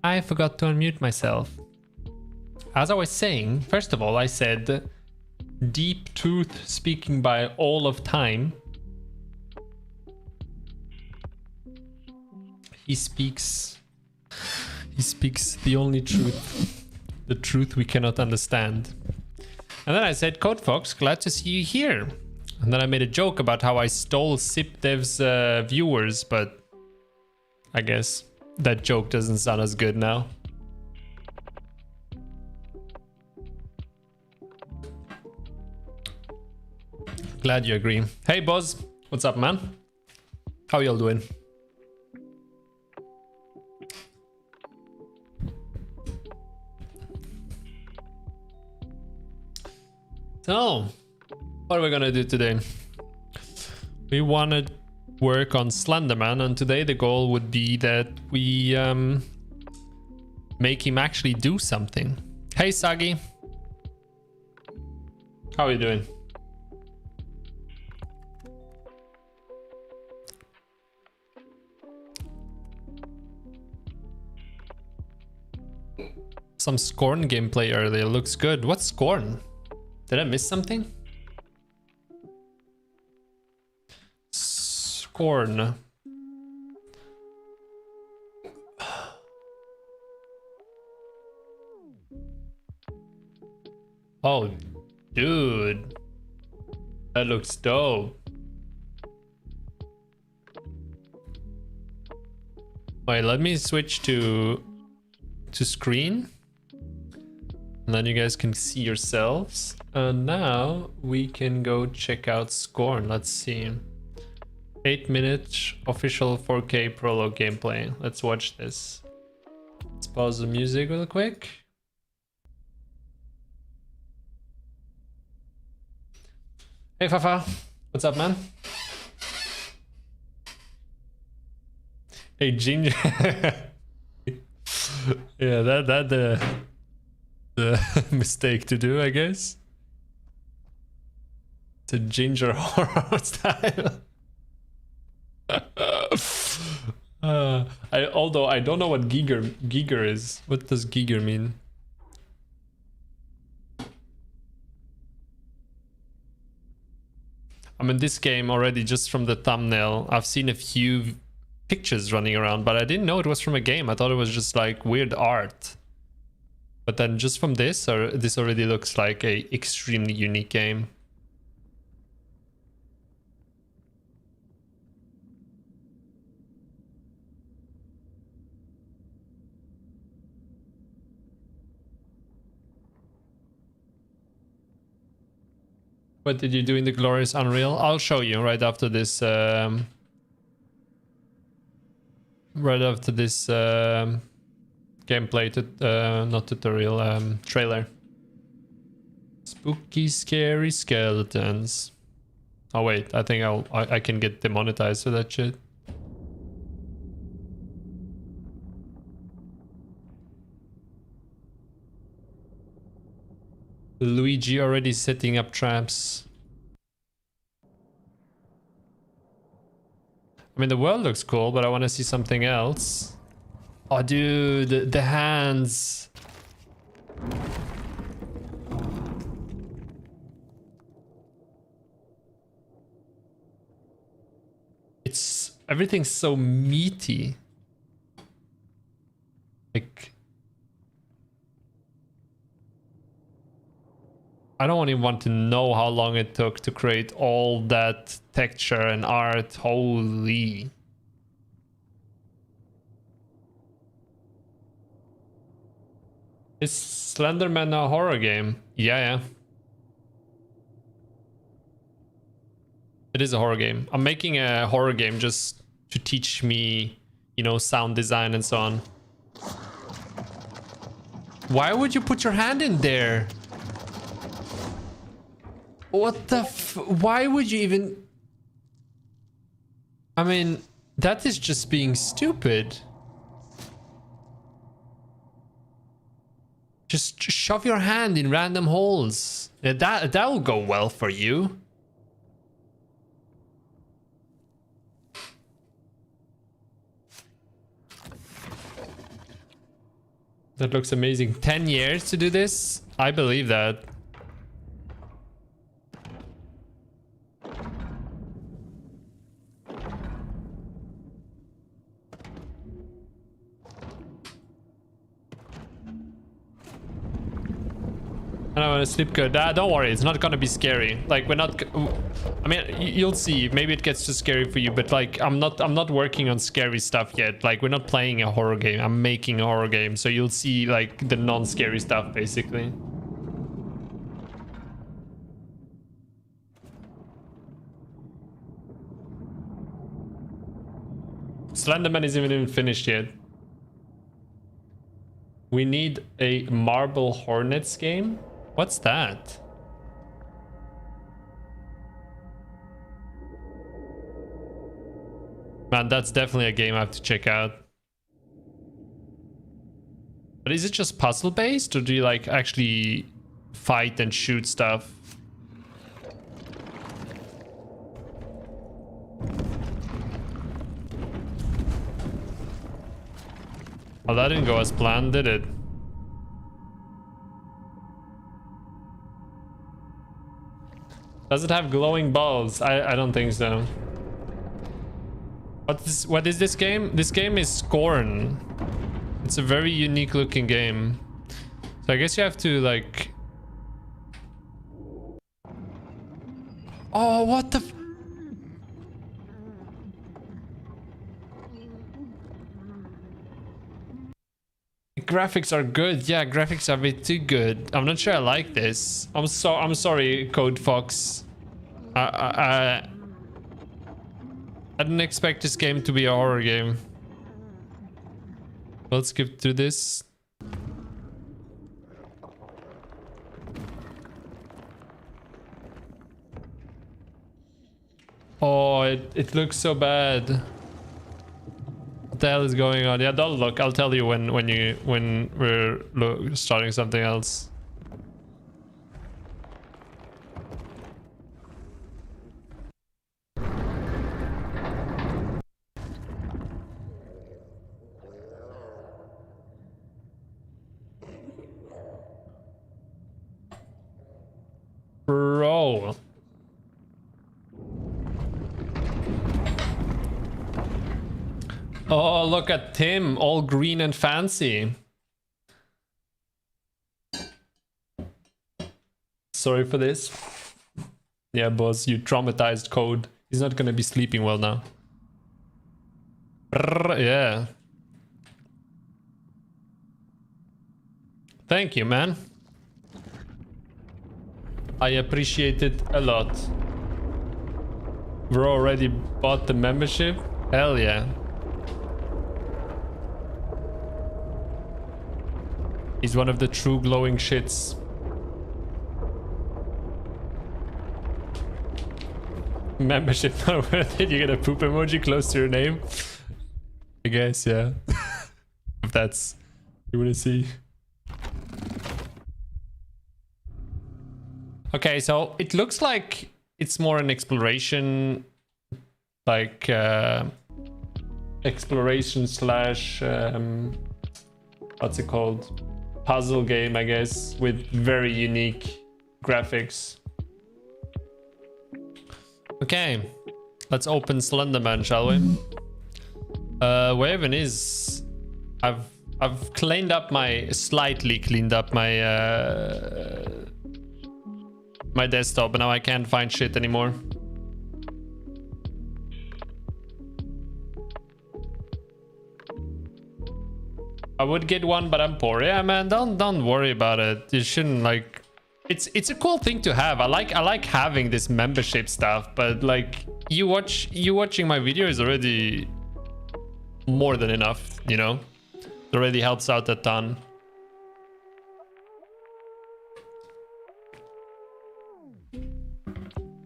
I forgot to unmute myself. As I was saying, first of all, I said Deep Tooth speaking by all of time. He speaks the only truth, the truth we cannot understand. And then I said, Code Fox, glad to see you here. And then I made a joke about how I stole SipDev's viewers, but I guess that joke doesn't sound as good now. Glad you agree. Hey Buzz, what's up, man? How y'all doing? So, what are we gonna do today? We want to work on Slenderman, and today the goal would be that we make him actually do something. Hey Sagi, how are you doing? Some Scorn gameplay earlier looks good. What's Scorn? Did I miss something? Scorn. Oh, dude. That looks dope. Wait, let me switch to screen. And then you guys can see yourselves. And now we can go check out Scorn. Let's see. 8-minute official 4K prologue gameplay. Let's watch this. Let's pause the music real quick. Hey Fafa, what's up, man? Hey Ginger. Yeah, that the mistake to do, I guess. It's a ginger horror style. Although I don't know what Giger is. What does Giger mean? I mean, this game already, just from the thumbnail, I've seen a few pictures running around, but I didn't know it was from a game. I thought it was just like weird art. But then just from this, or this already looks like a extremely unique game. What did you do in the glorious Unreal? I'll show you right after this. Right after this gameplay, not tutorial, trailer. Spooky, scary skeletons. Oh wait, I think I can get demonetized for that shit. Luigi already setting up traps. I mean, the world looks cool, but I want to see something else. Oh, dude, the hands. Everything's so meaty. Like, I don't even want to know how long it took to create all that texture and art. Holy. Is Slenderman a horror game? Yeah. It is a horror game. I'm making a horror game just to teach me, you know, sound design and so on. Why would you put your hand in there? What the why would you even... I mean, that is just being stupid. Just shove your hand in random holes. Yeah, that will go well for you. That looks amazing. 10 years to do this? I believe that. And I want to sleep good. Don't worry, it's not gonna be scary. Like, we're not... I mean, you'll see. Maybe it gets too scary for you, but like, I'm not working on scary stuff yet. Like, we're not playing a horror game. I'm making a horror game, so you'll see like the non-scary stuff, basically. Slenderman isn't even finished yet. We need a Marble Hornets game. What's that? Man, that's definitely a game I have to check out. But is it just puzzle based, or do you like actually fight and shoot stuff? Oh, that didn't go as planned, did it? Does it have glowing balls? I don't think so. What is this game? This game is Scorn. It's a very unique looking game. So I guess you have to like... Oh, what the... Graphics are good. Yeah, graphics are a bit too good. I'm not sure I like this. I'm sorry, Code Fox. I didn't expect this game to be a horror game. Let's skip through this. it looks so bad. What the hell is going on? Yeah, don't look. I'll tell you when we're starting something else. Bro. Oh, look at Tim, all green and fancy. Sorry for this. Yeah, boss, you traumatized Code. He's not gonna be sleeping well now. Brrr, yeah. Thank you, man. I appreciate it a lot. We're already bought the membership? Hell yeah. He's one of the true glowing shits. Membership not worth it. You get a poop emoji close to your name. I guess, yeah. If that's you want to see. Okay, so it looks like it's more an exploration, like exploration slash what's it called? Puzzle game, I guess, with very unique graphics. Okay, let's open Slenderman, shall we? Where even is? I've slightly cleaned up my my desktop, but now I can't find shit anymore. I would get one, but I'm poor. Yeah, man, don't worry about it. You shouldn't, like, it's a cool thing to have. I like having this membership stuff, but like you watching my video is already more than enough, you know? It already helps out a ton.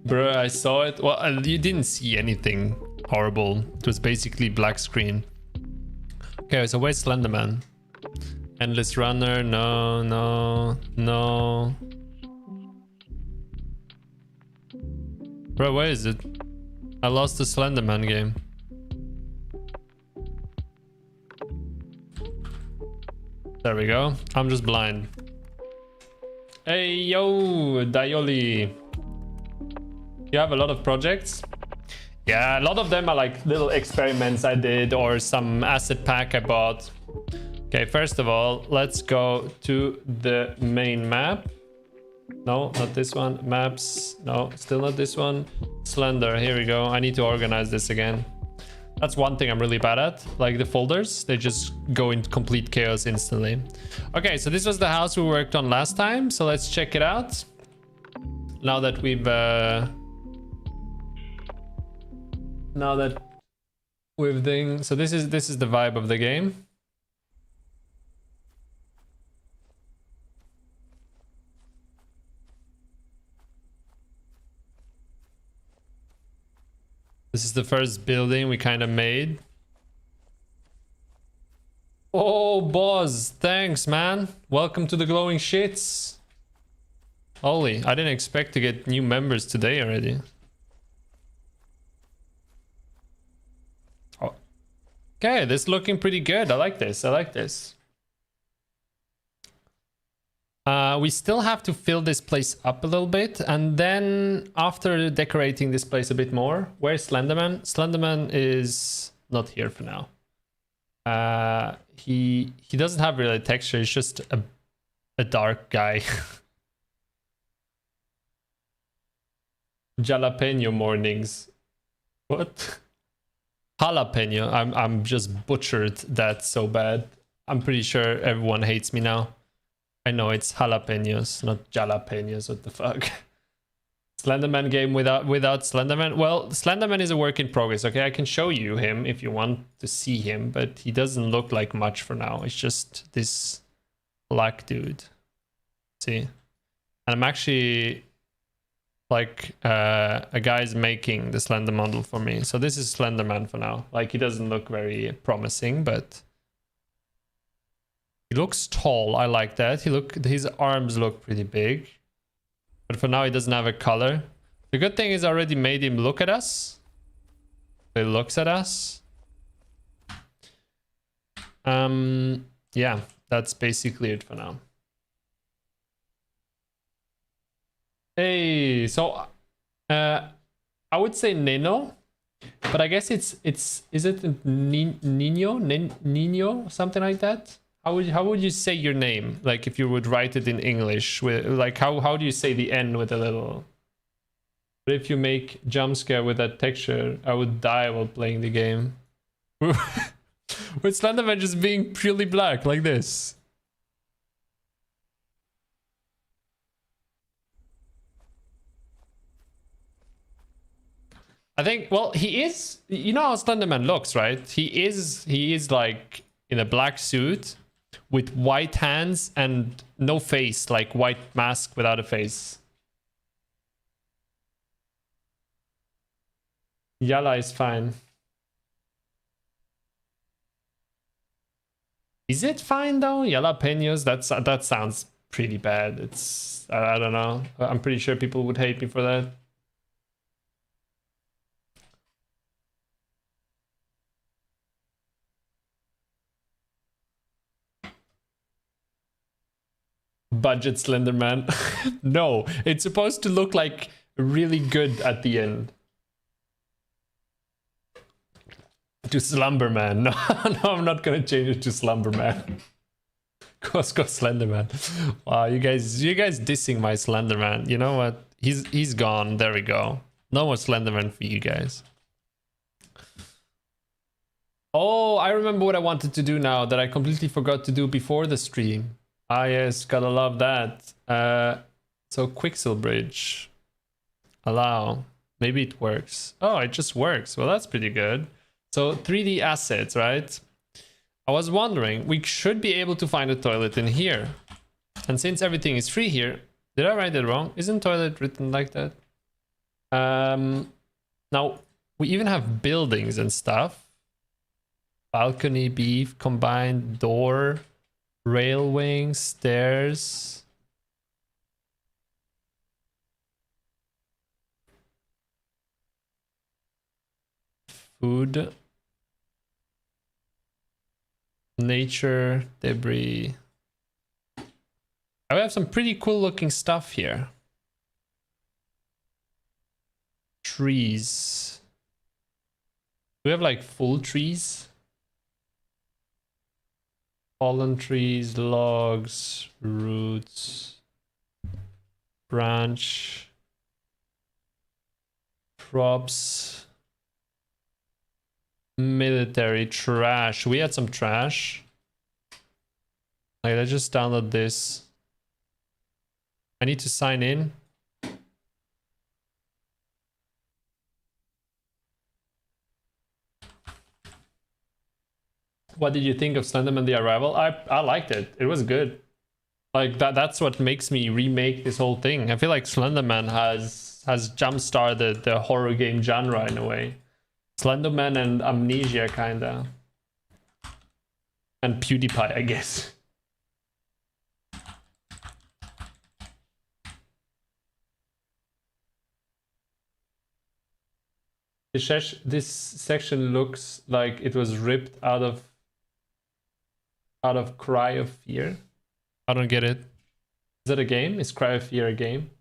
Bruh, I saw it. Well, you didn't see anything horrible. It was basically black screen. Okay, so where's Slenderman? Endless Runner, no, no, no. Bro, where is it? I lost the Slenderman game. There we go. I'm just blind. Hey, yo, Dioli. You have a lot of projects? Yeah, a lot of them are like little experiments I did or some asset pack I bought. Okay, first of all, let's go to the main map. No, not this one. Maps. No, still not this one. Slender. Here we go. I need to organize this again. That's one thing I'm really bad at. Like the folders, they just go into complete chaos instantly. Okay, so this was the house we worked on last time. So let's check it out. Now that we've doing, so this is the vibe of the game. This is the first building we kind of made. Oh, boss, thanks, man. Welcome to the glowing shits. Holy, I didn't expect to get new members today already. Oh. Okay, this is looking pretty good. I like this. I like this. We still have to fill this place up a little bit, and then after decorating this place a bit more, where's Slenderman? Slenderman is not here for now. He doesn't have really texture. He's just a dark guy. Jalapeno mornings. What? Jalapeno. I'm just butchered that so bad. I'm pretty sure everyone hates me now. I know it's jalapenos, not jalapenos. What the fuck? Slenderman game without Slenderman. Well, Slenderman is a work in progress. Okay, I can show you him if you want to see him, but he doesn't look like much for now. It's just this black dude. See, and I'm actually like a guy's making the Slender model for me. So this is Slenderman for now. Like, he doesn't look very promising, but he looks tall. I like that. His arms look pretty big, but for now he doesn't have a color. The good thing is I already made him look at us. He looks at us. Yeah, that's basically it for now. Hey, so I would say Nino, but I guess is it Nino, something like that? How would you say your name? Like, if you would write it in English, with like how do you say the N with a little? But if you make jump scare with that texture, I would die while playing the game. With Slenderman just being purely black like this. I think, well, he is, you know how Slenderman looks, right? He is like in a black suit with white hands and no face, like white mask without a face. Yala is fine. Is it fine though? Jalapenos, that sounds pretty bad. It's, I don't know. I'm pretty sure people would hate me for that. Budget Slenderman. No, it's supposed to look like really good at the end. To Slumberman. No, no, I'm not gonna change it to Slumberman. Costco Slenderman. Wow, you guys dissing my Slenderman. You know what? He's gone. There we go. No more Slenderman for you guys. Oh, I remember what I wanted to do now that I completely forgot to do before the stream. Ah yes, gotta love that. So Quixel Bridge. Allow. Maybe it works. Oh, it just works. Well, that's pretty good. So 3D assets, right? I was wondering, we should be able to find a toilet in here. And since everything is free here, did I write it wrong? Isn't toilet written like that? Now, we even have buildings and stuff. Balcony, beef, combined door, rail wing, stairs. Food. Nature, debris. I have some pretty cool looking stuff here. Trees. We have like full trees. Fallen trees, logs, roots, branch, props, military, trash. We had some trash. Like, let's just download this. I need to sign in. What did you think of Slenderman The Arrival? I liked it. It was good. Like, that's what makes me remake this whole thing. I feel like Slenderman has jump-started the horror game genre in a way. Slenderman and Amnesia, kinda. And PewDiePie, I guess. This section looks like it was ripped out of Cry of Fear. I don't get it. Is that a game? Is Cry of Fear a game?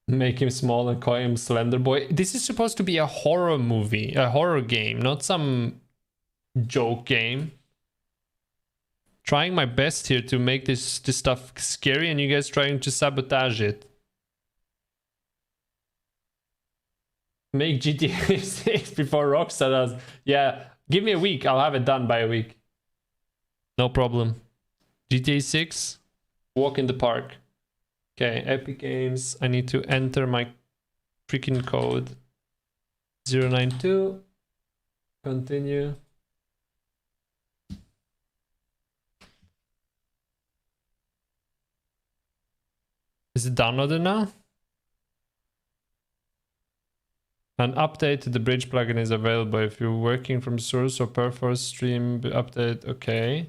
Make him small and call him Slender Boy. This is supposed to be a horror movie, a horror game, not some joke game. Trying my best here to make this stuff scary, and you guys trying to sabotage it. Make GTA 6 before Rockstar does. Yeah, give me a week. I'll have it done by a week. No problem. GTA 6, walk in the park. Okay, Epic Games. I need to enter my freaking code. 092. Continue. Is it downloaded now? An update to the bridge plugin is available if you're working from source or perforce stream update. Okay.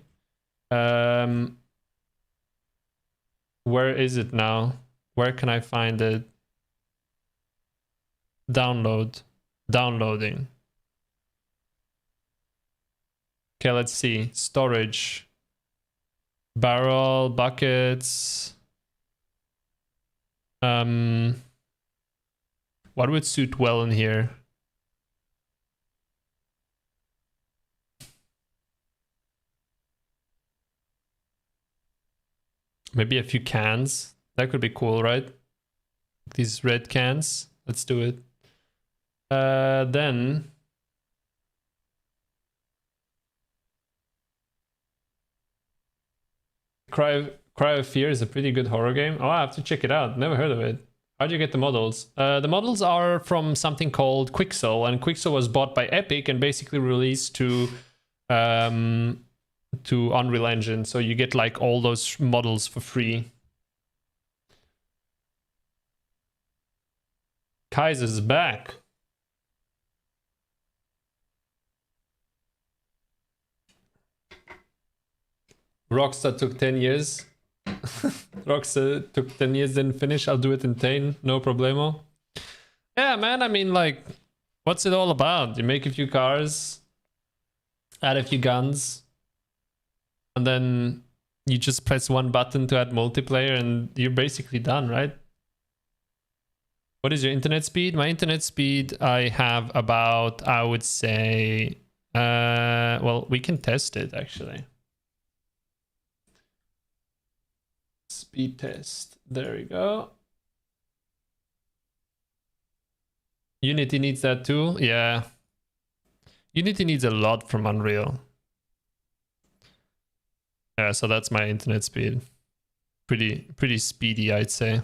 Where is it now? Where can I find it? Download. Downloading. Okay, let's see. Storage. Barrel, buckets. What would suit well in here? Maybe a few cans. That could be cool, right? These red cans. Let's do it. Then Cry of Fear is a pretty good horror game. Oh, I have to check it out. Never heard of it. How'd you get the models? The models are from something called Quixel, and Quixel was bought by Epic and basically released to Unreal Engine. So you get like all those models for free. Kaiser's back. Rockstar took 10 years. Rockstar took 10 years, didn't finish. I'll do it in 10, no problemo. Yeah, man, I mean, like, what's it all about? You make a few cars, add a few guns, and then you just press one button to add multiplayer and you're basically done, right? What is your internet speed? My internet speed, I have about, I would say, well, we can test it actually. Speed test. There we go. Unity needs that too. Yeah. Unity needs a lot from Unreal. Yeah, so that's my internet speed. Pretty speedy, I'd say.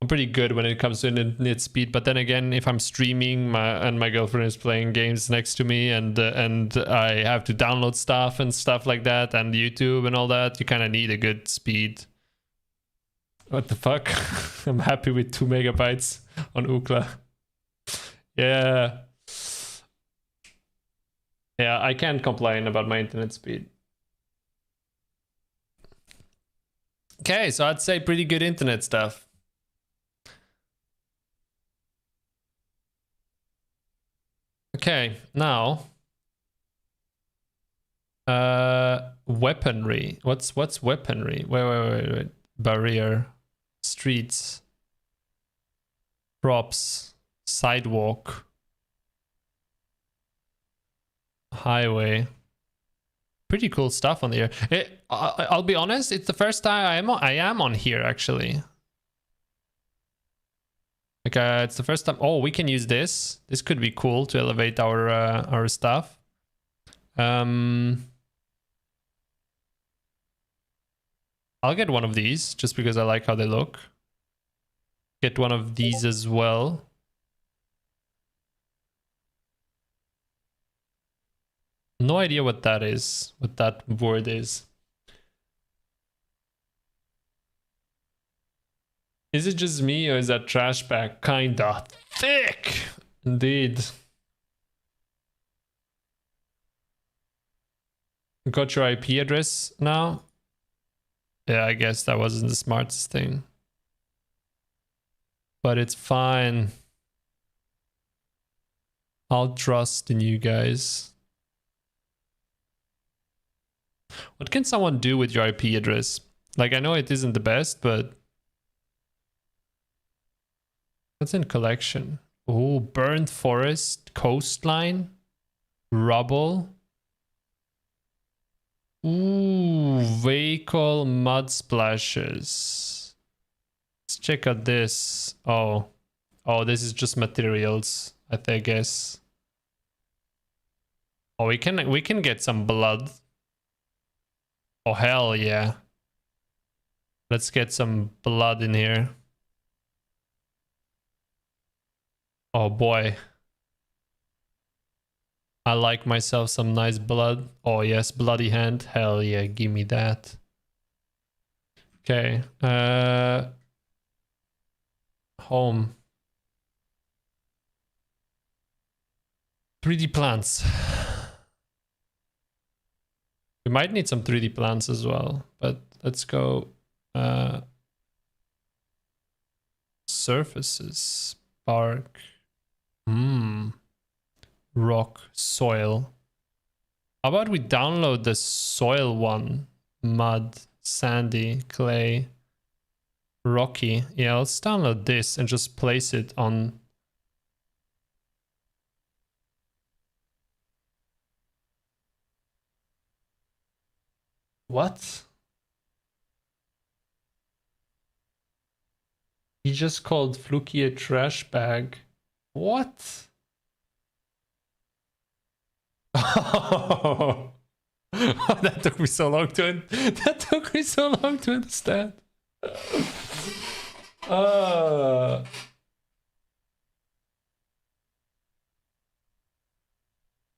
I'm pretty good when it comes to internet speed, but then again, if I'm streaming and my girlfriend is playing games next to me and I have to download stuff and stuff like that and YouTube and all that, you kind of need a good speed. What the fuck? I'm happy with 2 megabytes on Ookla. Yeah. Yeah, I can't complain about my internet speed. Okay, so I'd say pretty good internet stuff. Okay, now weaponry. What's weaponry? Wait. Barrier, streets, props, sidewalk, highway. Pretty cool stuff on here. I'll be honest, it's the first time I am on here actually. Like it's the first time. Oh, we can use this. This could be cool to elevate our stuff. I'll get one of these just because I like how they look. Get one of these as well. No idea what that is, what that word is. Is it just me or is that trash bag kinda thick? Indeed. Got your IP address now? Yeah, I guess that wasn't the smartest thing. But it's fine. I'll trust in you guys. What can someone do with your IP address? Like, I know it isn't the best, but... What's in collection? Oh, burnt forest, coastline, rubble. Ooh, vehicle mud splashes. Let's check out this. Oh, this is just materials, I guess. Oh, we can get some blood. Oh, hell yeah. Let's get some blood in here. Oh boy. I like myself some nice blood. Oh yes, bloody hand. Hell yeah, give me that. Okay. Home. 3D plants. We might need some 3D plants as well, but let's go surfaces, bark, rock, soil. How about we download the soil one? Mud, sandy, clay, rocky. Yeah, let's download this and just place it on. What? He just called Floky a trash bag. What? Oh, that took me so long to understand.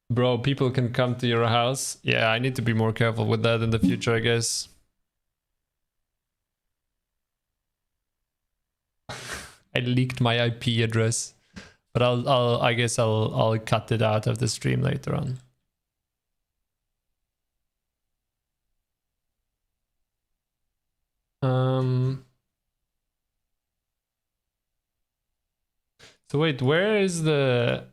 Bro, people can come to your house. Yeah, I need to be more careful with that in the future, I guess. I leaked my IP address, but I guess I'll cut it out of the stream later on. So wait, where's the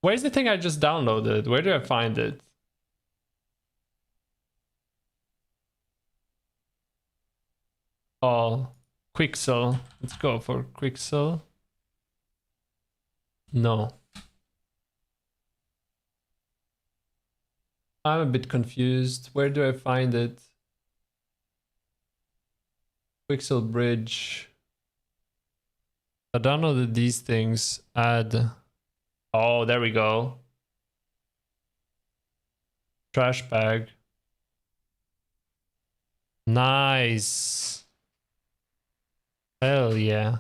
thing I just downloaded? Where do I find it? Oh, Quixel. Let's go for Quixel. No. I'm a bit confused. Where do I find it? Quixel bridge. I downloaded these things. Add. Oh, there we go. Trash bag. Nice. Hell yeah.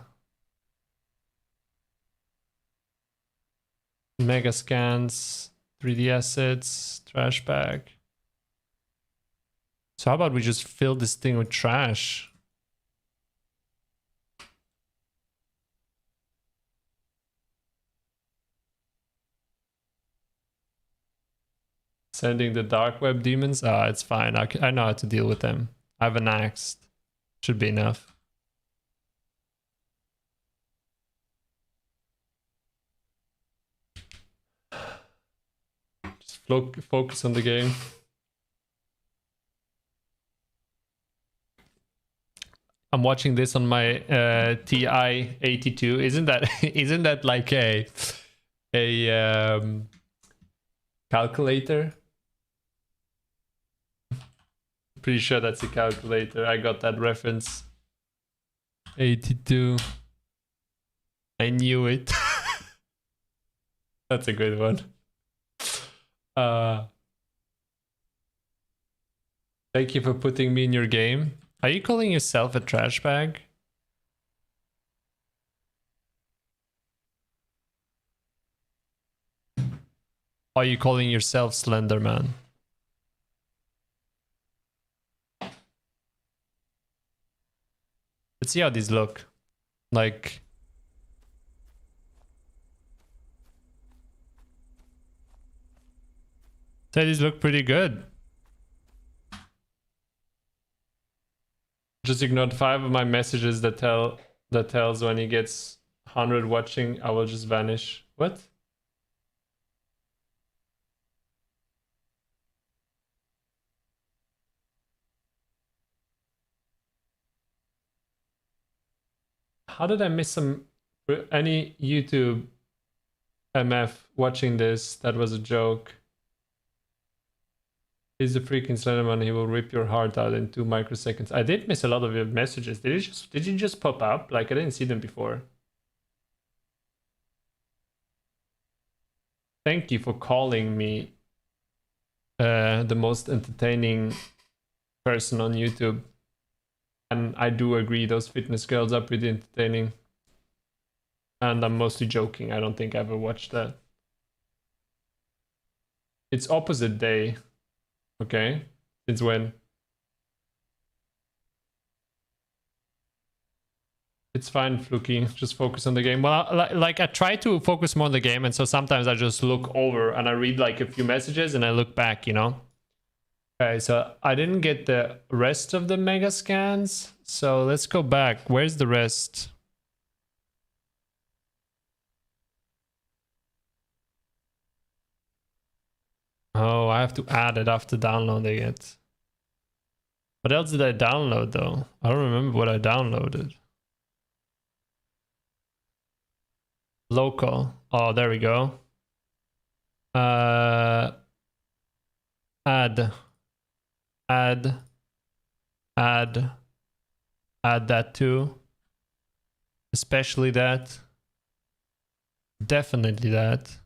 Mega scans, 3D assets, trash bag. So how about we just fill this thing with trash? Sending the dark web demons? Ah, it's fine. I know how to deal with them. I have an axe. Should be enough. Just focus on the game. I'm watching this on my TI 82. Isn't that like a calculator? Pretty sure that's a calculator. I got that reference. 82. I knew it. That's a good one. Thank you for putting me in your game. Are you calling yourself a trash bag? Are you calling yourself Slenderman? Let's see how these look. Like... So these look pretty good. Just ignored 5 of my messages that tells when he gets 100 watching, I will just vanish. What? How did I miss any YouTube MF watching this? That was a joke. He's a freaking Slenderman. He will rip your heart out in 2 microseconds. I did miss a lot of your messages. Did you just pop up? Like I didn't see them before. Thank you for calling me the most entertaining person on YouTube. And I do agree, those fitness girls are pretty entertaining. And I'm mostly joking. I don't think I ever watched that. It's opposite day. Okay. Since when? It's fine, Fluky. Just focus on the game. Well, like I try to focus more on the game, and so sometimes I just look over and I read like a few messages and I look back, you know? Okay, so I didn't get the rest of the mega scans. So let's go back. Where's the rest? Oh, I have to add it after downloading it. What else did I download though? I don't remember what I downloaded. Local. Oh, there we go. Add that too. Especially that. Definitely that.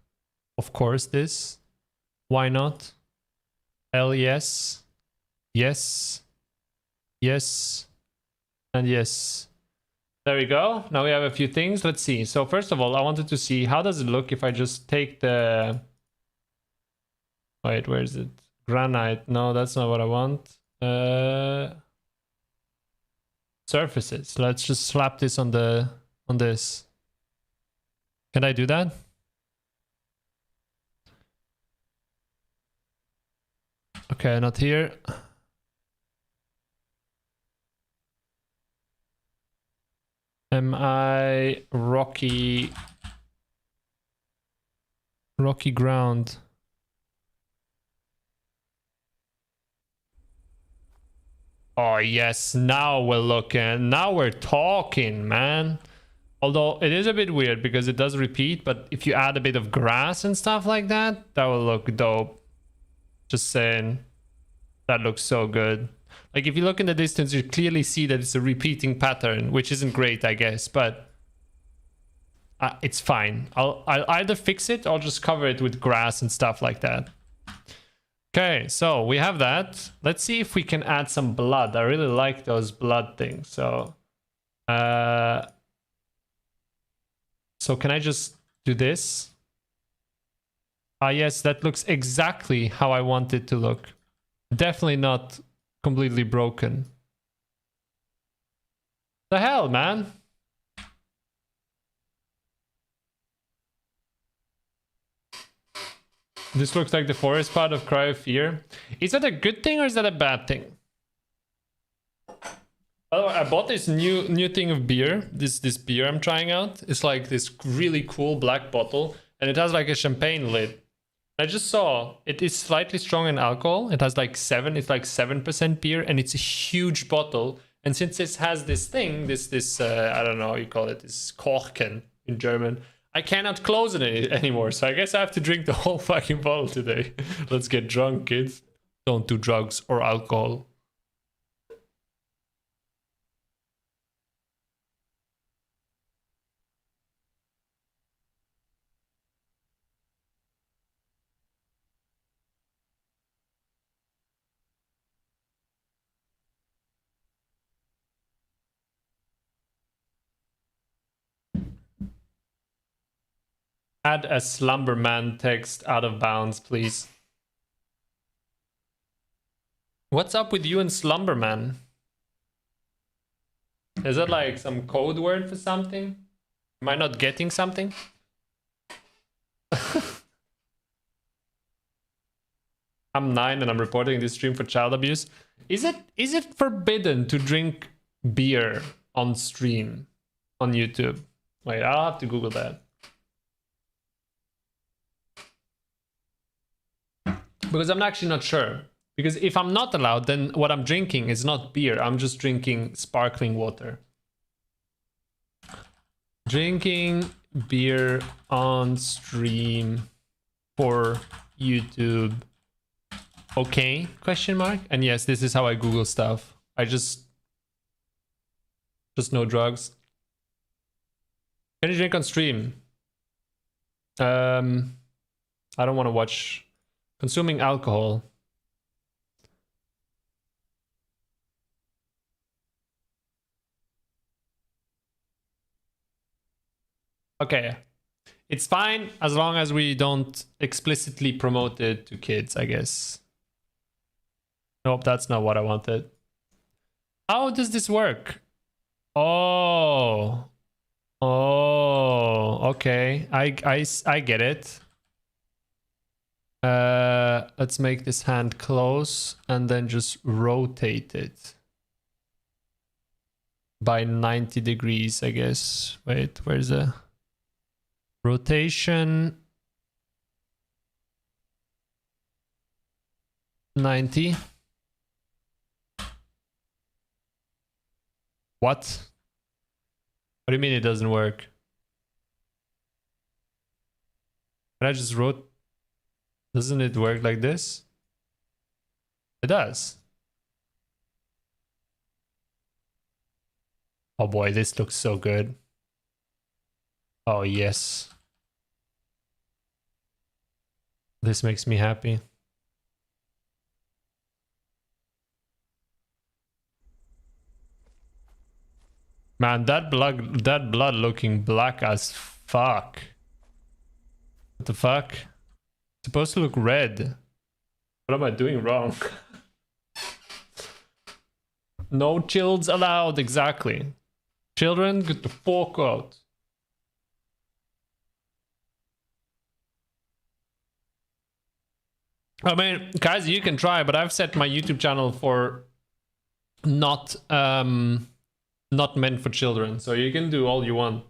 Of course this. Why not? Hell yes. Yes. Yes. And yes. There we go. Now we have a few things. Let's see. So first of all, I wanted to see how does it look if I just take the... Wait, where is it? Granite. No, that's not what I want. Surfaces. Let's just slap this on this. Can I do that? Okay, not here. Am I rocky ground? Oh yes, now we're looking. Now we're talking, man. Although it is a bit weird because it does repeat, but if you add a bit of grass and stuff like that, that will look dope. Just saying. That looks so good. Like if you look in the distance, you clearly see that it's a repeating pattern, which isn't great, I guess, but it's fine. I'll either fix it or just cover it with grass and stuff like that. Okay, so we have that. Let's see if we can add some blood. I really like those blood things. So can I just do this? Ah, yes, that looks exactly how I want it to look. Definitely not completely broken. The hell, man? This looks like the forest part of Cry of Fear. Is that a good thing or is that a bad thing? Oh, I bought this new thing of beer. This beer I'm trying out. It's like this really cool black bottle, and it has like a champagne lid. I just saw it is slightly strong in alcohol. It has like 7. It's like 7% beer, and it's a huge bottle. And since this has this thing, this I don't know how you call it, this Korken in German, I cannot close it anymore. So I guess I have to drink the whole fucking bottle today. Let's get drunk, kids. Don't do drugs or alcohol. Add a Slumberman text out of bounds, please. What's up with you and Slumberman? Is that like some code word for something? Am I not getting something? I'm 9 and I'm reporting this stream for child abuse. Is it forbidden to drink beer on stream on YouTube? Wait, I'll have to Google that. Because I'm actually not sure. Because if I'm not allowed, then what I'm drinking is not beer. I'm just drinking sparkling water. Drinking beer on stream for YouTube. Okay, question mark. And yes, this is how I Google stuff. I just no drugs. Can you drink on stream? I don't want to watch. Consuming alcohol. Okay. It's fine as long as we don't explicitly promote it to kids, I guess. Nope, that's not what I wanted. How does this work? Oh. Oh, okay. I get it. Let's make this hand close and then just rotate it by 90 degrees, I guess. Wait, where's the rotation? 90. What? What do you mean it doesn't work? Can I just rotate? Doesn't it work like this? It does. Oh boy, this looks so good. Oh yes. This makes me happy. Man, that blood looking black as fuck. What the fuck? It's supposed to look red. What am I doing wrong? No childs allowed, exactly. Children, get the fuck out. I mean, guys, you can try, but I've set my YouTube channel for not meant for children, so you can do all you want.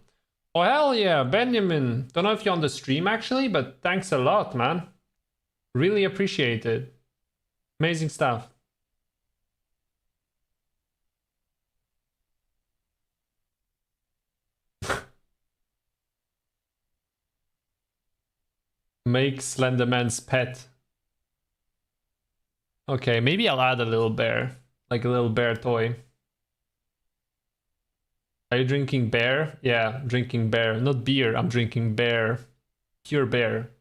Oh hell yeah, Benjamin. Don't know if you're on the stream actually, but thanks a lot, man. Really appreciate it. Amazing stuff. Make Slenderman's pet. Okay, maybe I'll add a little bear, like a little bear toy. Are you drinking bear? Yeah, drinking bear. Not beer, I'm drinking bear. Pure bear.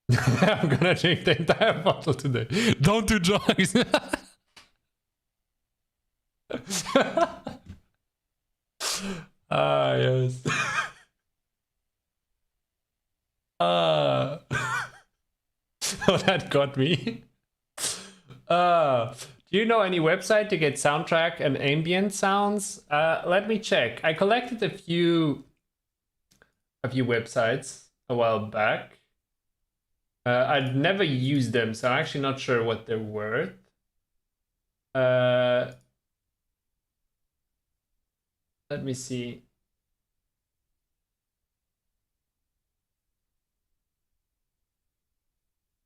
I'm gonna drink the entire bottle today. Don't do drugs. Ah, yes. Oh, that got me. Do you know any website to get soundtrack and ambient sounds? Let me check. I collected a few websites a while back. I'd never used them, so I'm actually not sure what they're worth. Let me see.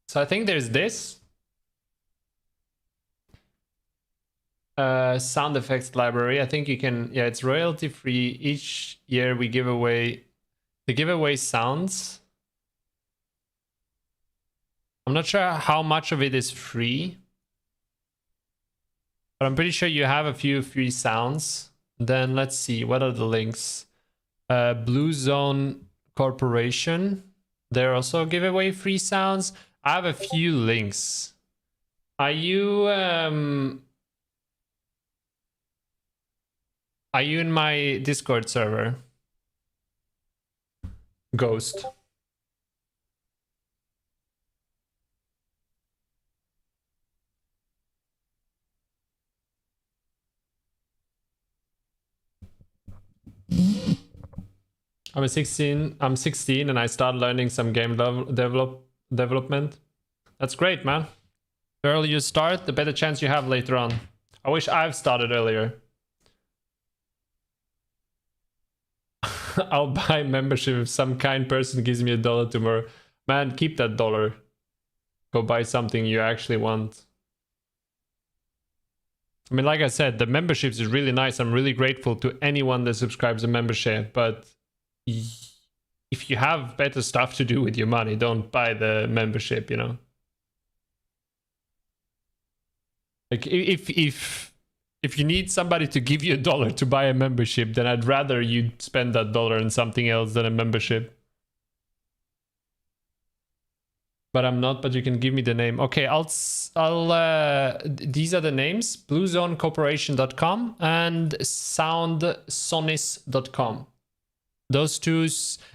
So I think there's this. Sound effects library. I think you can, yeah, it's royalty free. Each year we give away, they give away sounds. I'm not sure how much of it is free, but I'm pretty sure you have a few free sounds. Then let's see, what are the links? Blue Zone Corporation. They also give away free sounds. I have a few links. Are you in my Discord server? Ghost. I'm 16 and I started learning some game development. That's great, man. The earlier you start, the better chance you have later on. I wish I've started earlier. I'll buy membership if some kind person gives me $1 tomorrow. Man, keep that $1. Go buy something you actually want. I mean, like I said, the memberships is really nice. I'm really grateful to anyone that subscribes a membership, but if you have better stuff to do with your money, don't buy the membership, you know? Like, if you need somebody to give you $1 to buy a membership, then I'd rather you spend that $1 on something else than a membership. But I'm not, but you can give me the name. Okay, these are the names: bluezonecorporation.com and soundsonis.com. Those two,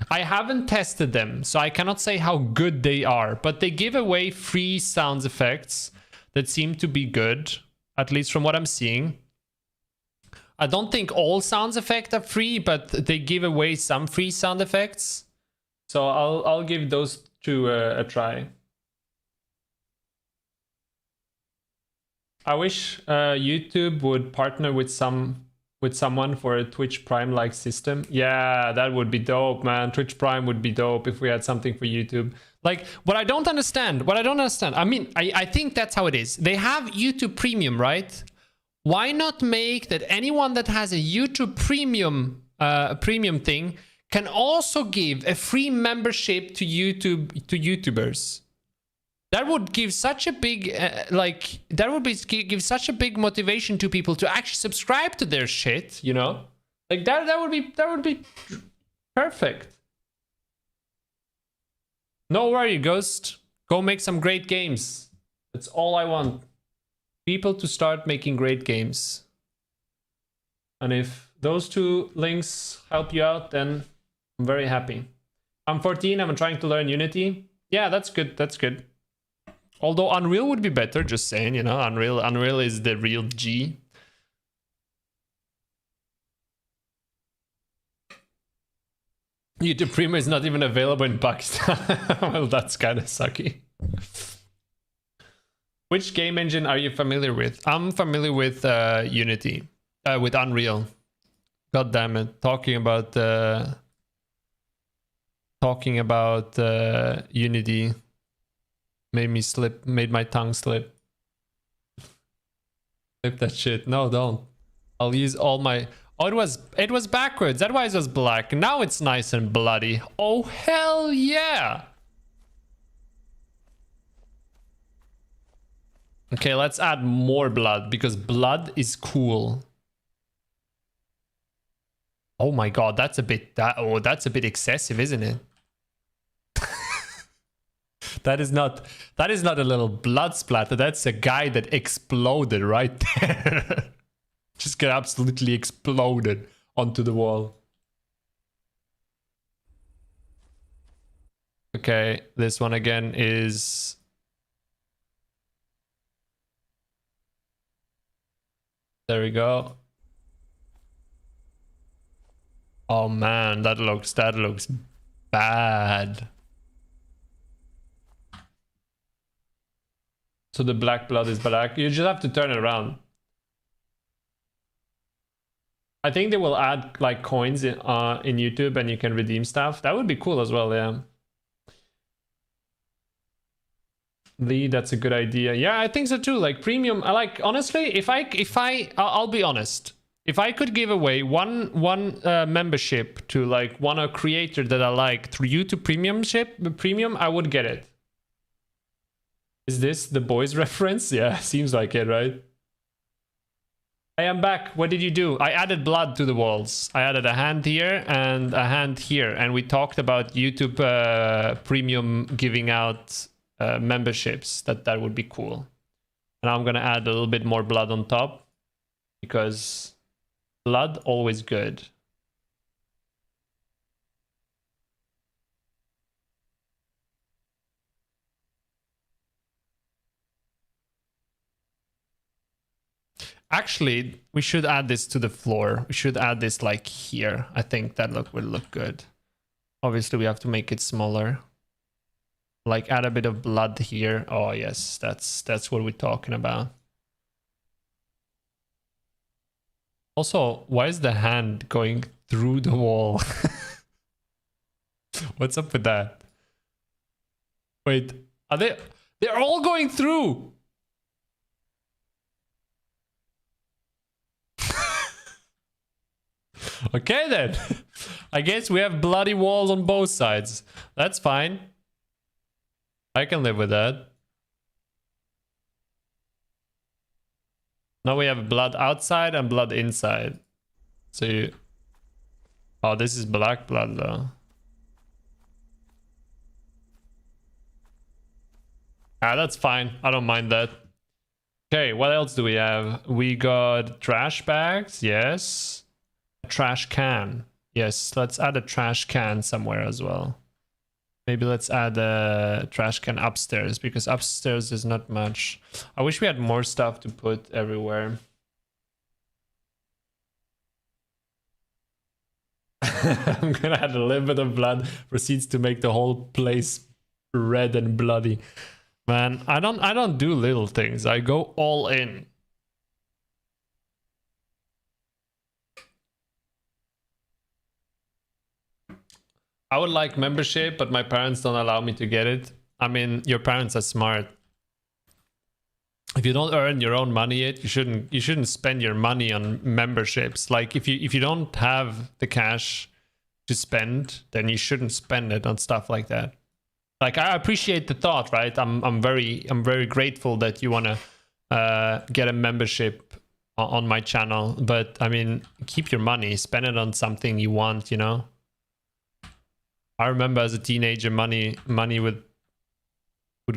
I haven't tested them, so I cannot say how good they are, but they give away free sound effects. that seem to be good, at least from what I'm seeing. I don't think all sound effects are free, but they give away some free sound effects. So I'll give those two a try. I wish YouTube would partner with someone for a Twitch Prime-like system. Yeah, that would be dope, man. Twitch Prime would be dope if we had something for YouTube. Like, what I don't understand, I mean, I think that's how it is. They have YouTube Premium, right? Why not make that anyone that has a YouTube Premium premium thing can also give a free membership to YouTubers? That would give such a big give such a big motivation to people to actually subscribe to their shit, you know? Like that would be perfect. No worry, Ghost. Go make some great games. That's all I want. People to start making great games. And if those two links help you out, then I'm very happy. I'm 14, I'm trying to learn Unity. Yeah, that's good, that's good. Although Unreal would be better, just saying, you know, Unreal is the real G. YouTube Premium is not even available in Pakistan. Well, that's kind of sucky. Which game engine are you familiar with? I'm familiar with Unity, with Unreal. God damn it! Talking about Unity made my tongue slip. Flip that shit. No, don't. I'll use all my. Oh, it was backwards. That's why it was black. Now it's nice and bloody. Oh hell yeah! Okay, let's add more blood because blood is cool. Oh my god, that's a bit that's a bit excessive, isn't it? That is not a little blood splatter. That's a guy that exploded right there. Just got absolutely exploded onto the wall. Okay, this one again is there we go. Oh man, that looks bad. So the black blood is black. You just have to turn it around. I think they will add like coins in YouTube and you can redeem stuff. That would be cool as well, yeah. Lee, that's a good idea. Yeah, I think so too. Like premium, I like, honestly, I'll be honest. If I could give away one membership to like a creator that I like through YouTube Premium, I would get it. Is this the boys reference? Yeah, seems like it, right? I am back. What did you do? I added blood to the walls. I added a hand here and a hand here. And we talked about YouTube Premium giving out memberships. That would be cool. And I'm going to add a little bit more blood on top. Because blood, always good. Actually, we should add this to the floor. We should add this like here. I think that will look good. Obviously, we have to make it smaller. Like add a bit of blood here. Oh yes, that's what we're talking about. Also, why is the hand going through the wall? What's up with that? Wait, are they? They're all going through. Okay then. I guess we have bloody walls on both sides. That's fine. I can live with that. Now we have blood outside and blood inside. So oh, this is black blood though. Ah, that's fine. I don't mind that. Okay, what else do we have? We got trash bags, yes. A trash can. Yes, let's add a trash can somewhere as well. Maybe let's add a trash can upstairs, because upstairs is not much. I wish we had more stuff to put everywhere. I'm gonna add a little bit of blood. Proceeds to make the whole place red and bloody. Man, I don't do little things. I go all in. I would like membership, but my parents don't allow me to get it. I mean, your parents are smart. If you don't earn your own money yet, you shouldn't spend your money on memberships. Like if you don't have the cash to spend, then you shouldn't spend it on stuff like that. Like, I appreciate the thought, right? I'm very grateful that you want to get a membership on my channel, but I mean, keep your money, spend it on something you want, you know. I remember as a teenager, money would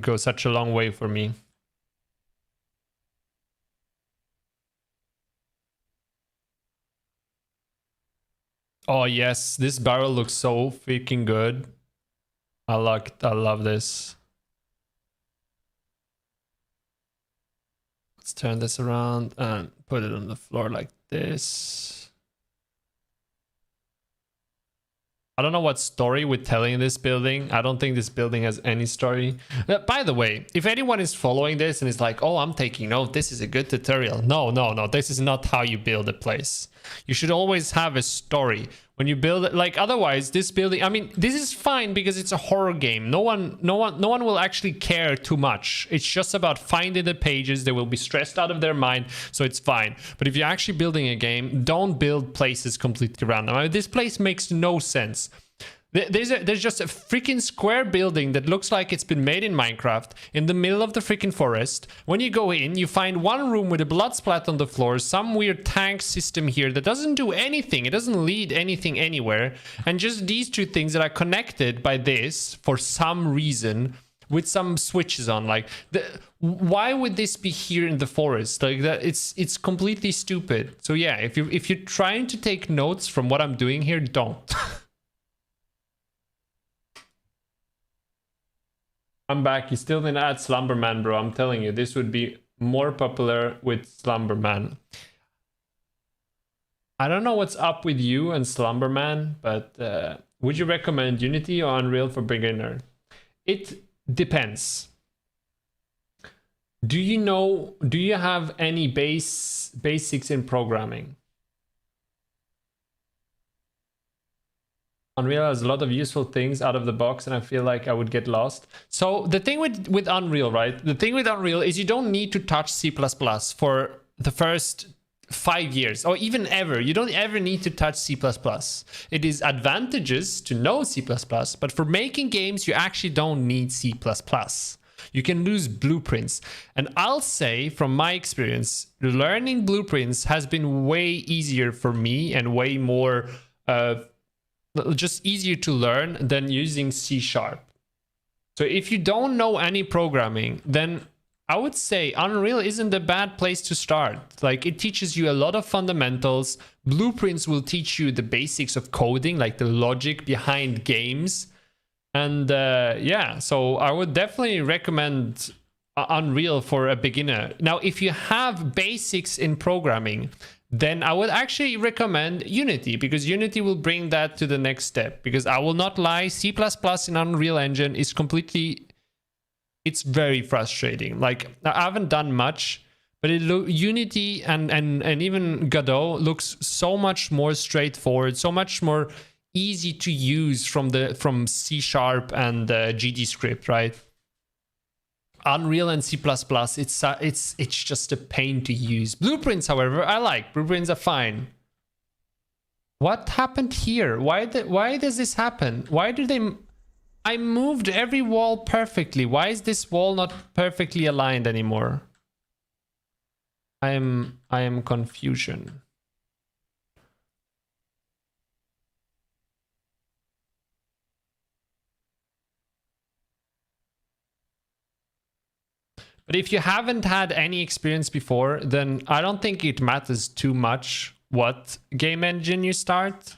go such a long way for me. Oh yes, this barrel looks so freaking good. I love this. Let's turn this around and put it on the floor like this. I don't know what story we're telling in this building. I don't think this building has any story. By the way, if anyone is following this and is like, oh, I'm taking note, this is a good tutorial. No, this is not how you build a place. You should always have a story when you build it. Like, otherwise this building, I mean, this is fine because it's a horror game. No one will actually care too much. It's just about finding the pages. They will be stressed out of their mind, so it's fine. But if you're actually building a game, don't build places completely random. I mean, this place makes no sense. There's just a freaking square building that looks like it's been made in Minecraft in the middle of the freaking forest. When you go in, you find one room with a blood splat on the floor, some weird tank system here that doesn't do anything. It doesn't lead anything anywhere. And just these two things that are connected by this for some reason with some switches on. Like, why would this be here in the forest? Like, that it's completely stupid. So yeah, if you're trying to take notes from what I'm doing here, don't. I'm back. You still didn't add Slenderman, bro. I'm telling you, this would be more popular with Slenderman. I don't know what's up with you and Slenderman, but would you recommend Unity or Unreal for beginner? It depends. Do you have any basics in programming? Unreal has a lot of useful things out of the box, and I feel like I would get lost. So the thing with Unreal, right? The thing with Unreal is you don't need to touch C++ for the first 5 years, or even ever. You don't ever need to touch C++. It is advantageous to know C++, but for making games, you actually don't need C++. You can lose blueprints. And I'll say, from my experience, learning blueprints has been way easier for me and way more... just easier to learn than using C#. So if you don't know any programming, then I would say Unreal isn't a bad place to start. Like, it teaches you a lot of fundamentals. Blueprints will teach you the basics of coding, like the logic behind games. And yeah, so I would definitely recommend Unreal for a beginner. Now, if you have basics in programming, then I would actually recommend Unity, because Unity will bring that to the next step. Because I will not lie, C++ in Unreal Engine is it's very frustrating. Like, I haven't done much, but Unity and even Godot looks so much more straightforward, so much more easy to use from C# and GDScript, right? Unreal and C++, it's just a pain to use. Blueprints, however, I like. Blueprints are fine. What happened here? Why does this happen? Why do they... I moved every wall perfectly. Why is this wall not perfectly aligned anymore? I am confusion. But if you haven't had any experience before, then I don't think it matters too much what game engine you start.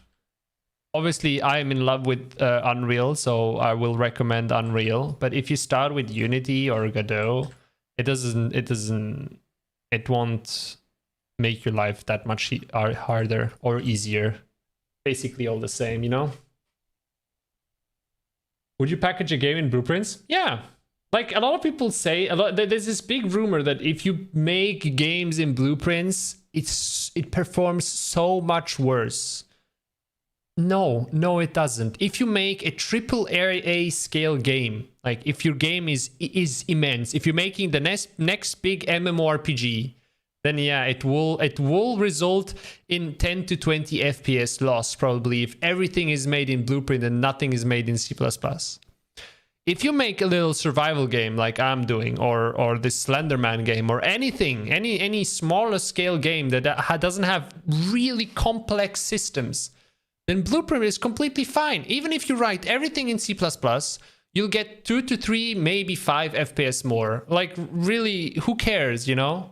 obviously I'm in love with Unreal, so I will recommend Unreal. But if you start with Unity or Godot, it won't make your life that much harder or easier. Basically all the same, you know? Would you package a game in blueprints? Yeah. Like a lot of people say, there's this big rumor that if you make games in blueprints, it performs so much worse. No, it doesn't. If you make a triple A scale game, like if your game is immense, if you're making the next big MMORPG, then yeah, it will result in 10 to 20 FPS loss probably if everything is made in Blueprint and nothing is made in C++. If you make a little survival game like I'm doing, or this Slenderman game, or anything, any smaller scale game that doesn't have really complex systems, then Blueprint is completely fine. Even if you write everything in C++, you'll get 2 to 3, maybe 5 FPS more. Like really, who cares, you know?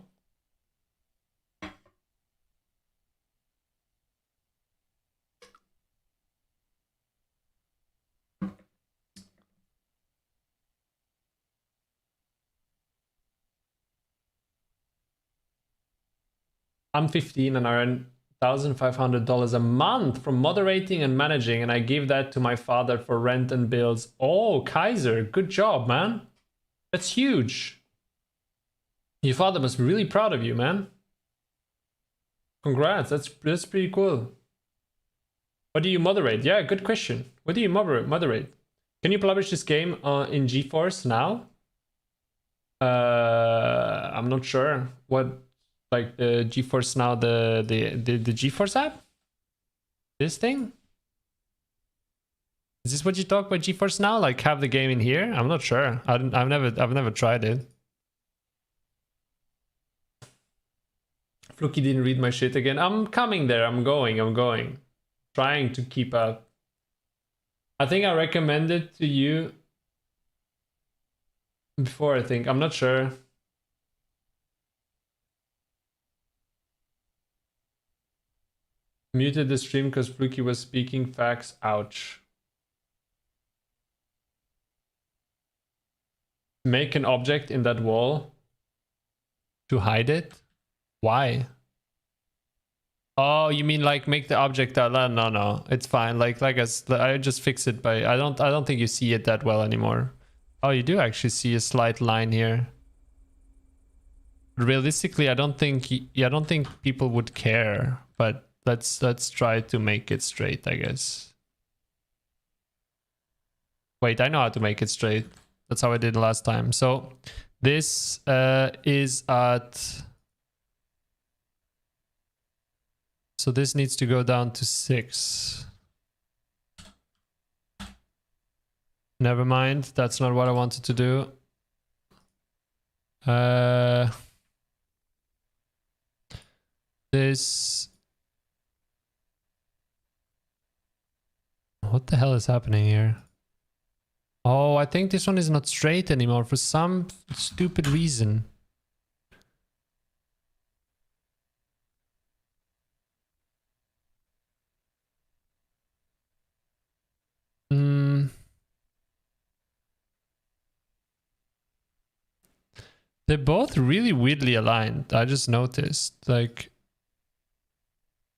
I'm 15 and I earn $1,500 a month from moderating and managing, and I give that to my father for rent and bills. Oh, Kaiser, good job, man. That's huge. Your father must be really proud of you, man. Congrats, that's pretty cool. What do you moderate? Yeah, good question. What do you moderate? Can you publish this game in GeForce now? I'm not sure. What? Like the GeForce Now, the GeForce app? This thing? Is this what you talk about, GeForce Now? Like have the game in here? I'm not sure. I've never tried it. Floky didn't read my shit again. I'm coming there. I'm going. Trying to keep up. I think I recommended to you before, I think. I'm not sure. Muted the stream because Fluky was speaking facts. Ouch. Make an object in that wall to hide it? Why? Oh, you mean like make the object out? No, it's fine. Like I just fix it by I don't think you see it that well anymore. Oh, you do actually see a slight line here. Realistically, I don't think people would care, but let's try to make it straight, I guess. Wait, I know how to make it straight. That's how I did last time. So this is at... So this needs to go down to 6. Never mind, that's not what I wanted to do. This... What the hell is happening here? Oh, I think this one is not straight anymore for some stupid reason. They're both really weirdly aligned. I just noticed. Like,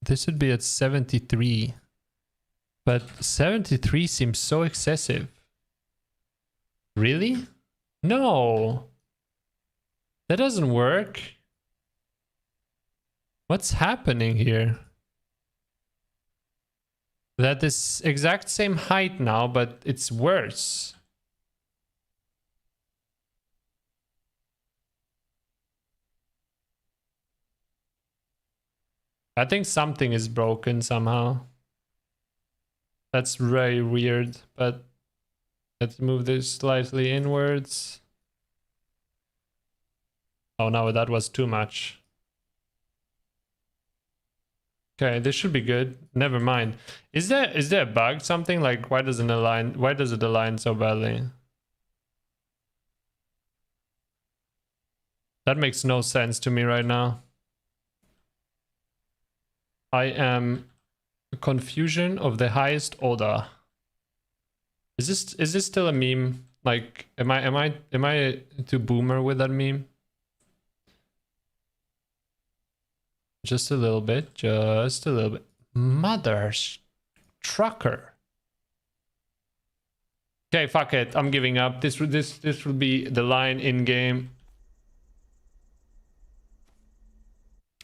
this would be at 73. But 73 seems so excessive. Really? No. That doesn't work. What's happening here? That is exact same height now, but it's worse. I think something is broken somehow. That's very weird, but let's move this slightly inwards. Oh no, that was too much. Okay, this should be good. Never mind. Is there a bug? Something like why does it align so badly? That makes no sense to me right now. I am Confusion of the highest order. Is this still a meme? Like, am I too boomer with that meme? Just a little bit, just a little bit. Mother's trucker. Okay, fuck it. I'm giving up. This will be the line in game.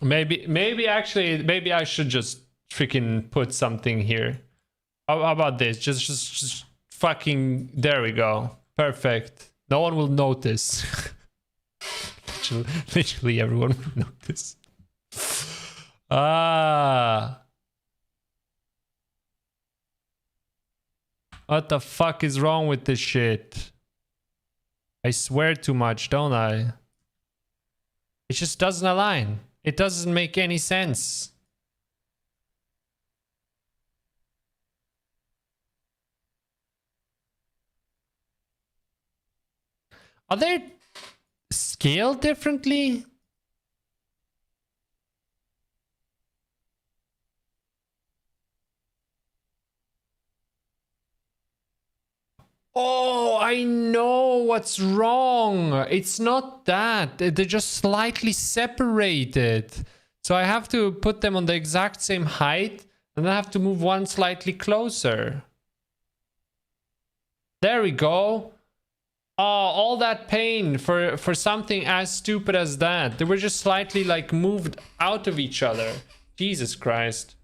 Maybe I should just freaking put something here. How about this? Just fucking, there we go. Perfect. No one will notice. Literally everyone will notice. Ah. What the fuck is wrong with this shit? I swear too much, don't I? It just doesn't align. It doesn't make any sense. Are they scaled differently? Oh, I know what's wrong. It's not that. They're just slightly separated. So I have to put them on the exact same height, and I have to move one slightly closer. There we go. Oh, all that pain for something as stupid as that. They were just slightly like moved out of each other. Jesus Christ.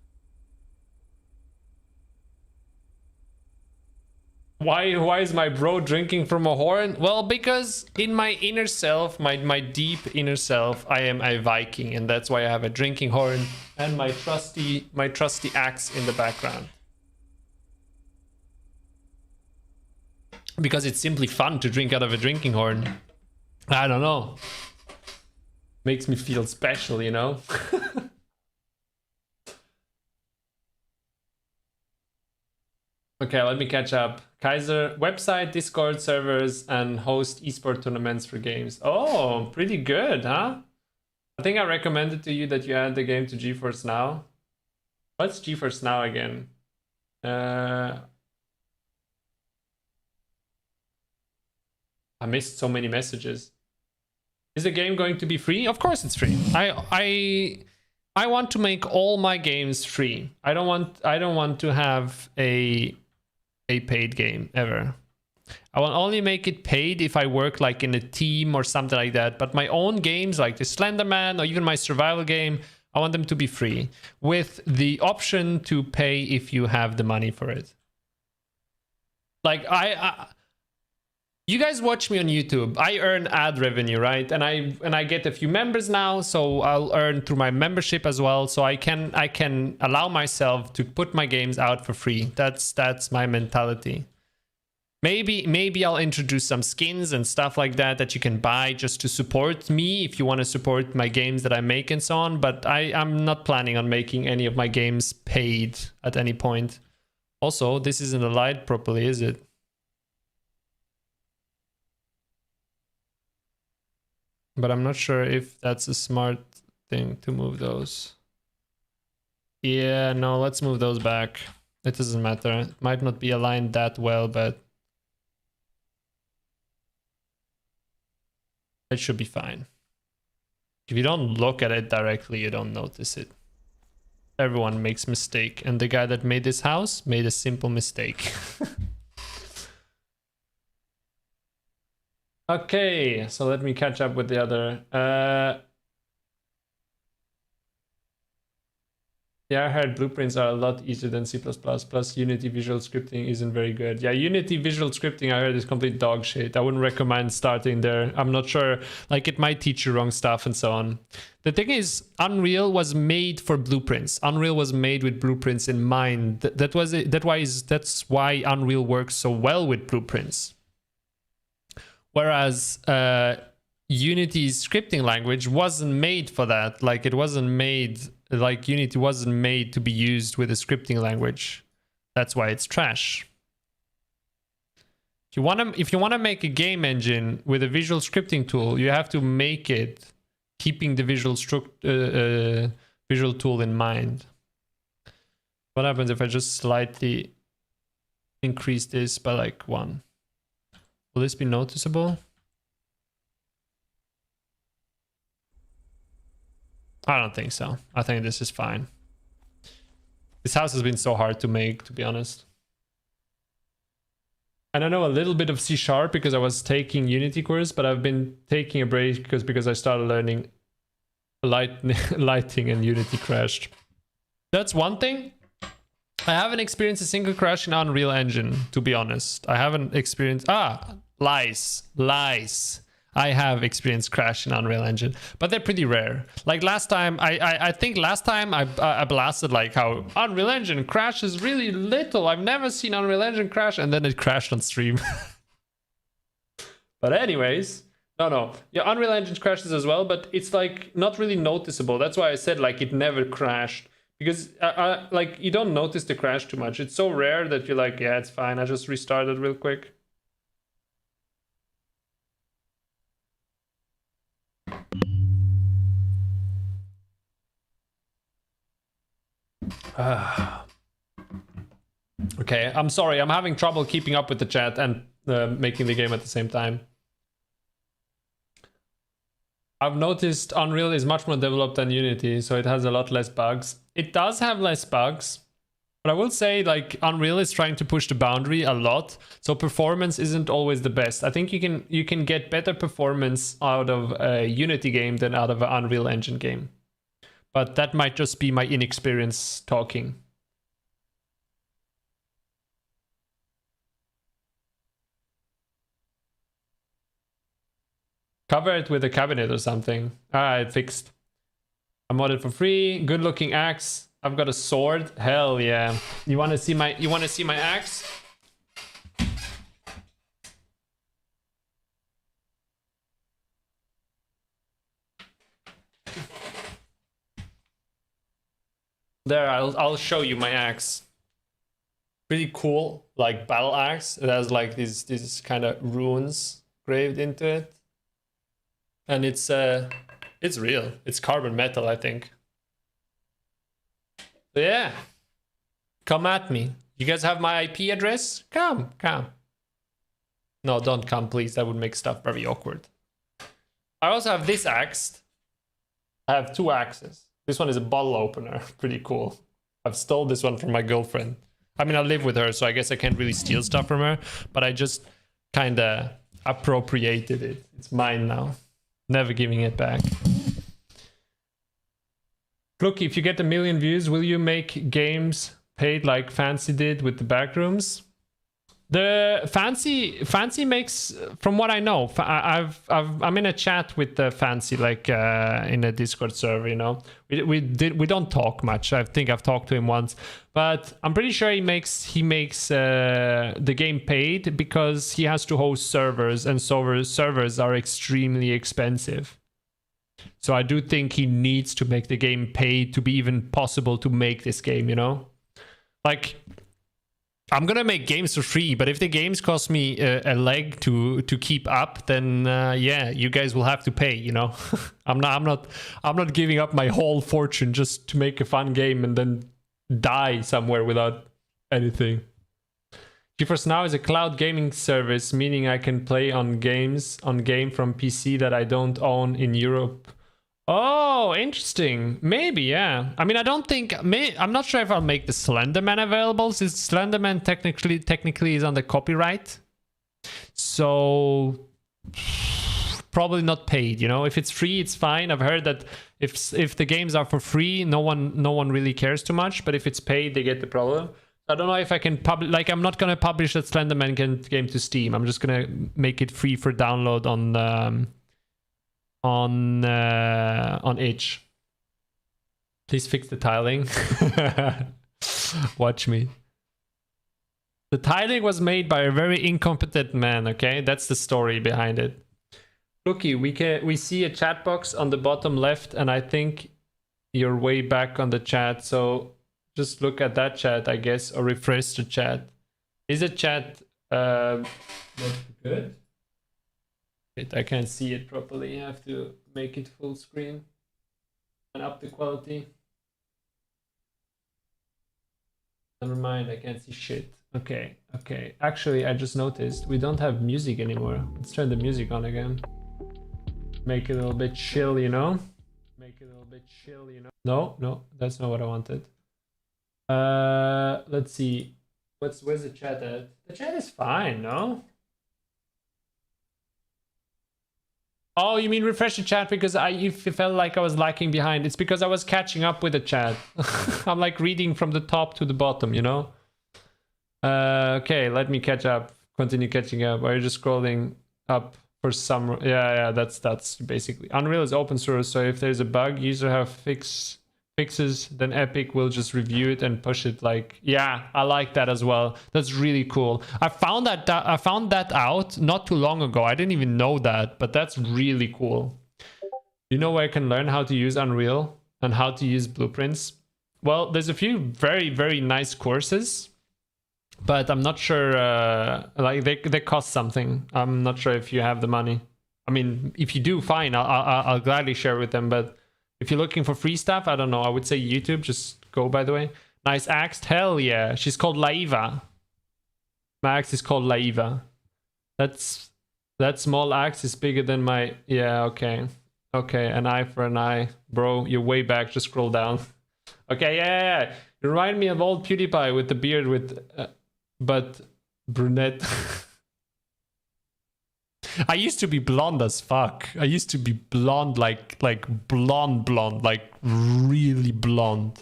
Why is my bro drinking from a horn? Well, because in my inner self, my deep inner self, I am a Viking, and that's why I have a drinking horn and my trusty axe in the background. Because it's simply fun to drink out of a drinking horn. I don't know. Makes me feel special, you know? Okay, let me catch up. Kaiser, website, Discord servers, and host esport tournaments for games. Oh, pretty good, huh? I think I recommended to you that you add the game to GeForce Now. What's GeForce Now again? I missed so many messages. Is the game going to be free? Of course it's free. I want to make all my games free. I don't want to have a paid game ever. I will only make it paid if I work like in a team or something like that. But my own games like the Slenderman or even my survival game, I want them to be free with the option to pay if you have the money for it. Like you guys watch me on YouTube. I earn ad revenue, right? And I get a few members now, so I'll earn through my membership as well. So I can allow myself to put my games out for free. That's my mentality. Maybe I'll introduce some skins and stuff like that you can buy just to support me if you want to support my games that I make and so on. But I'm not planning on making any of my games paid at any point. Also, this isn't aligned properly, is it? But I'm not sure if that's a smart thing to move those. Yeah, no, let's move those back. It doesn't matter. It might not be aligned that well, but it should be fine. If you don't look at it directly, you don't notice it. Everyone makes mistake, and the guy that made this house made a simple mistake. Okay, so let me catch up with the other. Yeah, I heard blueprints are a lot easier than C++, plus Unity visual scripting isn't very good. Yeah, Unity visual scripting I heard is complete dog shit. I wouldn't recommend starting there. I'm not sure, like it might teach you wrong stuff and so on. The thing is, Unreal was made for blueprints. Unreal was made with blueprints in mind. That's why Unreal works so well with blueprints. Whereas Unity's scripting language wasn't made for that. Like it wasn't made, like Unity wasn't made to be used with a scripting language. That's why it's trash. If you wanna make a game engine with a visual scripting tool, you have to make it keeping the visual tool in mind. What happens if I just slightly increase this by like 1? Will this be noticeable? I don't think so. I think this is fine. This house has been so hard to make, to be honest. And I know a little bit of C# because I was taking Unity course, but I've been taking a break because I started learning lighting and Unity crashed. That's one thing. I haven't experienced a single crash in Unreal Engine, to be honest. I haven't experienced... lies. I have experienced crash in Unreal Engine, but they're pretty rare. Like last time, I think last time I blasted like how Unreal Engine crashes really little. I've never seen Unreal Engine crash, and then it crashed on stream. But anyways, no. Yeah, Unreal Engine crashes as well, but it's like not really noticeable. That's why I said like it never crashed. Because like you don't notice the crash too much. It's so rare that you're like, yeah, it's fine. I just restarted real quick. Okay, I'm sorry. I'm having trouble keeping up with the chat and making the game at the same time. I've noticed Unreal is much more developed than Unity, so it has a lot less bugs. It does have less bugs, but I will say like Unreal is trying to push the boundary a lot, so performance isn't always the best. I think you can get better performance out of a Unity game than out of an Unreal Engine game. But that might just be my inexperience talking. Cover it with a cabinet or something. Alright, fixed. I modded for free. Good looking axe. I've got a sword. Hell yeah. You wanna see my axe? There, I'll show you my axe. Pretty cool, like battle axe. It has like these kind of runes graved into it. And it's real. It's carbon metal, I think. So yeah. Come at me. You guys have my IP address? Come. No, don't come, please. That would make stuff very awkward. I also have this axe. I have 2 axes. This one is a bottle opener. Pretty cool. I've stole this one from my girlfriend. I mean, I live with her, so I guess I can't really steal stuff from her. But I just kind of appropriated it. It's mine now. Never giving it back. Look, if you get 1 million views, will you make games paid like Fancy did with the Backrooms? The Fancy makes, from what I know, I'm in a chat with the Fancy, like in a Discord server. You know, we don't talk much. I think I've talked to him once, but I'm pretty sure he makes the game paid because he has to host servers, and servers are extremely expensive. So I do think he needs to make the game paid to be even possible to make this game. You know, like. I'm gonna make games for free, but if the games cost me a leg to keep up, then yeah, you guys will have to pay. You know, I'm not giving up my whole fortune just to make a fun game and then die somewhere without anything. GeForce Now is a cloud gaming service, meaning I can play on game from PC that I don't own in Europe. Oh, interesting. Maybe, yeah. I mean, I don't think... I'm not sure if I'll make the Slenderman available, since Slenderman technically is under copyright. So... probably not paid, you know? If it's free, it's fine. I've heard that if the games are for free, no one really cares too much. But if it's paid, they get the problem. I don't know if I can publish... Like, I'm not going to publish that Slenderman game to Steam. I'm just going to make it free for download on itch. Please fix the tiling. Watch me. The tiling was made by a very incompetent man, okay? That's the story behind it. Floky, we see a chat box on the bottom left, and I think you're way back on the chat, so just look at that chat, I guess, or refresh the chat. Is the chat not good? I can't see it properly. I have to make it full screen and up the quality. Never mind, I can't see shit. Okay, okay. Actually, I just noticed we don't have music anymore. Let's turn the music on again. Make it a little bit chill, you know? Make it a little bit chill, you know? No, no, that's not what I wanted. Let's see. Where's the chat at? The chat is fine, no? Oh, you mean refresh the chat because it felt like I was lagging behind. It's because I was catching up with the chat. I'm like reading from the top to the bottom, you know? Okay, let me catch up. Continue catching up. Are you just scrolling up for some? Yeah, that's basically. Unreal is open source, so if there's a bug, user have fixes, then Epic will just review it and push it. Like, yeah, I like that as well. That's really cool. I found that out not too long ago. I didn't even know that, but that's really cool. You know where I can learn how to use Unreal and how to use blueprints? Well, there's a few very, very nice courses, but I'm not sure, like they cost something. I'm not sure if you have the money. I mean, if you do, fine, I'll gladly share with them, but if you're looking for free stuff, I don't know. I would say YouTube. Just go, by the way. Nice axe. Hell yeah. She's called Laiva. My axe is called Laiva. That small axe is bigger than my... Yeah, okay. Okay, an eye for an eye. Bro, you're way back. Just scroll down. Okay, yeah. You remind me of old PewDiePie with the beard with... but brunette... I used to be blonde as fuck. I used to be blonde, like blonde, like really blonde.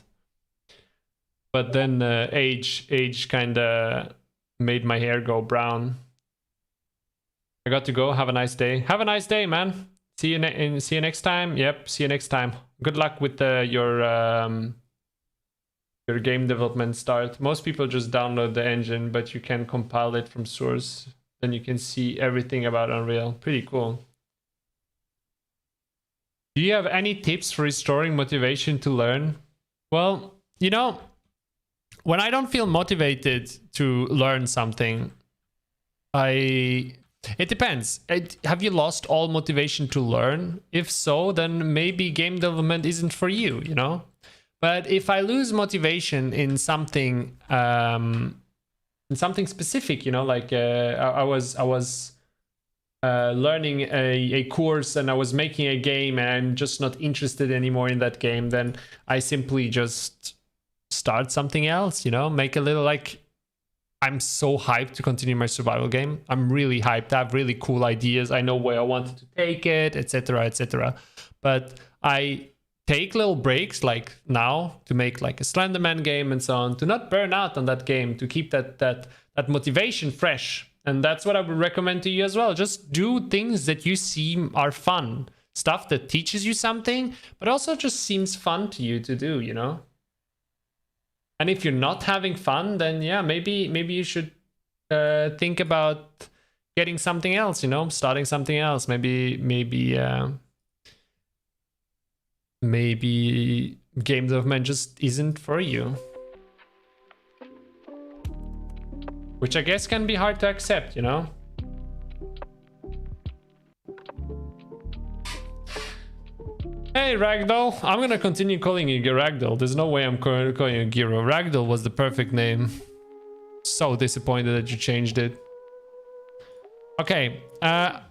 But then age kind of made my hair go brown. I got to go. Have a nice day. Have a nice day, man. See you see you next time. Yep. See you next time. Good luck with your game development start. Most people just download the engine, but you can compile it from source. Then you can see everything about Unreal. Pretty cool. Do you have any tips for restoring motivation to learn? Well, you know, when I don't feel motivated to learn something, it depends. Have you lost all motivation to learn? If so, then maybe game development isn't for you, you know? But if I lose motivation in something... something specific, you know, like I was learning a course and I was making a game and I'm just not interested anymore in that game, then I simply just start something else, you know, make a little, like, I'm so hyped to continue my survival game. I'm really hyped. I have really cool ideas. I know where I wanted to take it, etc., etc. But I take little breaks like now to make like a Slenderman game and so on, to not burn out on that game, to keep that motivation fresh. And that's what I would recommend to you as well. Just do things that you see are fun, stuff that teaches you something, but also just seems fun to you to do, you know? And if you're not having fun, then yeah, maybe you should think about getting something else, you know, starting something else. Maybe game development just isn't for you. Which I guess can be hard to accept, you know? Hey, Ragdoll. I'm gonna continue calling you Ragdoll. There's no way I'm calling you Giro. Ragdoll was the perfect name. So disappointed that you changed it. Okay. I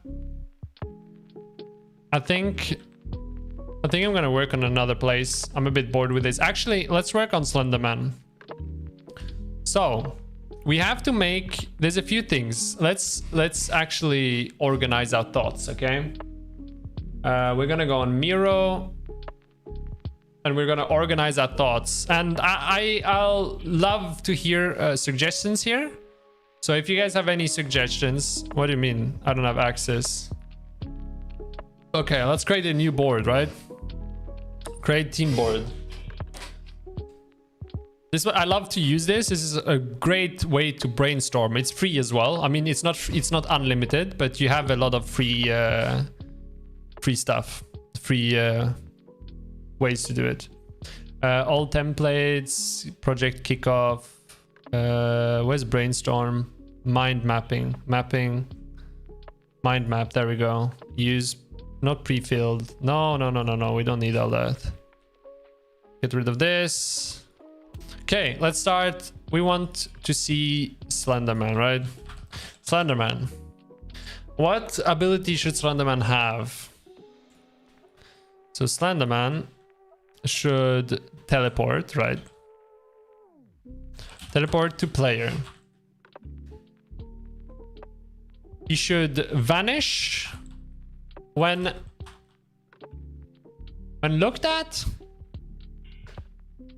think I'm gonna work on another place. I'm a bit bored with this. Actually, let's work on Slenderman. So we have to make, there's a few things. Let's actually organize our thoughts, okay? We're gonna go on Miro and we're gonna organize our thoughts. And I'll love to hear suggestions here. So if you guys have any suggestions, what do you mean? I don't have access. Okay, let's create a new board, right? Create team board. I love to use this. This is a great way to brainstorm. It's free as well. I mean, it's not unlimited, but you have a lot of free stuff, free ways to do it. All templates, project kickoff. Where's brainstorm? Mind mapping, mind map. There we go. Use. Not pre-filled. No. We don't need all that. Get rid of this. Okay, let's start we want to see Slenderman, right? Slenderman. What ability should Slenderman have? So Slenderman should teleport, right? Teleport to player. He should vanish when looked at.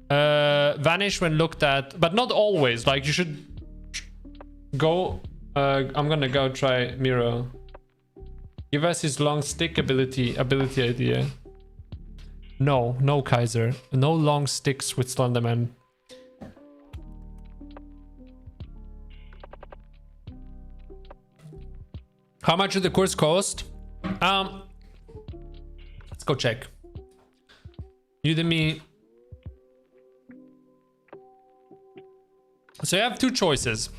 Vanish when looked at, but not always. Like you should go. I'm gonna go try Miro. Give us his long stick ability idea. No, Kaiser. No long sticks with Slenderman. How much did the course cost? Let's go check. Udemy. So you have two choices.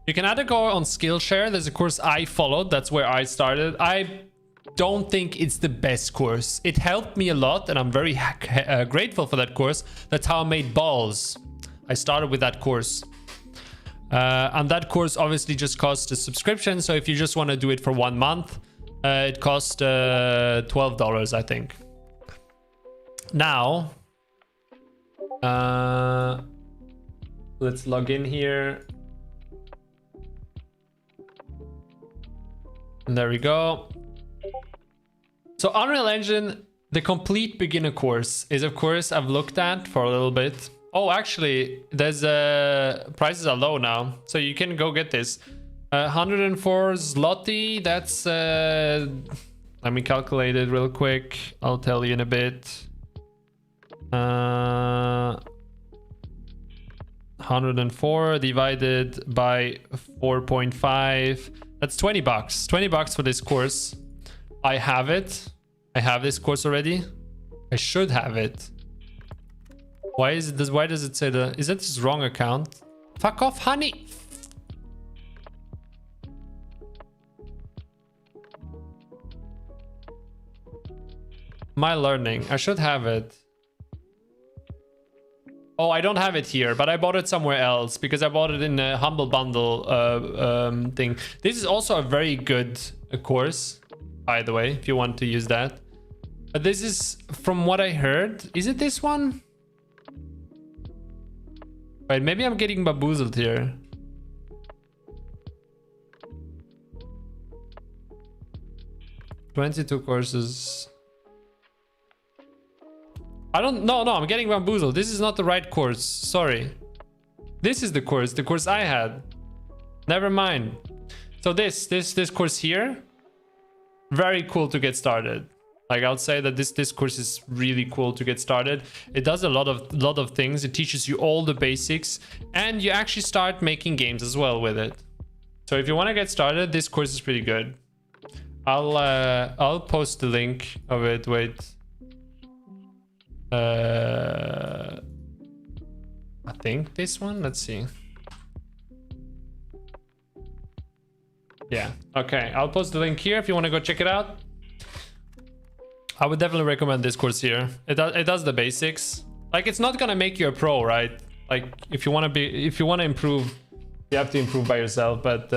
You can either go on Skillshare. There's a course I followed. That's where I started. I don't think it's the best course. It helped me a lot, and I'm very grateful for that course. That's how I made balls. I started with that course. And that course obviously just costs a subscription. So if you just want to do it for 1 month, it costs $12, I think. Now, let's log in here. And there we go. So Unreal Engine, the complete beginner course is a course I've looked at for a little bit. Oh, actually, there's prices are low now, so you can go get this. 104 zloty. That's let me calculate it real quick. I'll tell you in a bit. 104 divided by 4.5. That's $20. $20 for this course. I have it. I have this course already. I should have it. Why is it this? Why does it say that? Is that this wrong account? Fuck off, honey. My learning. I should have it. Oh, I don't have it here, but I bought it somewhere else because I bought it in a Humble Bundle thing. This is also a very good course, by the way, if you want to use that. But this is, from what I heard, is it this one? Wait, maybe I'm getting bamboozled here. $22 courses. I don't no I'm getting bamboozled. This is not the right course. Sorry. This is the course I had. Never mind. So this course here, very cool to get started. Like, I'll say that this course is really cool to get started. It does a lot of things. It teaches you all the basics, and you actually start making games as well with it. So if you want to get started, this course is pretty good. I'll post the link of it. Wait. I think this one. Let's see. Yeah. Okay. I'll post the link here if you want to go check it out. I would definitely recommend this course here. It does the basics. Like, it's not gonna make you a pro, right? Like, if you want to improve, you have to improve by yourself. But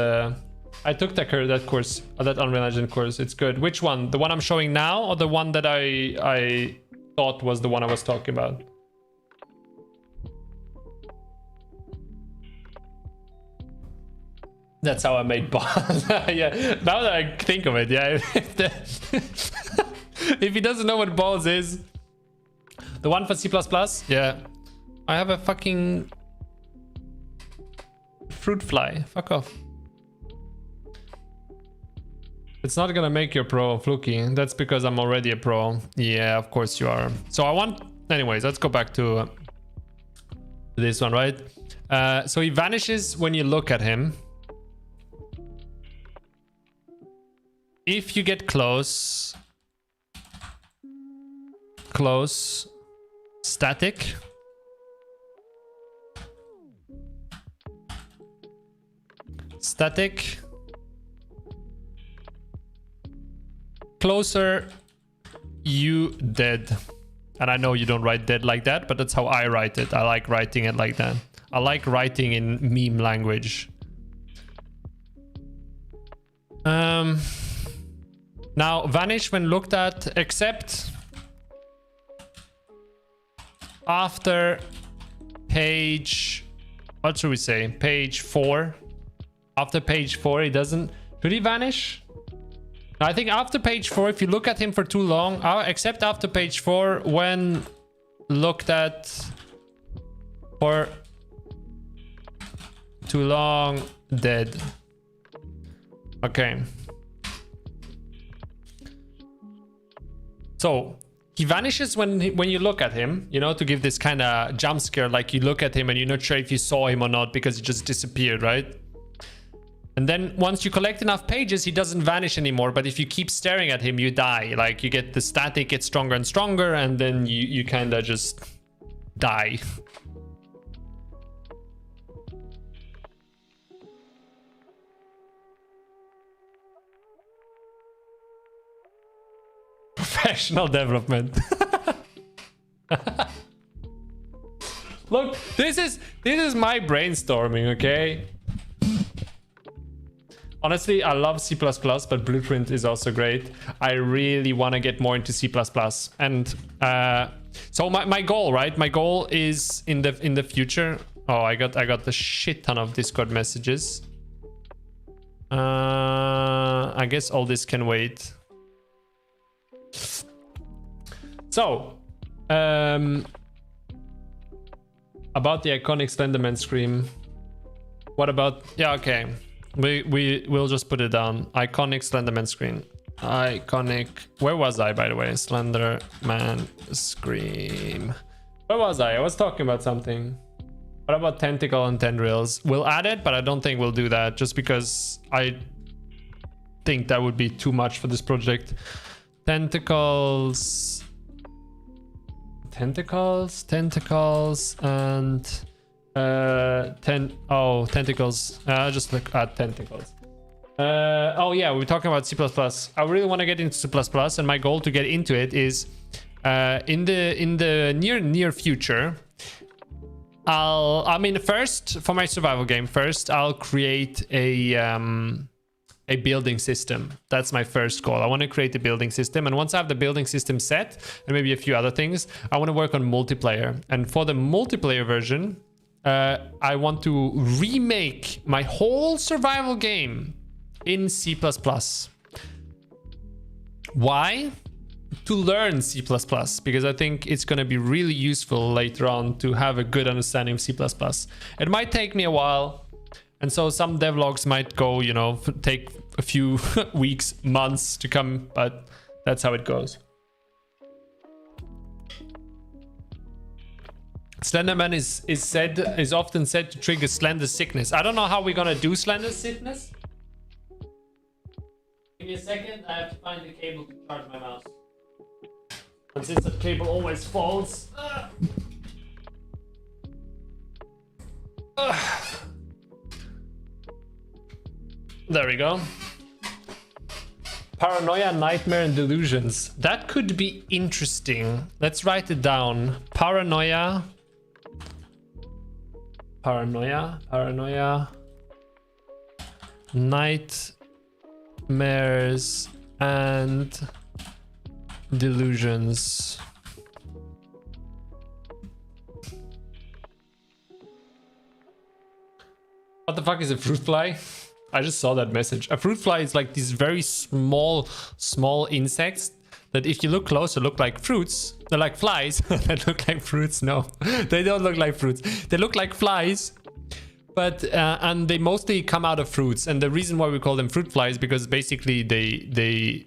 I took that course, that Unreal Engine course. It's good. Which one? The one I'm showing now, or the one that I thought was the one I was talking about? That's how I made balls. Yeah. Now that I think of it, yeah. If he doesn't know what balls is, the one for C++, yeah. I have a fucking fruit fly. Fuck off. It's not gonna make you a pro, Floky. That's because I'm already a pro. Yeah, of course you are. So anyways, let's go back to this one, right? So he vanishes when you look at him. If you get close, static, closer, you dead. And I know you don't write dead like that, but that's how I write it. I like writing it like that. I like writing in meme language. Now, vanish when looked at, except after page, what should we say? Page 4. After page 4, he doesn't. Should he vanish? I think after page 4, if you look at him for too long, except after page 4, when looked at for too long, dead. Okay. So he vanishes when you look at him, you know, to give this kind of jump scare, like you look at him and you're not sure if you saw him or not because he just disappeared, right? And then once you collect enough pages, he doesn't vanish anymore. But if you keep staring at him, you die. Like you get the static gets stronger and stronger, and then you kind of just die. Professional development. Look, this is my brainstorming, okay? Honestly, I love C++, but Blueprint is also great. I really want to get more into C++. And so my goal, right? My goal is in the future. Oh, I got the shit ton of Discord messages. I guess all this can wait. So, about the iconic Slenderman scream. What about... Yeah, okay. We'll just put it down. Iconic Slenderman scream. Iconic... Where was I, by the way? Slenderman scream. Where was I? I was talking about something. What about tentacle and tendrils? We'll add it, but I don't think we'll do that. Just because I think that would be too much for this project. Tentacles, and tentacles. Just look at tentacles. Oh yeah, we're talking about C++. I really want to get into C++, and my goal to get into it is in the near future. First for my survival game. First, I'll create a building system. That's my first goal. I want to create a building system, and once I have the building system set and maybe a few other things, I want to work on multiplayer. And for the multiplayer version, I want to remake my whole survival game in C++. Why? To learn C++, because I think it's going to be really useful later on to have a good understanding of C++. It might take me a while. And so some devlogs might go, you know, take a few weeks, months to come, but that's how it goes. Slenderman is often said to trigger slender sickness. I don't know how we're gonna do slender sickness. Give me a second, I have to find the cable to charge my mouse. And since the cable always falls. There we go. Paranoia, nightmare, and delusions. That could be interesting. Let's write it down. Paranoia, nightmares, and delusions. What the fuck is a fruit fly? I just saw that message. A fruit fly is like these very small insects that if you look closer look like fruits. They're like flies that look like fruits. No, they don't look like fruits. They look like flies, but and they mostly come out of fruits. And the reason why we call them fruit flies is because basically they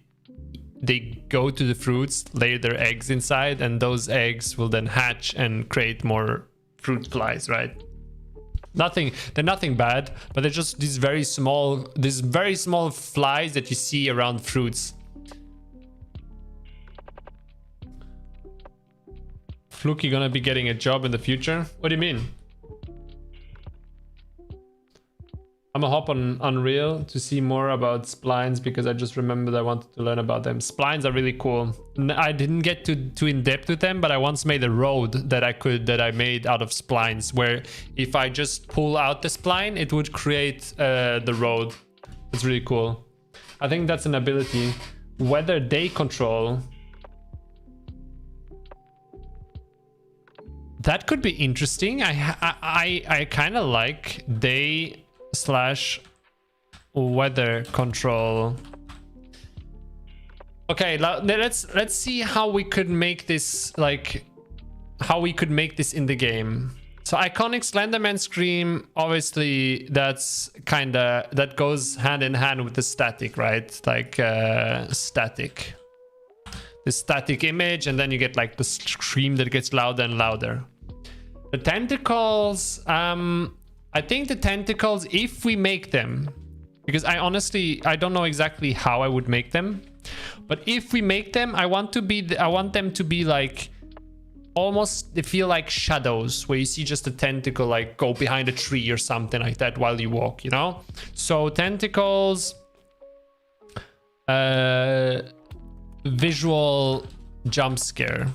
go to the fruits, lay their eggs inside, and those eggs will then hatch and create more fruit flies, right? They're nothing bad, but they're just these very small flies that you see around fruits. Floky gonna be getting a job in the future? What do you mean? I'm gonna hop on Unreal to see more about splines because I just remembered I wanted to learn about them. Splines are really cool. I didn't get too in depth with them, but I once made a road that I made out of splines, where if I just pull out the spline, it would create the road. It's really cool. I think that's an ability. Weather day control. That could be interesting. I kind of like day / weather control. Okay, let's see how we could make this in the game. So iconic Slenderman scream, obviously that goes hand in hand with the static, right? Like static. The static image, and then you get like the scream that gets louder and louder. The tentacles, I think the tentacles, if we make them, because I don't know exactly how I would make them, but if we make them, I want them to be like almost, they feel like shadows, where you see just a tentacle like go behind a tree or something like that while you walk, you know? So tentacles, visual jump scare.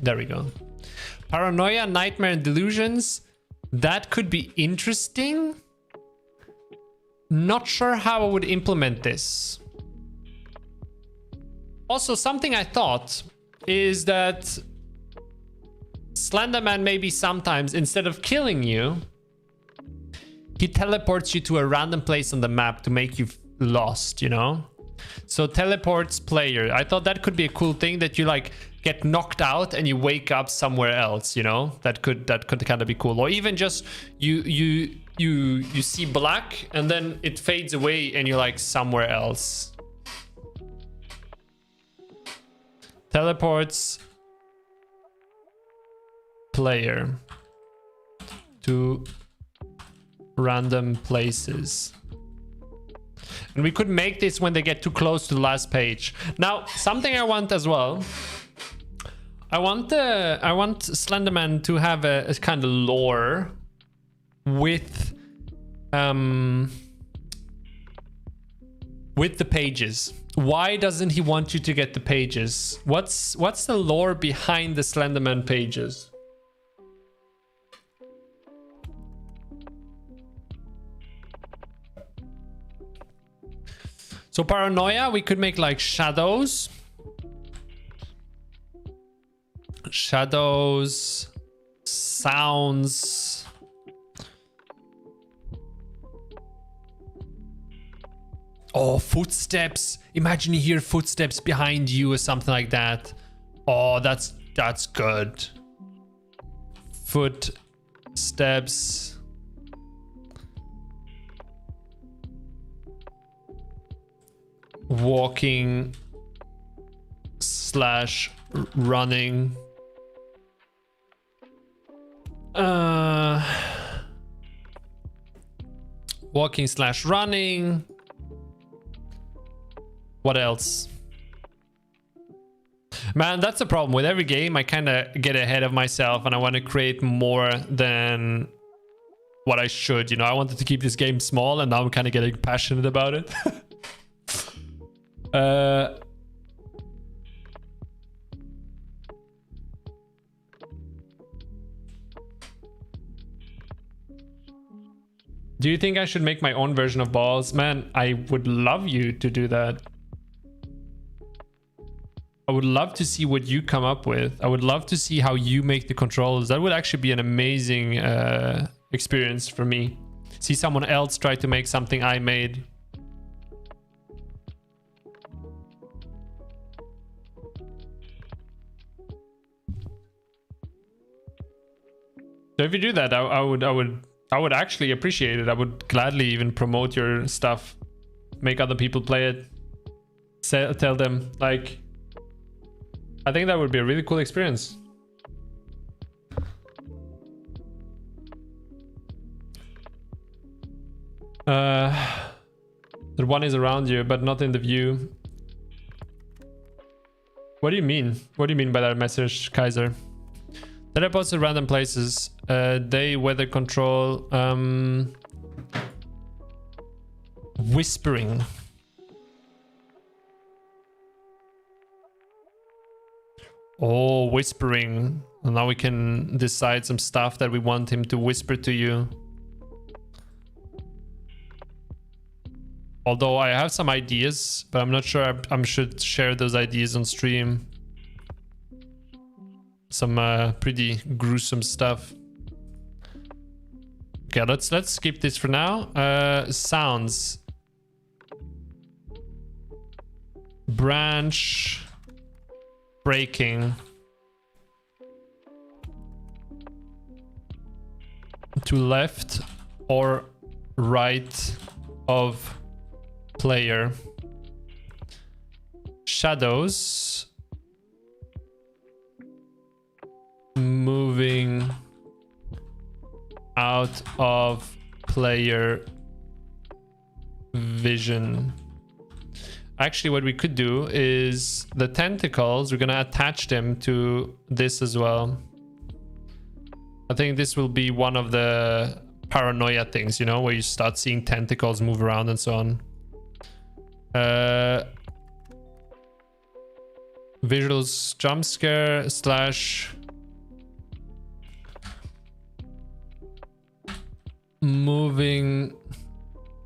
There we go. Paranoia, nightmare, and delusions. That could be interesting. Not sure how I would implement this. Also, something I thought is that Slenderman maybe sometimes, instead of killing you, he teleports you to a random place on the map to make you lost, you know? So teleports player. I thought that could be a cool thing, that you like get knocked out and you wake up somewhere else, you know? That could kind of be cool. Or even just you see black and then it fades away and you're like somewhere else. Teleports player to random places. And we could make this when they get too close to the last page. Now, something I want as well. I want Slenderman to have a kind of lore with the pages. Why doesn't he want you to get the pages? What's the lore behind the Slenderman pages? So paranoia, we could make like shadows. Shadows, sounds. Oh, footsteps. Imagine you hear footsteps behind you or something like that. Oh, that's good. Footsteps. Walking / running. Walking / running. What else? Man, that's the problem with every game. I kind of get ahead of myself and I want to create more than what I should, you know? I wanted to keep this game small and now I'm kind of getting passionate about it. Do you think I should make my own version of balls? Man, I would love you to do that. I would love to see what you come up with. I would love to see how you make the controls. That would actually be an amazing experience for me. See someone else try to make something I made. So if you do that, I would actually appreciate it. I would gladly even promote your stuff, make other people play it, tell them, like, I think that would be a really cool experience. The one is around you, but not in the view. What do you mean? What do you mean by that message, Kaiser? Teleports at random places. Day weather control. Whispering. Oh, whispering. And now we can decide some stuff that we want him to whisper to you. Although I have some ideas, but I'm not sure I should share those ideas on stream. Some pretty gruesome stuff. Okay, let's skip this for now. Sounds. Branch breaking. To left or right of player. Shadows. Moving out of player vision. Actually, what we could do is the tentacles, we're gonna attach them to this as well. I think this will be one of the paranoia things, you know, where you start seeing tentacles move around and so on. Visuals jump scare slash moving.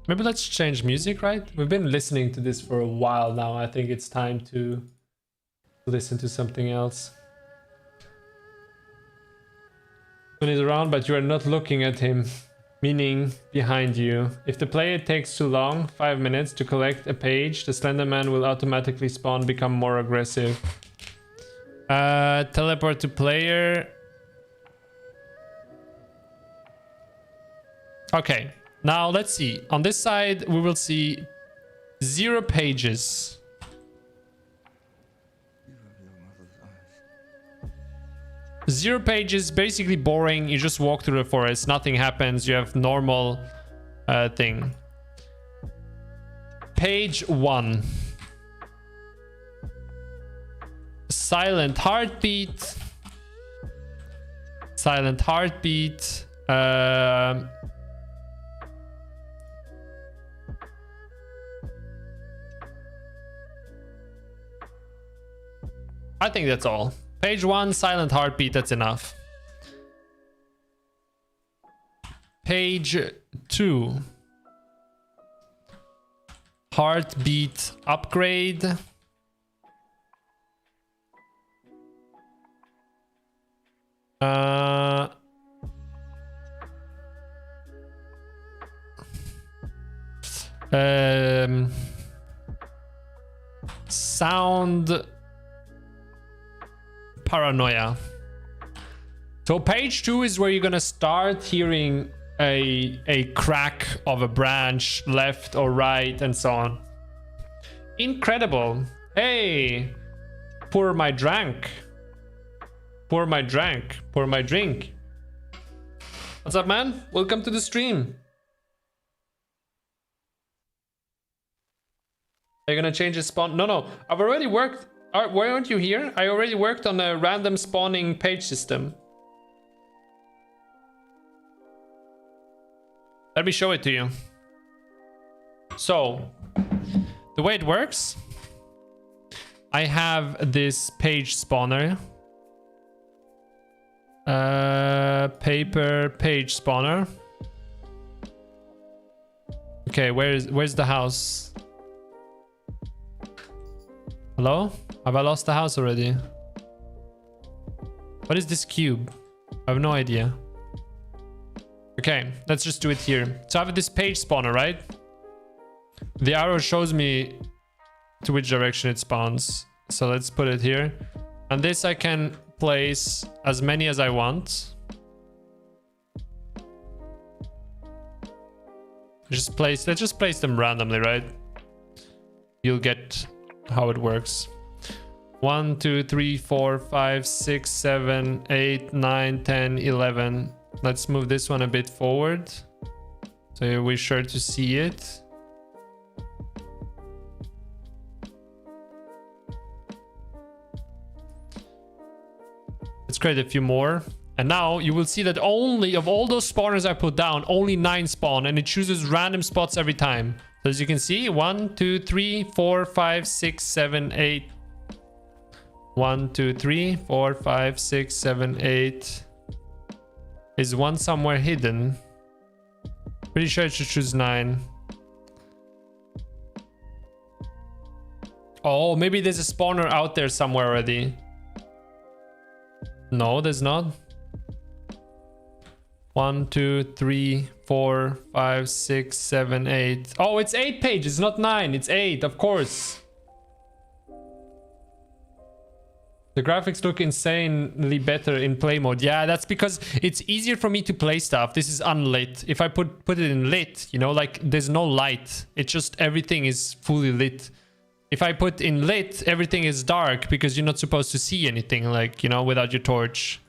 Maybe let's change music, right? We've been listening to this for a while now. I think it's time to listen to something else. When he's around, but you are not looking at him, meaning behind you. If the player takes too long, 5 minutes, to collect a page, the Slenderman will automatically spawn, become more aggressive. Teleport to player. Okay, now let's see. On this side, we will see 0 pages. Zero pages, basically boring. You just walk through the forest, nothing happens. You have normal thing. Page 1. Silent heartbeat. Silent heartbeat. I think that's all. Page 1, silent heartbeat, that's enough. Page 2. Heartbeat upgrade. Sound paranoia. So page 2 is where you're gonna start hearing a crack of a branch left or right and so on. Incredible. Hey, pour my drink. Pour my drink. Pour my drink. What's up, man? Welcome to the stream. Are you gonna change the spawn? No, I've already worked. Why aren't you here? I already worked on a random spawning page system. Let me show it to you. So, the way it works, I have this page spawner. Paper page spawner. Okay, where's the house? Hello? Have I lost the house already? What is this cube? I have no idea. Okay, let's just do it here. So I have this page spawner, right? The arrow shows me to which direction it spawns. So let's put it here. And this I can place as many as I want. Let's just place them randomly, right? You'll get how it works. 1, 2, 3, 4, 5, 6, 7, 8, 9, 10, 11. Let's move this one a bit forward so we're sure to see it. Let's create a few more. And now you will see that only of all those spawners I put down, only 9 spawn, and it chooses random spots every time. So as you can see, 1, 2, 3, 4, 5, 6, 7, 8. 1, 2, 3, 4, 5, 6, 7, 8. Is one somewhere hidden? Pretty sure it should choose 9. Oh, maybe there's a spawner out there somewhere already. No, there's not. 1, 2, 3, 4, 5, 6, 7, 8. Oh, it's 8 pages, not 9. It's 8, of course. The graphics look insanely better in play mode. Yeah, that's because it's easier for me to play stuff. This is unlit. If I put it in lit, you know, like there's no light. It's just everything is fully lit. If I put in lit, everything is dark because you're not supposed to see anything, like, you know, without your torch.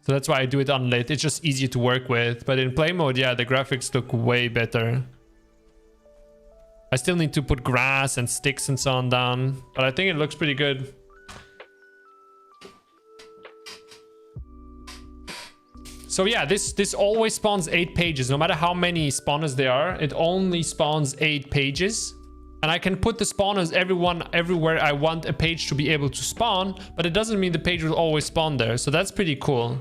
So that's why I do it unlit. It's just easier to work with. But in play mode, yeah, the graphics look way better. I still need to put grass and sticks and so on down, but I think it looks pretty good. So yeah, this always spawns 8 pages. No matter how many spawners there are, it only spawns 8 pages. And I can put the spawners everywhere I want a page to be able to spawn, but it doesn't mean the page will always spawn there. So that's pretty cool.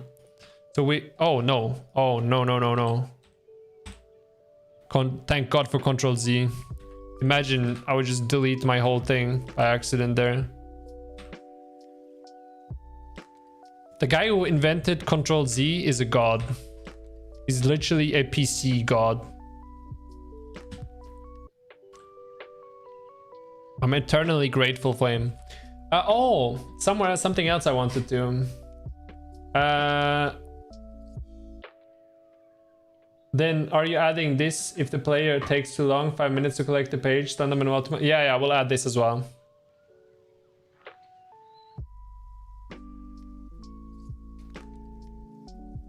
So oh no. Oh no, no, no, no. Thank God for Control Z. Imagine I would just delete my whole thing by accident there. The guy who invented Control Z is a god. He's literally a PC god. I'm eternally grateful for him. Oh, something else I wanted to. Then are you adding this if the player takes too long, 5 minutes to collect the page? Slenderman ultimate. Yeah, we'll add this as well.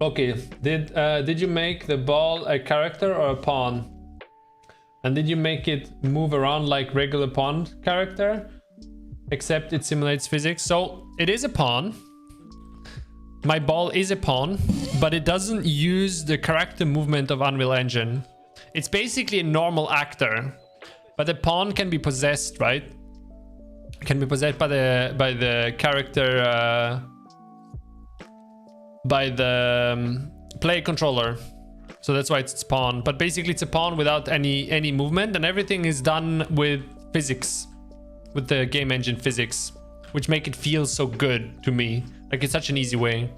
Okay, did you make the ball a character or a pawn? And did you make it move around like regular pawn character? Except it simulates physics. So it is a pawn. My ball is a pawn, but it doesn't use the character movement of Unreal Engine. It's basically a normal actor, but the pawn can be possessed, right? Can be possessed by the character, by the player controller. So that's why it's pawn. But basically it's a pawn without any movement, and everything is done with physics, with the game engine physics, which make it feel so good to me. Like it's such an easy way.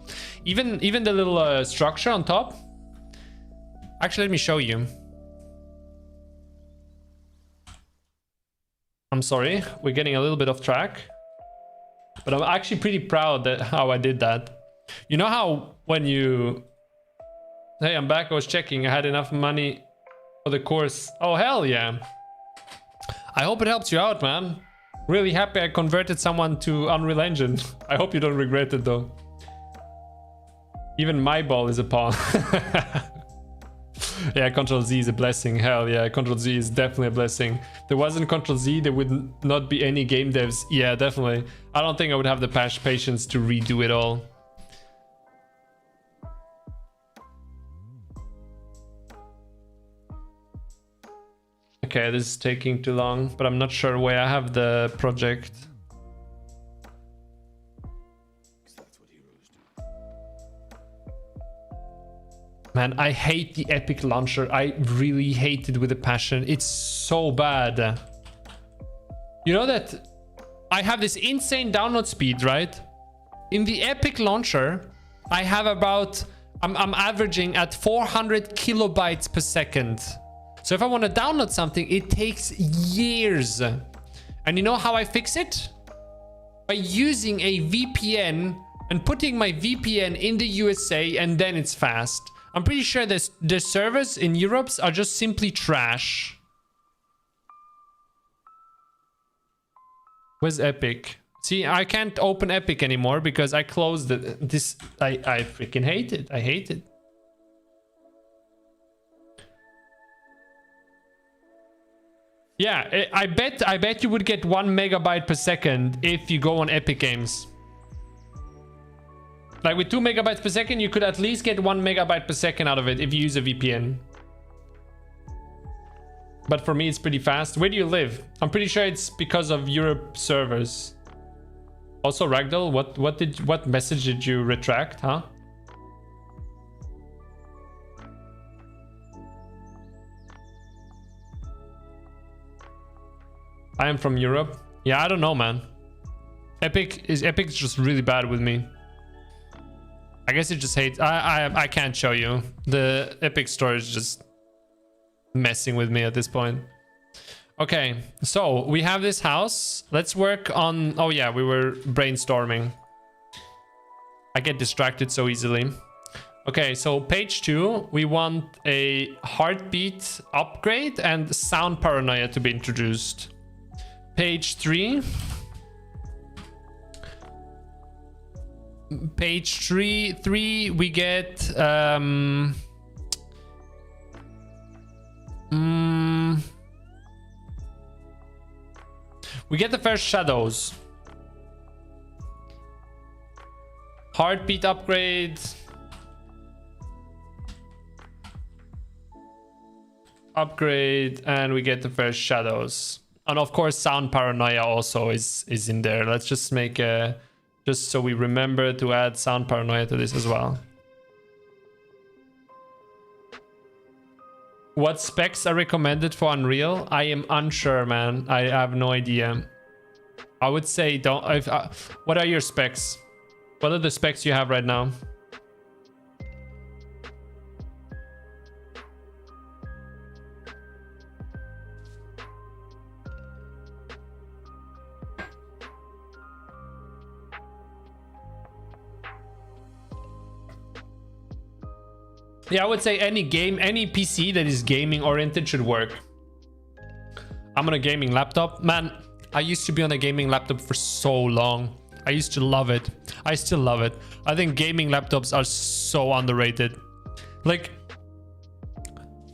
Even the little structure on top. Actually, let me show you. I'm sorry, we're getting a little bit off track, but I'm actually pretty proud that how I did that. You know how when you... Hey, I'm back. I was checking. I had enough money for the course. Oh, hell yeah. I hope it helps you out, man. Really happy I converted someone to Unreal Engine. I hope you don't regret it, though. Even my ball is a pawn. Yeah, Control Z is a blessing. Hell yeah, Control Z is definitely a blessing. If there wasn't Control Z, there would not be any game devs. Yeah, definitely. I don't think I would have the patience to redo it all. Okay, this is taking too long, but I'm not sure where I have the project. Man, I hate the Epic launcher. I really hate it with a passion. It's so bad. You know that I have this insane download speed, right? In the Epic launcher, I have about... I'm averaging at 400 kilobytes per second. So if I want to download something, it takes years. And you know how I fix it? By using a VPN and putting my VPN in the USA, and then it's fast. I'm pretty sure the servers in Europe are just simply trash. Where's Epic? See, I can't open Epic anymore because I closed it. I freaking hate it. I hate it. Yeah, I bet you would get 1 megabyte per second if you go on Epic Games. Like with 2 megabytes per second, you could at least get 1 megabyte per second out of it if you use a VPN. But for me, it's pretty fast. Where do you live? I'm pretty sure it's because of Europe servers. Also, Ragdoll, what message did you retract, huh? I am from Europe. Yeah, I don't know, man. Epic's just really bad with me. I guess it just hates. I can't show you. The Epic store is just messing with me at this point. Okay, so we have this house. Let's work on... Oh yeah, we were brainstorming. I get distracted so easily. Okay, so page 2, we want a heartbeat upgrade and sound paranoia to be introduced. Page 3. Page 3, we get... we get the first shadows. Heartbeat upgrade. Upgrade, and we get the first shadows. And of course, sound paranoia also is in there. Let's just make a... Just so we remember to add sound paranoia to this as well. What specs are recommended for Unreal? I am unsure, man. I have no idea. I would say don't... what are your specs? What are the specs you have right now? Yeah, I would say any PC that is gaming oriented should work. I'm on a gaming laptop. Man, I used to be on a gaming laptop for so long. I used to love it. I still love it. I think gaming laptops are so underrated. Like,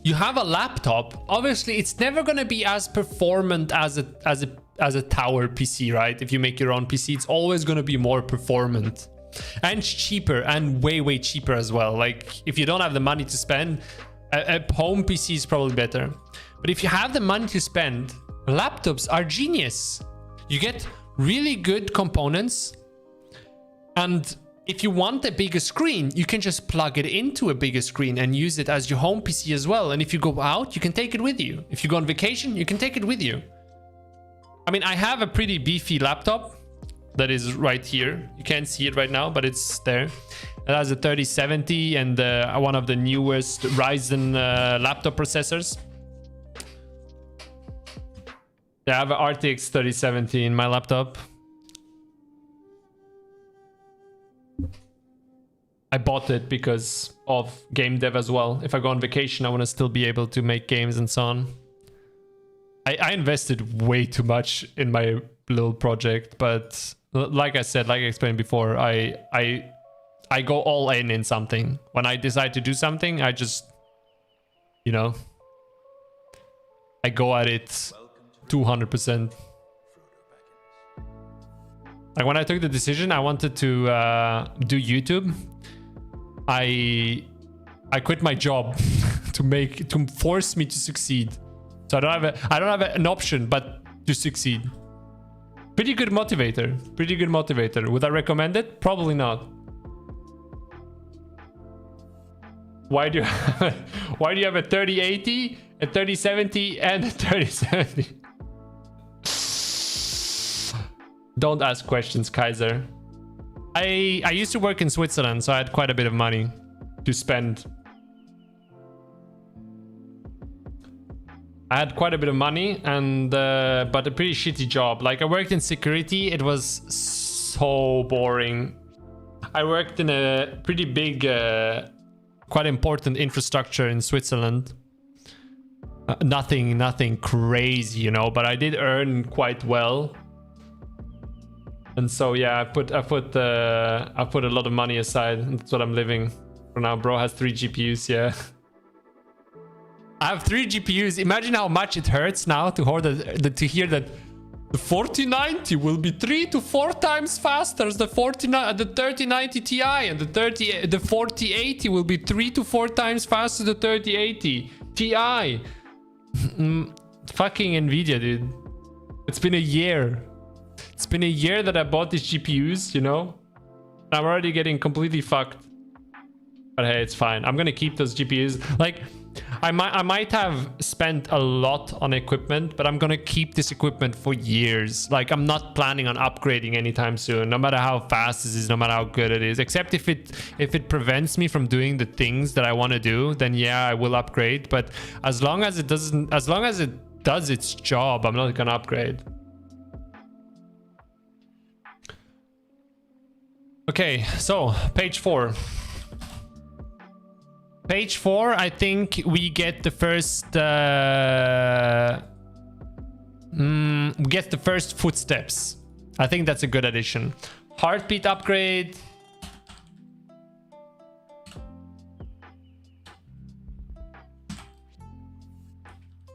you have a laptop. Obviously, it's never gonna be as performant as a tower PC, right? If you make your own PC, it's always gonna be more performant. And cheaper, and way cheaper as well. Like, if you don't have the money to spend, a home PC is probably better. But if you have the money to spend, laptops are genius. You get really good components, and if you want a bigger screen, you can just plug it into a bigger screen and use it as your home PC as well. And if you go out, you can take it with you. If you go on vacation, you can take it with you. I mean, I have a pretty beefy laptop that is right here. You can't see it right now, but it's there. It has a 3070 and one of the newest Ryzen laptop processors. Yeah, I have an RTX 3070 in my laptop. I bought it because of game dev as well. If I go on vacation, I want to still be able to make games and so on. I invested way too much in my little project, but like I said, like I explained before, I go all in something. When I decide to do something, I just, you know, I go at it 200%. Like when I took the decision, I wanted to do YouTube. I quit my job to force me to succeed. So I don't have an option but to succeed. Pretty good motivator. Pretty good motivator. Would I recommend it? Probably not. Why do you have a 3080, a 3070, and a 3070? Don't ask questions, Kaiser. I used to work in Switzerland, so I had quite a bit of money to spend. I had quite a bit of money, and but a pretty shitty job. Like, I worked in security. It was so boring. I worked in a pretty big, quite important infrastructure in Switzerland. Nothing crazy, you know, but I did earn quite well. And so yeah, I put a lot of money aside. That's what I'm living for now. Bro has 3 GPUs, yeah. I have 3 GPUs. Imagine how much it hurts now to hear that The 4090 will be 3 to 4 times faster as the 3090 Ti, and the 4080 will be 3 to 4 times faster than the 3080 Ti. Fucking Nvidia, dude. It's been a year. It's been a year that I bought these GPUs, you know? I'm already getting completely fucked. But hey, it's fine. I'm gonna keep those GPUs. Like, I might have spent a lot on equipment, but I'm gonna keep this equipment for years. Like, I'm not planning on upgrading anytime soon, no matter how fast this is, no matter how good it is. Except if it prevents me from doing the things that I want to do, then yeah, I will upgrade. But as long as it does its job, I'm not gonna upgrade. Okay, so page 4. Page 4, I think we get the first footsteps. I think that's a good addition. Heartbeat upgrade.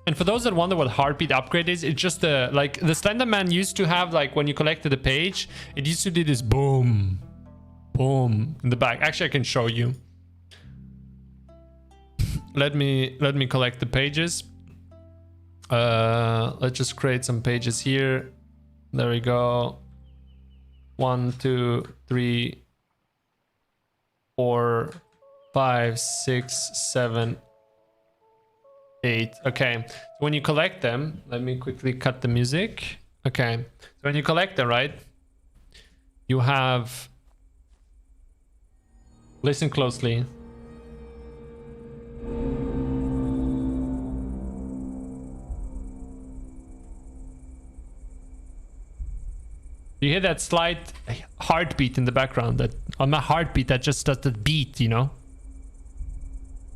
And for those that wonder what heartbeat upgrade is, it's just like the Slenderman used to have, like when you collected the page, it used to do this boom, boom in the back. Actually, I can show you. Let me collect the pages. Let's just create some pages here. There we go. 1, 2, 3, 4, 5, 6, 7, 8. Okay. So when you collect them, let me quickly cut the music. Okay. So when you collect them, right? You have. Listen closely. You hear that slight heartbeat in the background, that on my heartbeat that just does the beat, you know?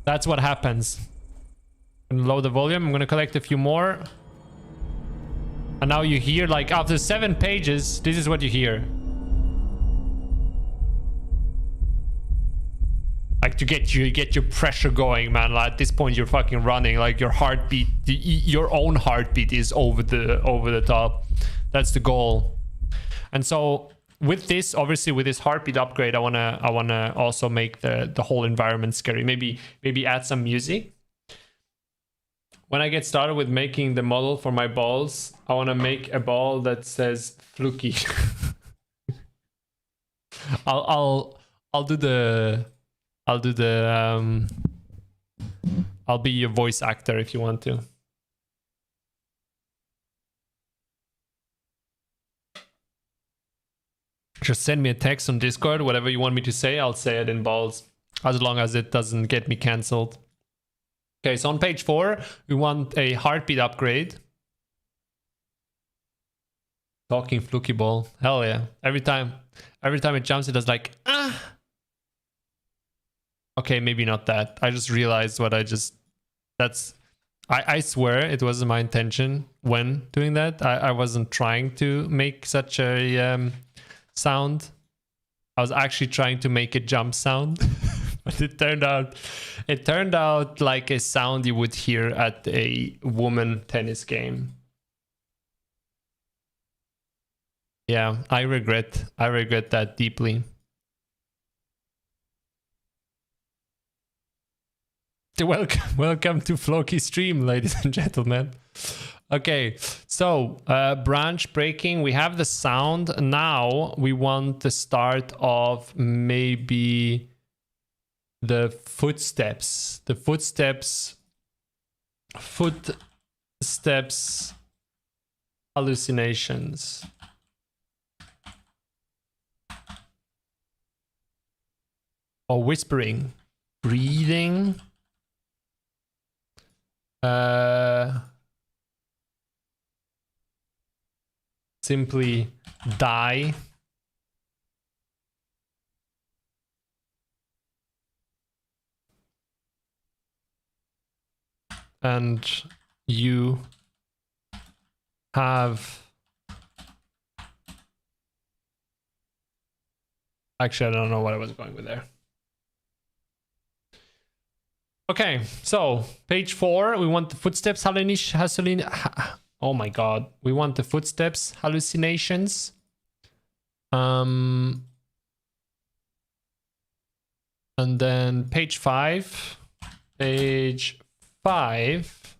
That's what happens. I'm gonna lower the volume, I'm gonna collect a few more. And now you hear, like, after 7 pages, this is what you hear. Like, to get your pressure going, man. Like, at this point you're fucking running. Like, your heartbeat, your own heartbeat is over the top. That's the goal. And so with this, obviously with this heartbeat upgrade, I wanna also make the whole environment scary. Maybe add some music. When I get started with making the model for my balls, I wanna make a ball that says Floky. I'll be your voice actor if you want to. Just send me a text on Discord, whatever you want me to say, I'll say it in balls, as long as it doesn't get me cancelled. Okay, so on page 4, we want a heartbeat upgrade. Talking Floky ball, hell yeah! Every time it jumps, it does like ah. Okay, maybe not that. I just realized what I swear it wasn't my intention when doing that. I wasn't trying to make such a sound. I was actually trying to make a jump sound. But it turned out like a sound you would hear at a woman tennis game. Yeah, I regret that deeply. Welcome to Floky stream, ladies and gentlemen. Okay, so branch breaking, we have the sound. Now we want the start of maybe the footsteps. The footsteps hallucinations. Or whispering, breathing. Simply die. And you have... Actually, I don't know what I was going with there. Okay, so page 4, we want the footsteps Oh my god, we want the footsteps hallucinations. And then page 5. Page 5.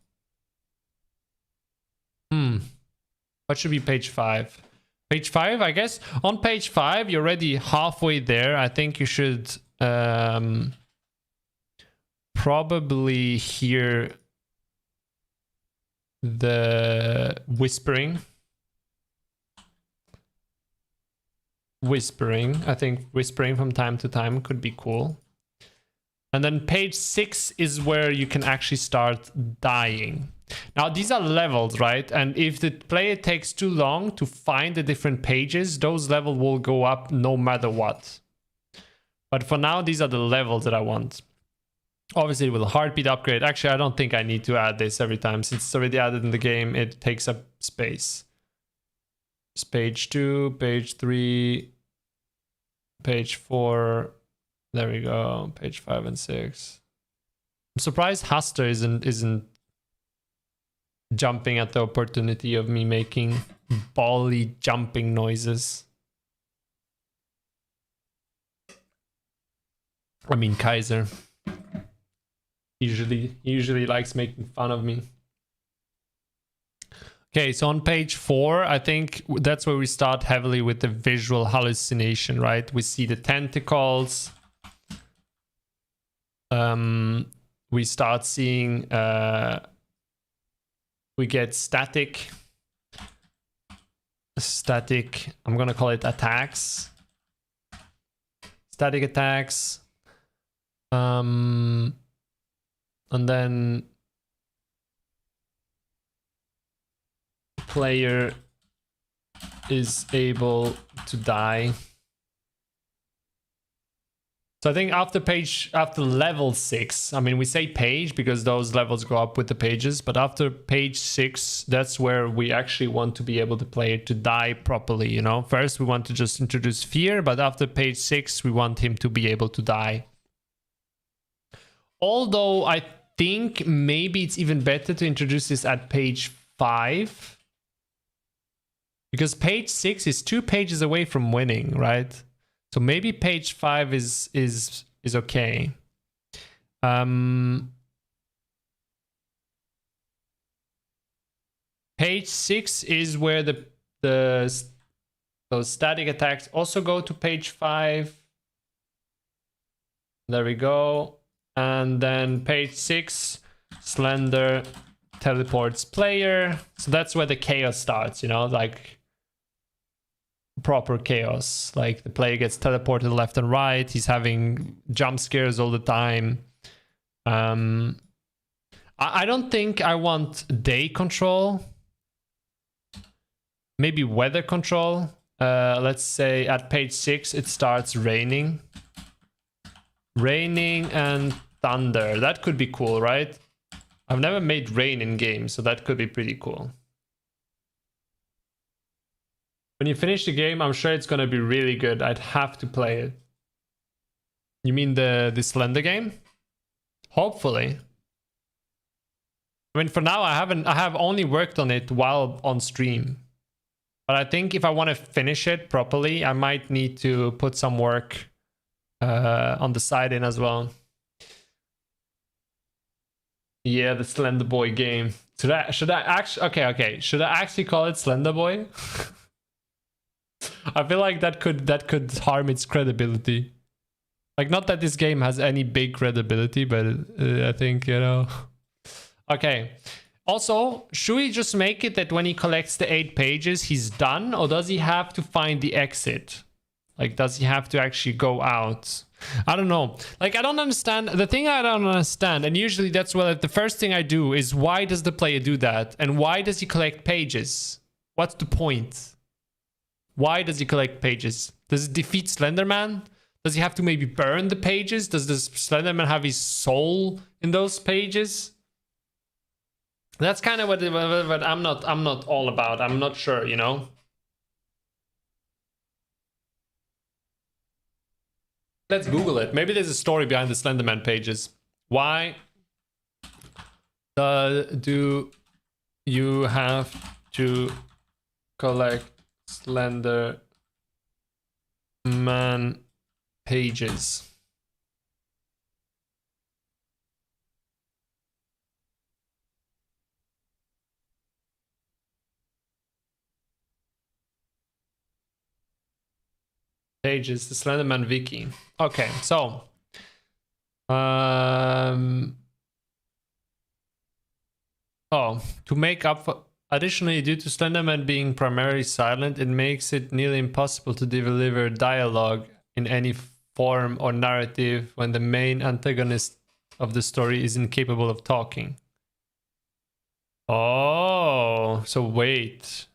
What should be page 5? Page 5, I guess. On page 5, you're already halfway there. I think you should probably hear the whispering. I think whispering from time to time could be cool. And then page 6 is where you can actually start dying. Now, these are levels, right? And if the player takes too long to find the different pages, those levels will go up no matter what. But for now, these are the levels that I want. Obviously, with a heartbeat upgrade. Actually, I don't think I need to add this every time. Since it's already added in the game, it takes up space. It's page 2, page 3, page 4. There we go. Page 5 and 6. I'm surprised Haster isn't jumping at the opportunity of me making bally jumping noises. I mean, Kaiser usually likes making fun of me. Okay, so on page 4, I think that's where we start heavily with the visual hallucination, right? We see the tentacles. We start seeing we get static, I'm gonna call it attacks. Static attacks. And then player is able to die. So I think after level 6, I mean, we say page because those levels go up with the pages, but after page 6, that's where we actually want to be able to play it to die properly, you know? First, we want to just introduce fear, but after page 6, we want him to be able to die. Although I think maybe it's even better to introduce this at page 5. Because page 6 is 2 pages away from winning, right? So maybe page 5 is okay. Page 6 is where those static attacks also go to page 5. There we go. And then page 6, Slender teleports player. So that's where the chaos starts, you know, like proper chaos. Like the player gets teleported left and right. He's having jump scares all the time. I don't think I want day control. Maybe weather control. Let's say at page 6 it starts raining. Raining and thunder. That could be cool, right? I've never made rain in games, so that could be pretty cool. When you finish the game, I'm sure it's gonna be really good. I'd have to play it. You mean the Slender game? Hopefully. I mean, for now, I have only worked on it while on stream. But I think if I want to finish it properly, I might need to put some work on the side in as well. Yeah, the Slender Boy game. Should I actually? Okay. Should I actually call it Slender Boy? I feel like that could harm its credibility. Like, not that this game has any big credibility, but I think, you know. Okay. Also, should we just make it that when he collects the 8 pages, he's done? Or does he have to find the exit? Like, does he have to actually go out? I don't know. Like, I don't understand. The thing I don't understand, and usually that's what the first thing I do is, why does the player do that? And why does he collect pages? What's the point? Why does he collect pages? Does it defeat Slenderman? Does he have to maybe burn the pages? Does this Slenderman have his soul in those pages? That's kind of what I'm not all about. I'm not sure, you know. Let's Google it. Maybe there's a story behind the Slenderman pages. Why do you have to collect Slenderman pages. Pages, the Slenderman wiki. Okay, so to make up for, additionally, due to Slenderman being primarily silent, it makes it nearly impossible to deliver dialogue in any form or narrative when the main antagonist of the story is incapable of talking. Oh, so wait.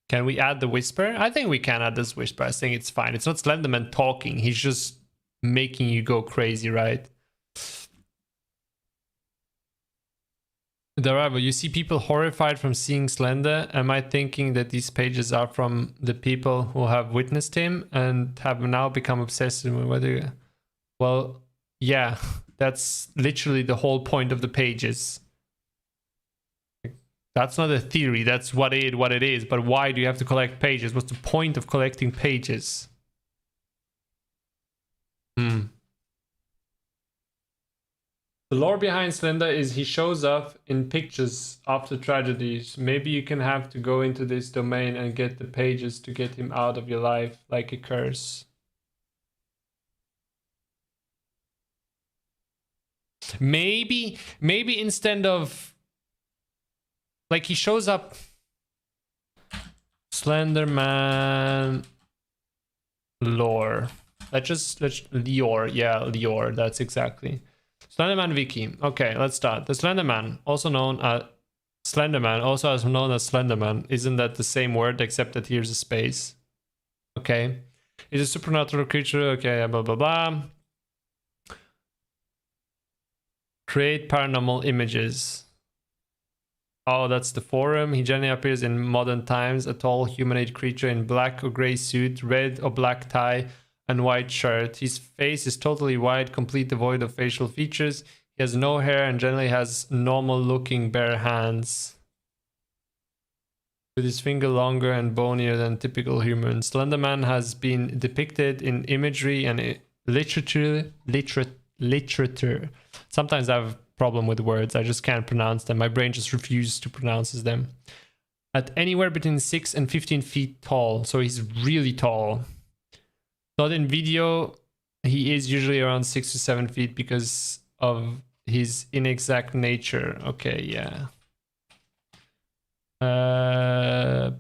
Can we add the whisper? I think we can add this whisper. I think it's fine. It's not Slenderman talking. He's just making you go crazy, right? Darabo, you see people horrified from seeing Slender. Am I thinking that these pages are from the people who have witnessed him and have now become obsessed with whether... Well, yeah, that's literally the whole point of the pages. That's not a theory, that's what it is. But why do you have to collect pages? What's the point of collecting pages? The lore behind Slender is he shows up in pictures after tragedies. Maybe you can have to go into this domain and get the pages to get him out of your life like a curse. Maybe instead of... Like he shows up, Slenderman lore. Let's Lior, yeah, Lior. That's exactly Slenderman wiki. Okay, let's start. The Slenderman, also known as Slenderman, also as known as Slenderman. Isn't that the same word except that here's a space? Okay, it's a supernatural creature. Okay, blah blah blah. Create paranormal images. Oh, that's the forum. He generally appears in modern times, a tall humanoid creature in black or gray suit, red or black tie, and white shirt. His face is totally white, complete devoid of facial features. He has no hair and generally has normal-looking bare hands, with his finger longer and bonier than typical humans. Slenderman has been depicted in imagery and literature. Sometimes I have problem with words. I just can't pronounce them. My brain just refuses to pronounce them. At anywhere between 6 and 15 feet tall. So he's really tall. Not in video, he is usually around 6 to 7 feet because of his inexact nature. Okay, yeah.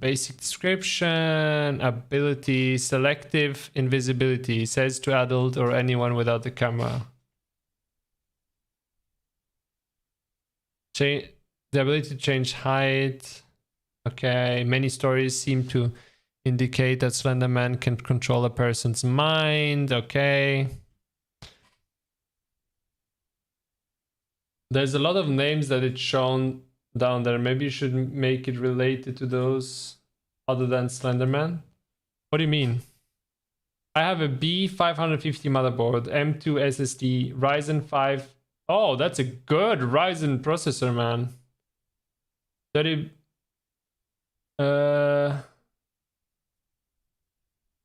Basic description, ability, selective invisibility. Says to adult or anyone without the camera. The ability to change height. Okay, many stories seem to indicate that Slenderman can control a person's mind. Okay. There's a lot of names that it's shown down there. Maybe you should make it related to those other than Slenderman. What do you mean? I have a B550 motherboard, M2 SSD, Ryzen 5. Oh, that's a good Ryzen processor, man. 30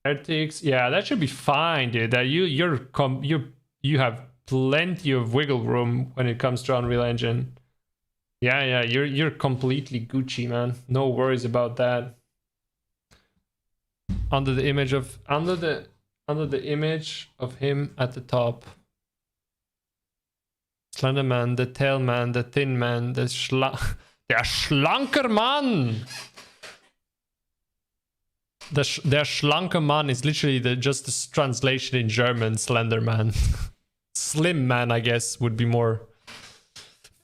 RTX. Yeah, that should be fine, dude. That you have plenty of wiggle room when it comes to Unreal Engine. Yeah, you're completely Gucci, man. No worries about that. Under the image of him at the top. Slenderman, the tail man, the thin man, der schlanker Mann. Der schlanker Mann is literally just the translation in German, Slenderman. Slim man, I guess, would be more.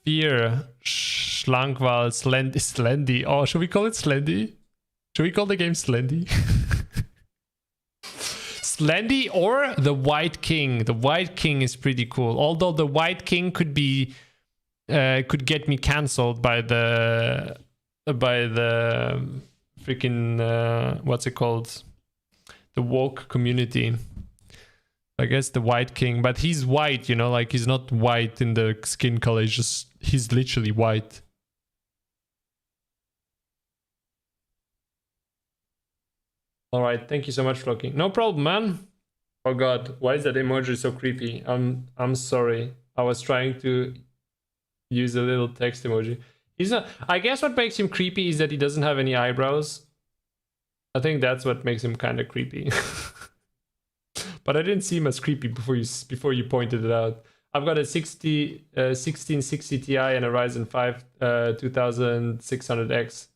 Fear, Schlankval, Slendy. Oh, should we call it Slendy? Should we call the game Slendy? Slendy or the White King. The White King is pretty cool. Although the White King could be could get me cancelled by the freaking what's it called? The woke community. I guess the White King, but he's white, you know, like he's not white in the skin color, he's literally white. All right, thank you so much, Floky. No problem, man. Oh god, why is that emoji so creepy? I'm sorry. I was trying to use a little text emoji. He's not. I guess what makes him creepy is that he doesn't have any eyebrows. I think that's what makes him kind of creepy. But I didn't see him as creepy before you pointed it out. I've got a 1660 Ti and a Ryzen 5 2600X.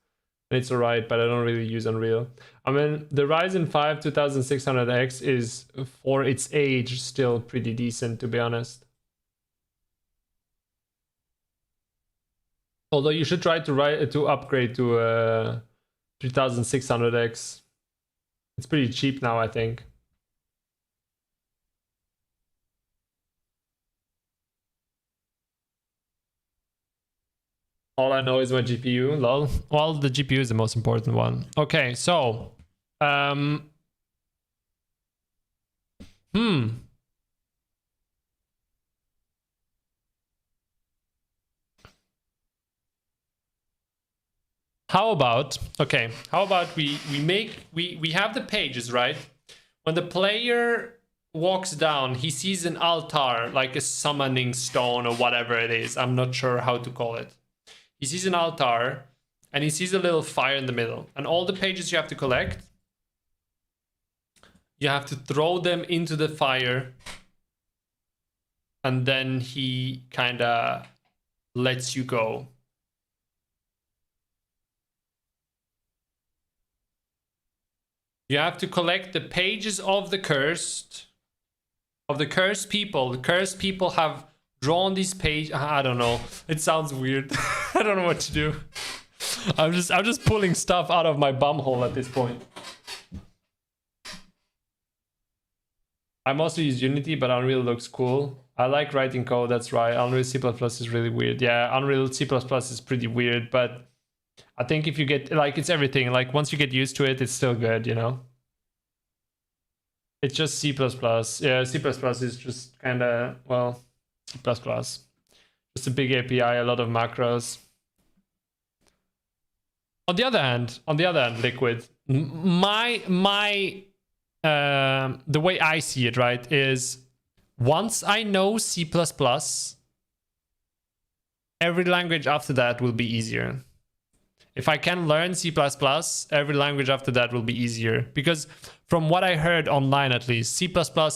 It's alright, but I don't really use Unreal. I mean, the Ryzen 5 2600X is, for its age, still pretty decent, to be honest. Although you should try to upgrade to 3600X. It's pretty cheap now, I think. All I know is my GPU, lol. Well, the GPU is the most important one. Okay, so... How about... Okay, how about we have the pages, right? When the player walks down, he sees an altar, like a summoning stone or whatever it is. I'm not sure how to call it. He sees an altar, and he sees a little fire in the middle. And all the pages you have to collect, you have to throw them into the fire. And then he kind of lets you go. You have to collect the pages of the cursed people. The cursed people have drawn these pages. I don't know. It sounds weird. I don't know what to do. I'm just pulling stuff out of my bumhole at this point. I mostly use Unity, but Unreal looks cool. I like writing code, that's right. Unreal C++ is really weird. Yeah, Unreal C++ is pretty weird, but I think if you get, like, it's everything. Like, once you get used to it, it's still good, you know? It's just C++. Yeah, C++ is just kind of, well, C++. Just a big API, a lot of macros. On the other hand, Liquid, the way I see it, right, is once I know C++, every language after that will be easier. If I can learn C++, every language after that will be easier. Because from what I heard online, at least, C++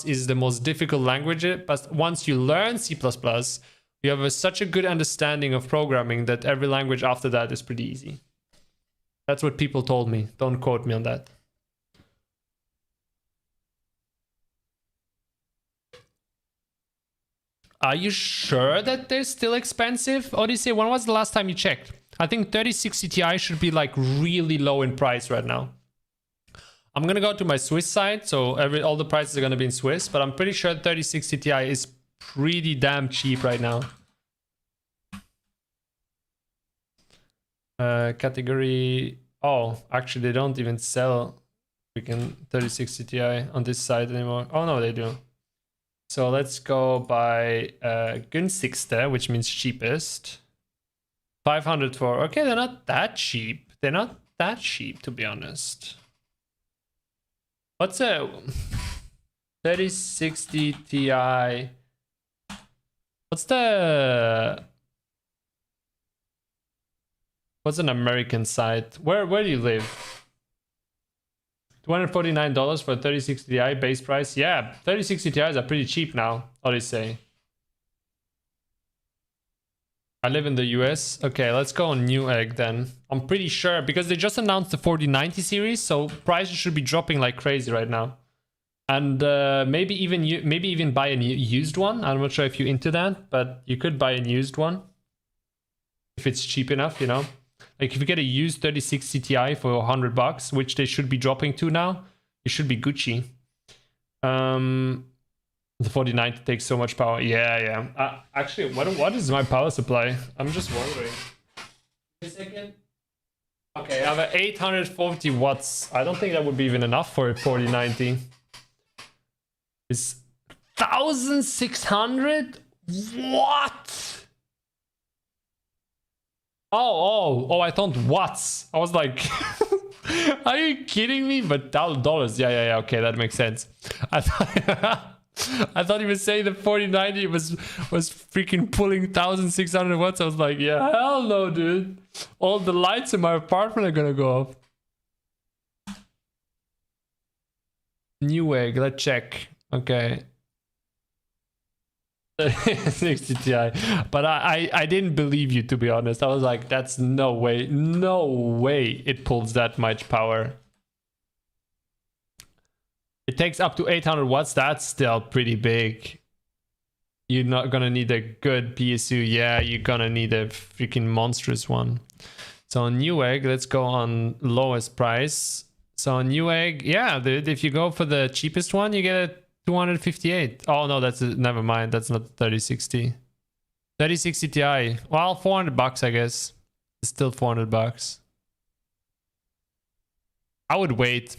is the most difficult language. But once you learn C++, you have such a good understanding of programming that every language after that is pretty easy. That's what people told me. Don't quote me on that. Are you sure that they're still expensive? Odyssey, when was the last time you checked? I think 3060 Ti should be like really low in price right now. I'm gonna go to my Swiss site, so all the prices are gonna be in Swiss, but I'm pretty sure 3060 Ti is pretty damn cheap right now. Category... Oh, actually they don't even sell freaking 3060 Ti on this site anymore. Oh no, they do. So let's go by günstigste, which means cheapest. 500 for... Okay, they're not that cheap. They're not that cheap, to be honest. What's a 3060 Ti? What's an American site? Where do you live? $249 for 3060 Ti base price? Yeah, 3060 Ti's are pretty cheap now, Odyssey. I live in the US. Okay, let's go on Newegg then. I'm pretty sure, because they just announced the 4090 series, so prices should be dropping like crazy right now. And maybe even buy a used one. I'm not sure if you're into that, but you could buy a used one. If it's cheap enough, you know? Like if you get a used 3060 Ti for $100, which they should be dropping to now, it should be Gucci. The 4090 takes so much power. Yeah. Actually, what is my power supply? I'm just wondering. Wait a second. Okay, I have a 840 watts. I don't think that would be even enough for a 4090. It's 1600? What? Oh, I thought watts. I was like, Are you kidding me? But $1,000. Yeah. Okay, that makes sense. I thought I thought he was saying the 4090 was freaking pulling 1,600 watts. I was like, yeah, hell no, dude. All the lights in my apartment are gonna go off. Newegg, let's check. Okay. 60 Ti. But I didn't believe you, to be honest. I was like, that's no way it pulls that much power. It takes up to 800 watts. That's still pretty big. You're not gonna need a good PSU. Yeah, you're gonna need a freaking monstrous one. So on Newegg, let's go on lowest price. So on Newegg, yeah, dude, if you go for the cheapest one, you get a 258. Oh no, that's never mind. That's not 3060. 3060 Ti. Well, $400, I guess. It's still $400. I would wait.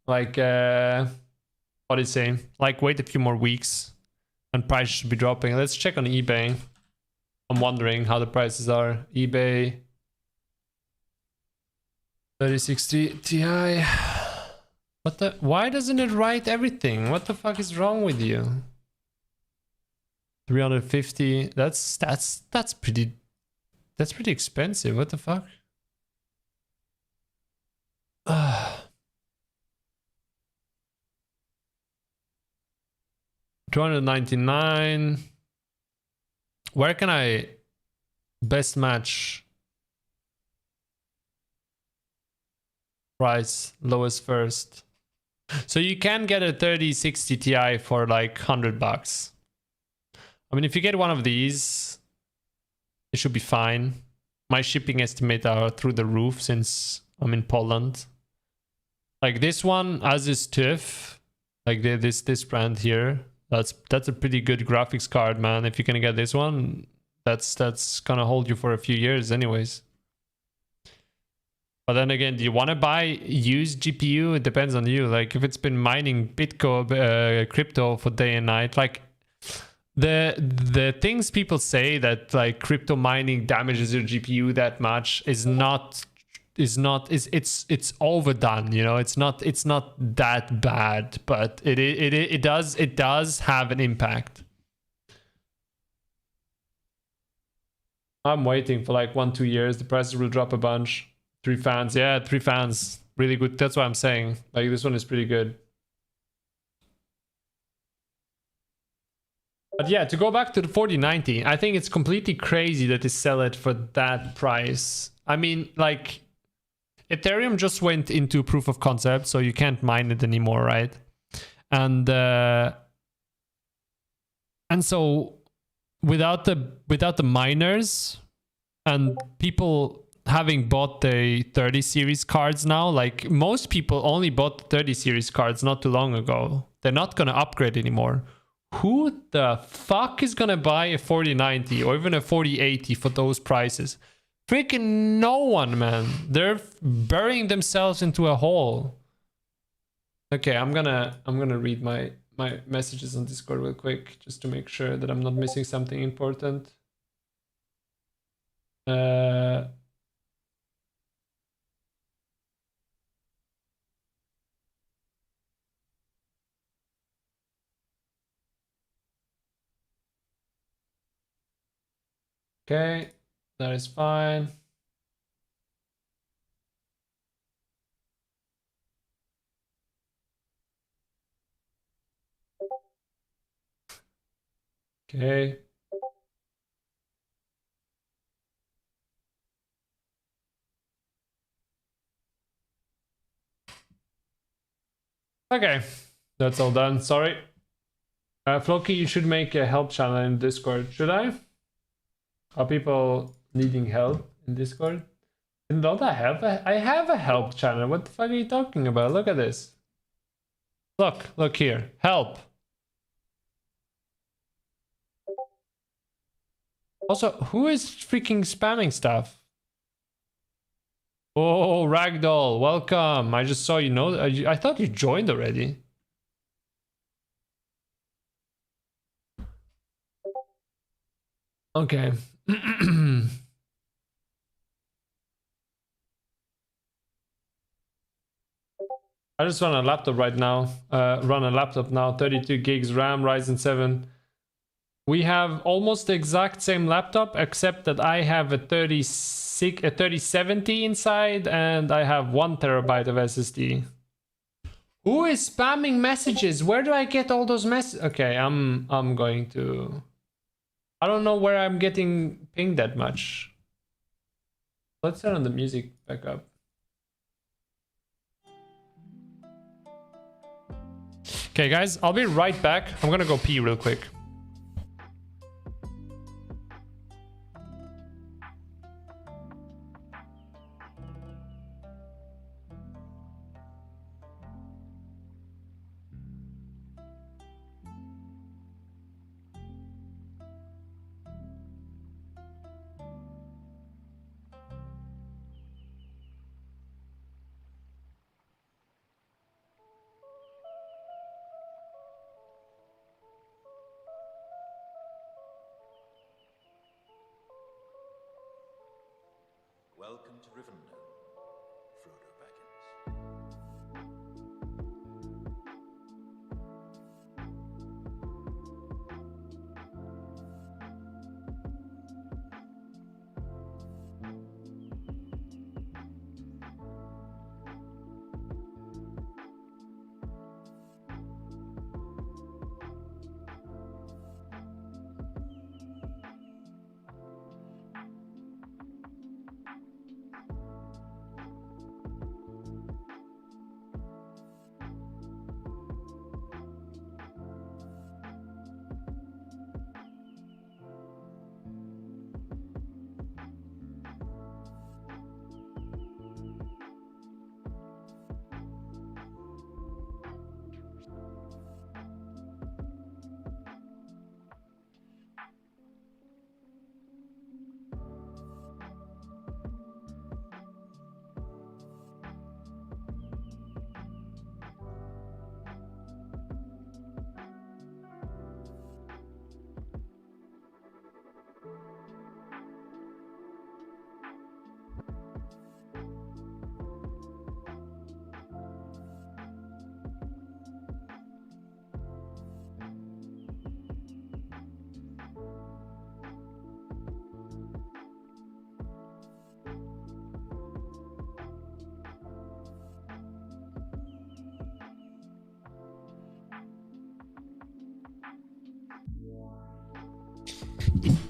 Like, what do you say? Like, wait a few more weeks, and price should be dropping. Let's check on eBay. I'm wondering how the prices are. eBay 3060 Ti. What the? Why doesn't it write everything? What the fuck is wrong with you? 350. That's pretty expensive. What the fuck? 299. Where can I best match price lowest first? So you can get a 3060 Ti for like $100. I mean, if you get one of these, it should be fine. My shipping estimate are through the roof since I'm in Poland. Like this one, as is TÜV, like this brand here. That's a pretty good graphics card, man. If you're gonna get this one, that's gonna hold you for a few years anyways. But then again, do you want to buy used GPU? It depends on you. Like if it's been mining Bitcoin, crypto for day and night, like the things people say that like crypto mining damages your GPU that much is it's overdone, you know. It's not that bad, but it does have an impact. I'm waiting for like 1-2 years. The prices will drop a bunch. 3 fans, yeah, 3 fans, really good. That's what I'm saying. Like this one is pretty good. But yeah, to go back to the 4090, I think it's completely crazy that they sell it for that price. I mean, like, Ethereum just went into proof of concept, so you can't mine it anymore, right? And so without the miners and people having bought the 30 series cards now, like most people only bought the 30 series cards not too long ago. They're not gonna upgrade anymore. Who the fuck is gonna buy a 4090 or even a 4080 for those prices? Freaking no one, man. They're burying themselves into a hole. Okay, I'm gonna read my messages on Discord real quick just to make sure that I'm not missing something important. Okay, that is fine. Okay. Okay, that's all done. Sorry. Floky, you should make a help channel in Discord. Should I? Are people needing help in Discord? Don't I have I have a help channel. What the fuck are you talking about? Look at this. Look here. Help. Also, who is freaking spamming stuff? Oh, Ragdoll, welcome. I just saw you know. I thought you joined already. Okay. I just run a laptop right now. 32 gigs RAM, Ryzen 7. We have almost the exact same laptop, except that I have a 3070 inside, and I have 1 terabyte of SSD. Who is spamming messages? Where do I get all those messages? Okay, I'm going to... I don't know where I'm getting pinged that much. Let's turn on the music back up. Okay, guys, I'll be right back. I'm gonna go pee real quick. Welcome to Rivendell, Frodo Baggins.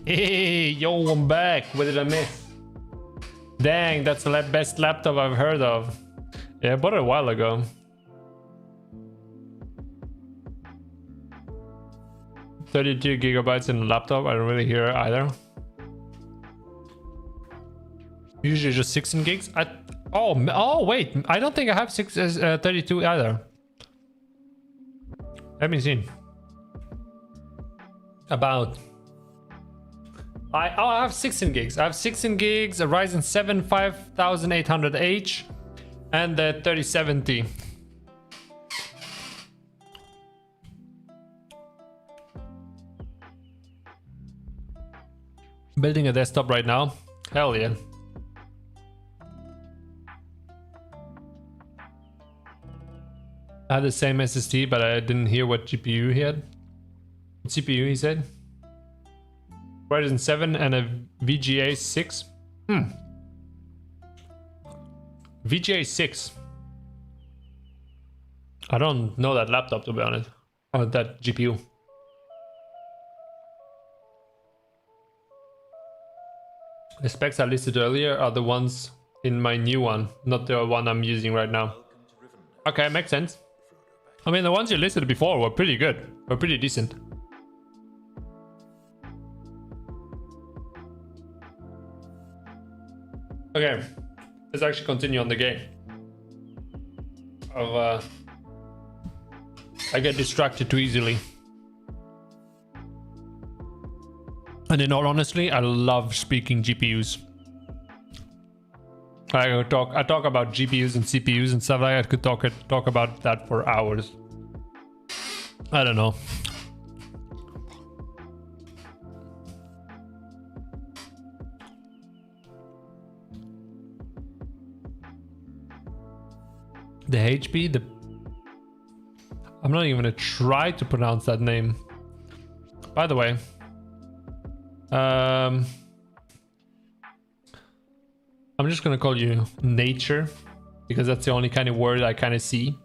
Hey, yo, I'm back. What did I miss? Dang, that's the best laptop I've heard of. Yeah, I bought it a while ago. $32 gigabytes in a laptop. I don't really hear it either. Usually just 16 gigs. Oh wait, I don't think I have 32 either. Let me see. About. I have 16 gigs. I have 16 gigs, a Ryzen 7 5800H, and the 3070. Building a desktop right now. Hell yeah. I had the same SSD, but I didn't hear what GPU he had. What CPU he said? Ryzen 7 and a VGA 6. VGA 6. I don't know that laptop, to be honest. Or that GPU. The specs I listed earlier are the ones in my new one, not the one I'm using right now. Okay, makes sense. I mean, the ones you listed before were pretty good. Were pretty decent. Okay, let's actually continue on the game. I get distracted too easily. And in all honesty, I love speaking GPUs. I talk about GPUs and CPUs and stuff like that. I could talk about that for hours. I don't know. The HP, I'm not even gonna try to pronounce that name. By the way, I'm just gonna call you Nature because that's the only kind of word I kind of see.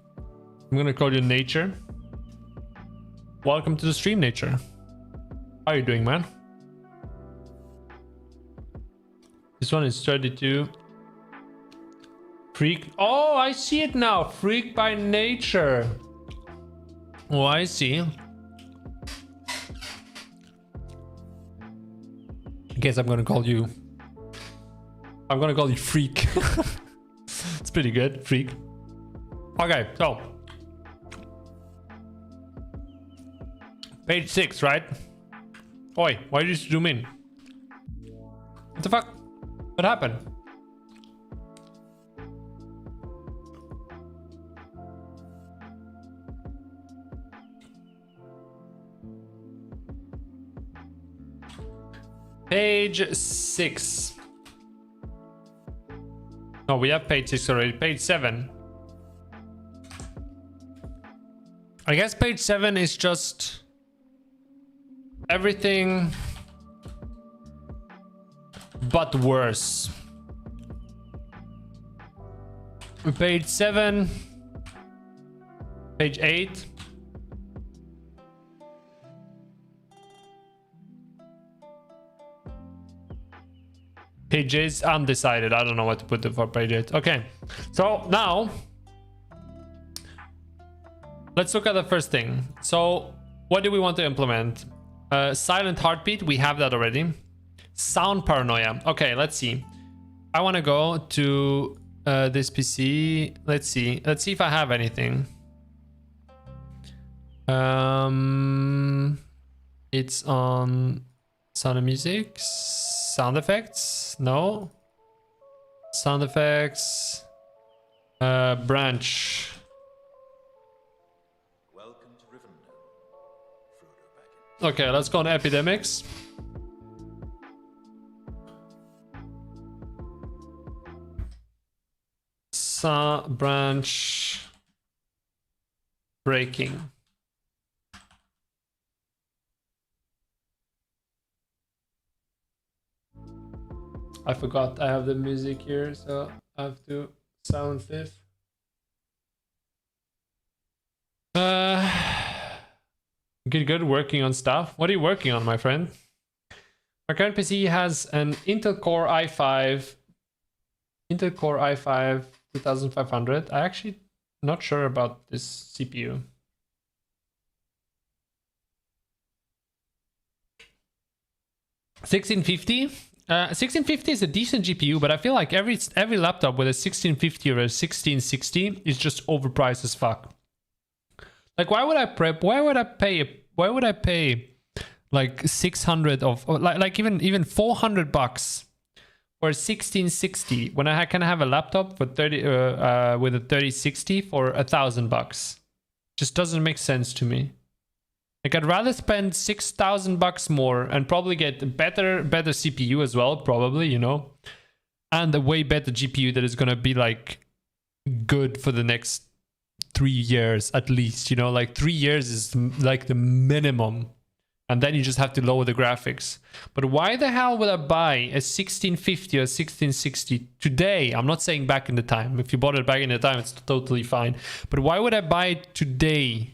I'm gonna call you Nature. Welcome to the stream, Nature. How are you doing, man? This one is 32. Freak. Oh, I see it now. Freak by Nature. Oh, I see. I guess I'm gonna call you Freak. It's pretty good, Freak. Okay, so page 6, right? Oi, why did you zoom in? What the fuck? What happened? Page 6. No, we have page 6 already. Page 7. I guess page 7 is just everything but worse. Page 7. Page 8. Page 8 is undecided. I don't know what to put for page 8. Okay, so now let's look at the first thing. So what do we want to implement? Silent heartbeat, we have that already. Sound paranoia. Okay, let's see. I want to go to this PC. Let's see if I have anything. It's on sound and music. Sound effects, no. Sound effects, branch. Welcome to Rivendell, Frodo Baggins. Okay, let's go on epidemics. Branch breaking. I forgot I have the music here, so I have to sound this. Good working on stuff. What are you working on, my friend? My current PC has an Intel Core i5 2500. I actually not sure about this CPU. $1650. 1650 is a decent GPU, but I feel like every laptop with a 1650 or a 1660 is just overpriced as fuck. Like, why would I pay like 600 of like even 400 bucks for a 1660 when I can have a laptop for 30 with a 3060 for $1,000? Just doesn't make sense to me. Like, I'd rather spend 6,000 bucks more and probably get better CPU as well, probably, you know, and a way better GPU that is gonna be like good for the next 3 years at least, you know, like 3 years is like the minimum, and then you just have to lower the graphics. But why the hell would I buy a 1650 or 1660 today? I'm not saying back in the time. If you bought it back in the time, it's totally fine. But why would I buy it today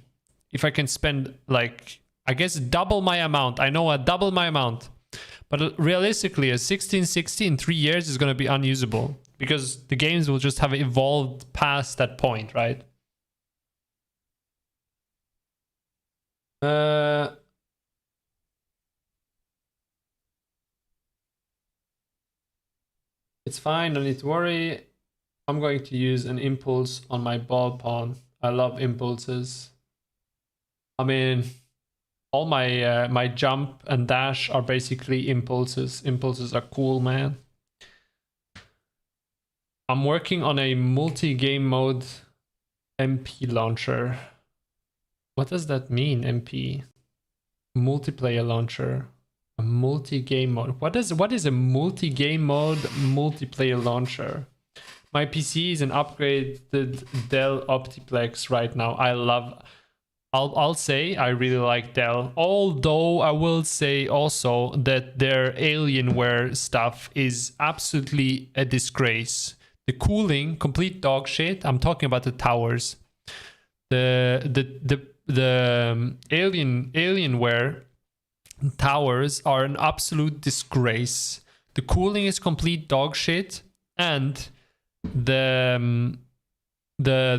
if I can spend, like, I guess double my amount? I know I double my amount, but realistically a 1660 in 3 years is going to be unusable because the games will just have evolved past that point, right? It's fine, don't need to worry. I'm going to use an impulse on my ball pawn. I love impulses. I mean, all my my jump and dash are basically impulses. Impulses are cool, man. I'm working on a multi-game mode MP launcher. What does that mean, MP? Multiplayer launcher. A multi-game mode. What is a multi-game mode multiplayer launcher? My PC is an upgraded Dell Optiplex right now. I love I'll say I really like Dell. Although I will say also that their Alienware stuff is absolutely a disgrace. The cooling, complete dog shit. I'm talking about the towers. The Alienware towers are an absolute disgrace. The cooling is complete dog shit, and the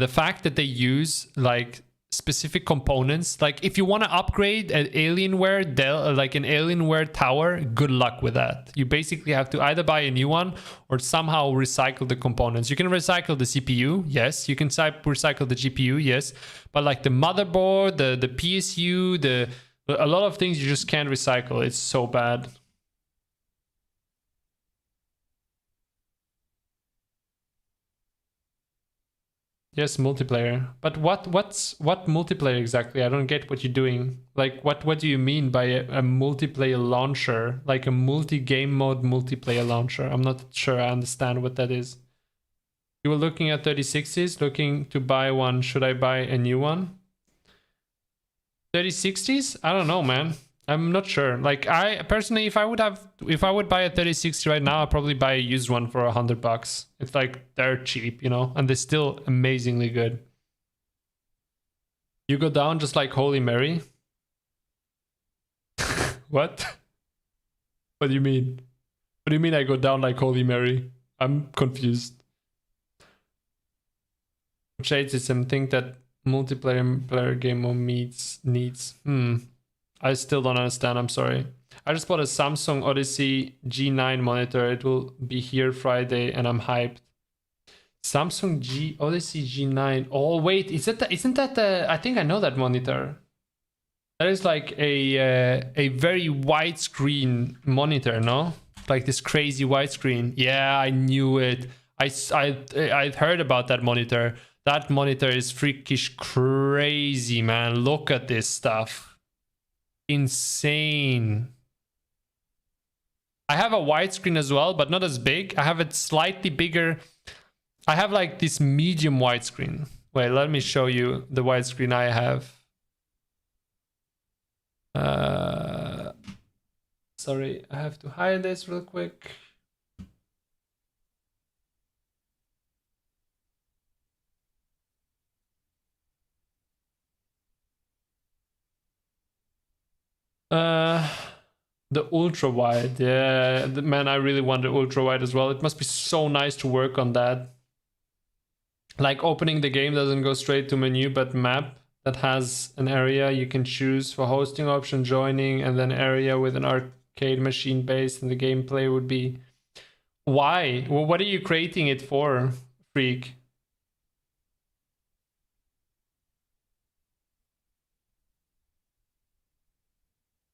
fact that they use like specific components, like if you want to upgrade an Alienware Dell, like an Alienware tower, good luck with that. You basically have to either buy a new one or somehow recycle the components. You can recycle the CPU, yes. You can recycle the GPU, yes. But like the motherboard, the PSU, a lot of things you just can't recycle. It's so bad. Yes, multiplayer. But what multiplayer exactly? I don't get what you're doing. Like what do you mean by a multiplayer launcher? Like a multi-game mode multiplayer launcher? I'm not sure I understand what that is. You were looking at 3060s, looking to buy one. Should I buy a new one? 3060s? I don't know, man. I'm not sure. Like I personally, if I would buy a 3060 right now, I'd probably buy a used one for $100. It's like they're cheap, you know, and they're still amazingly good. You go down just like Holy Mary. What? What do you mean? What do you mean I go down like Holy Mary? I'm confused. Shadesism think that multiplayer game mode needs. I still don't understand, I'm sorry. I just bought a Samsung Odyssey G9 monitor. It will be here Friday and I'm hyped. Samsung Odyssey G9. Oh wait, isn't that the, I think I know that monitor. That is like a very widescreen monitor, no? Like this crazy widescreen. Yeah, I knew it. I'd heard about that monitor. That monitor is freakish crazy, man. Look at this stuff. Insane. I have a widescreen as well, but not as big. I have it slightly bigger. I have like this medium widescreen. Wait, let me show you the widescreen I have. Sorry, I have to hide this real quick. The ultra wide, yeah, man, I really want the ultra wide as well. It must be so nice to work on that. Like opening the game doesn't go straight to menu, but map that has an area you can choose for hosting option, joining, and then area with an arcade machine based, and the gameplay would be. Why? Well, what are you creating it for, freak?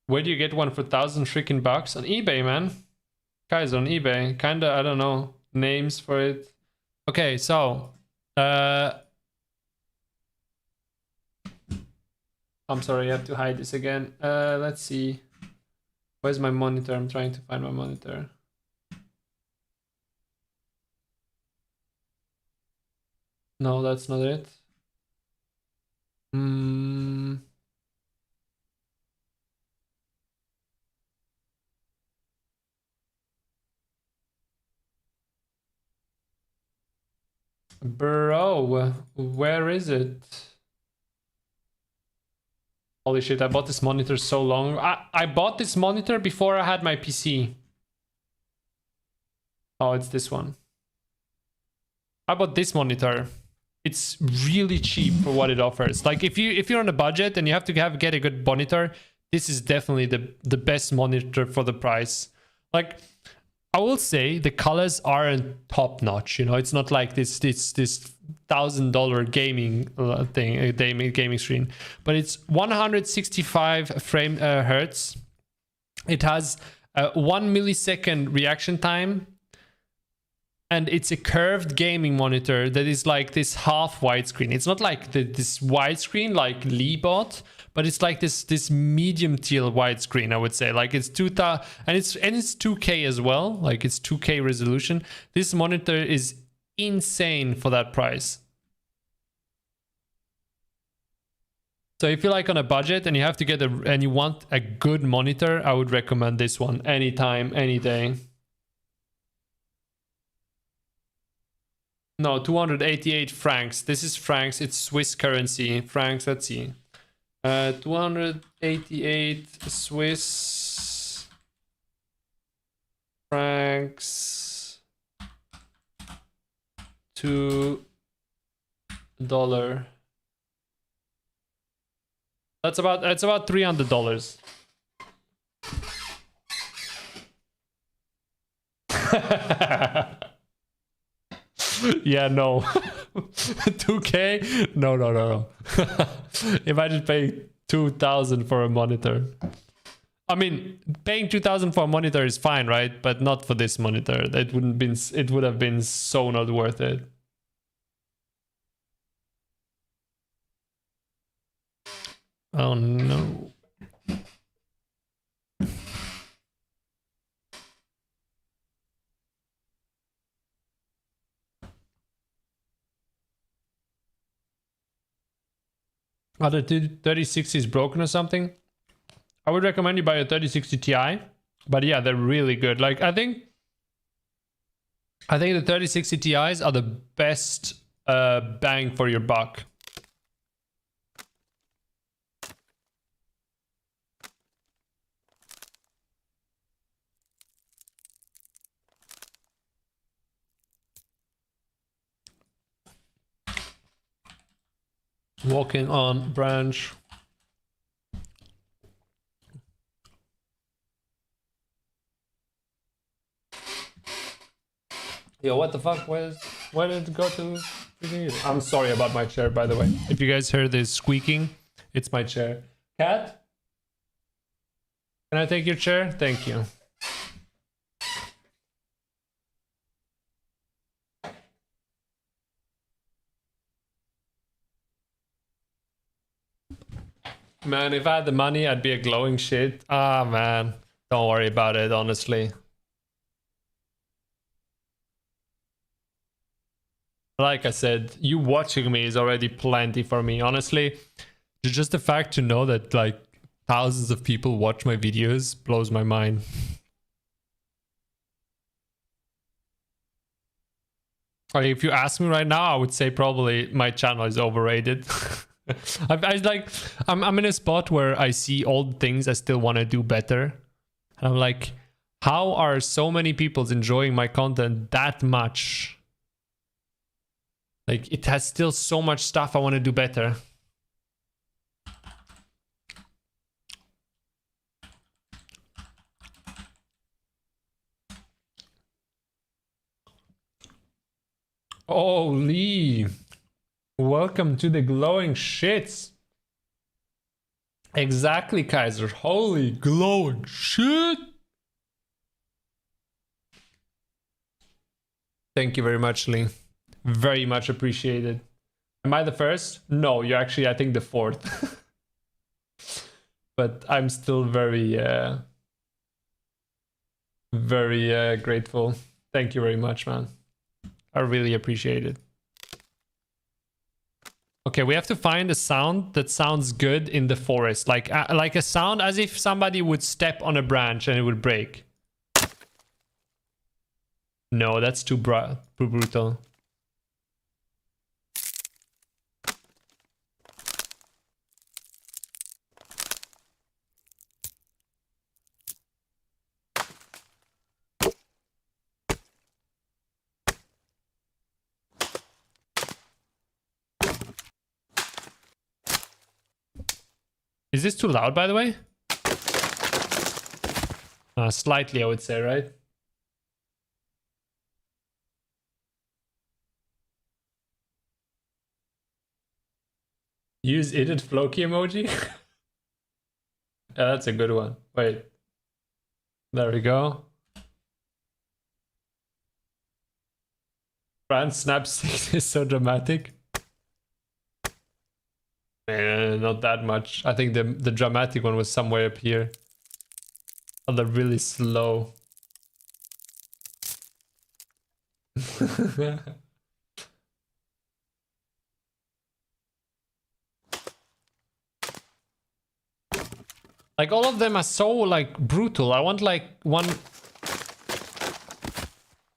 Where do you get one for 1,000 freaking bucks? On eBay, man. Guys, on eBay. Kinda, I don't know, names for it. Okay, so I'm sorry, I have to hide this again. Let's see. Where's my monitor? I'm trying to find my monitor. No, that's not it. Bro, where is it? Holy shit, I bought this monitor so long. I bought this monitor before I had my PC. Oh, it's this one. I bought this monitor. It's really cheap for what it offers. Like if you're on a budget and you have to get a good monitor, this is definitely the best monitor for the price. Like I will say the colors aren't top notch, you know. It's not like this $1,000 gaming thing, gaming screen, but it's 165 hertz. It has a 1 millisecond reaction time, and it's a curved gaming monitor that is like this half widescreen. It's not like this widescreen like Lee bought, but it's like this medium teal widescreen, I would say. Like it's 2000 and it's 2K as well. Like it's 2K resolution. This monitor is insane for that price. So if you're like on a budget and you have to get and you want a good monitor, I would recommend this one anytime, any day. No, 288 francs. This is francs. It's Swiss currency. Francs, let's see. 288 Swiss francs to $. That's about $300. Yeah, no. 2K? No. Imagine paying 2,000 for a monitor. I mean, paying 2,000 for a monitor is fine, right? But not for this monitor. It would have been so not worth it. Oh no. Are the 3060 is broken or something? I would recommend you buy a 3060 Ti. But yeah, they're really good. Like I think the 3060 Ti's are the best bang for your buck. Walking on branch. Yo, what the fuck? Where did it go to? I'm sorry about my chair, by the way. If you guys heard this squeaking, it's my chair. Cat? Can I take your chair? Thank you. Man, if I had the money, I'd be a glowing shit. Ah, man. Don't worry about it, honestly. Like I said, you watching me is already plenty for me, honestly. Just the fact to know that, like, thousands of people watch my videos blows my mind. Like, if you ask me right now, I would say probably my channel is overrated. I'm in a spot where I see old things I still want to do better. And I'm like, how are so many people enjoying my content that much? Like, it has still so much stuff I want to do better. Oh, Lee. Welcome to the glowing shits. Exactly, Kaiser. Holy glowing shit. Thank you very much, Lee. Very much appreciated. Am I the first? No, you're actually, I think, the fourth. But I'm still very grateful. Thank you very much, man. I really appreciate it. Okay, we have to find a sound that sounds good in the forest. Like a sound as if somebody would step on a branch and it would break. No, that's too brutal. Is this too loud, by the way? Slightly, I would say, right? Use idiot Floky emoji? Yeah, that's a good one. Wait. There we go. Brand snap six is so dramatic. Not that much. I think the dramatic one was somewhere up here. Oh, they're really slow. Like all of them are so like brutal. I want like one.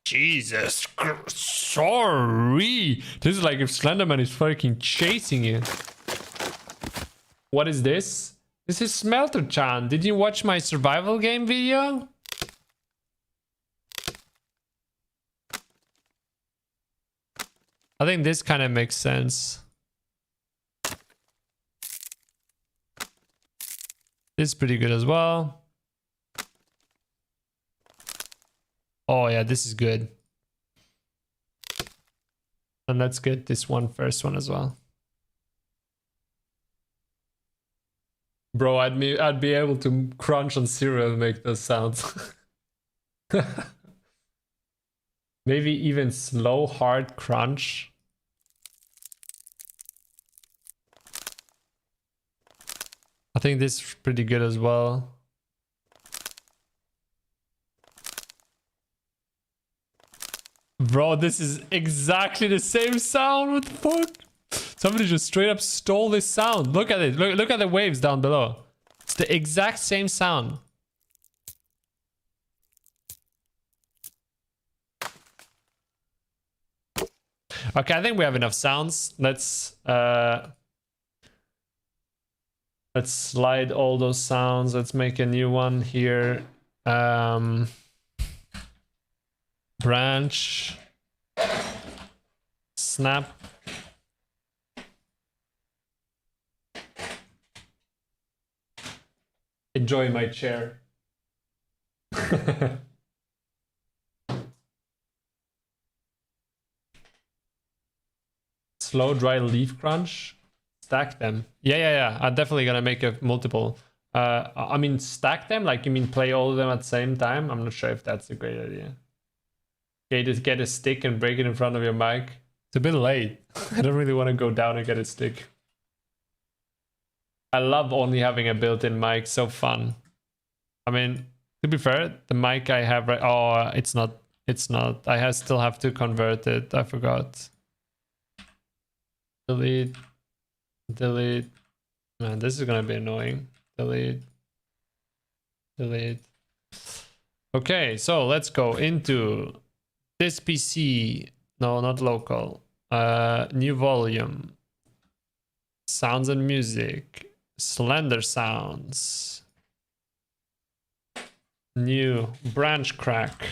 Jesus, sorry. This is like if Slenderman is fucking chasing you. What is this? This is Smelter-chan. Did you watch my survival game video? I think this kind of makes sense. This is pretty good as well. Oh yeah, this is good. And let's get this first one as well. Bro, I'd be able to crunch on cereal and make those sounds. Maybe even slow, hard crunch. I think this is pretty good as well. Bro, this is exactly the same sound. What the fuck? Somebody just straight up stole this sound. Look at it. Look at the waves down below. It's the exact same sound. Okay, I think we have enough sounds. Let's slide all those sounds. Let's make a new one here. Branch. Snap. Enjoy my chair. Slow dry leaf crunch. Stack them. Yeah. I'm definitely gonna make a multiple. I mean stack them, like you mean play all of them at the same time? I'm not sure if that's a great idea. Okay, just get a stick and break it in front of your mic. It's a bit late. I don't really want to go down and get a stick. I love only having a built-in mic, so fun. I mean, to be fair, the mic I have right... Oh, it's not. I still have to convert it. I forgot. Delete. Man, this is gonna be annoying. Delete. Okay, so let's go into this PC. No, not local. New volume. Sounds and music. Slender sounds. New branch crack.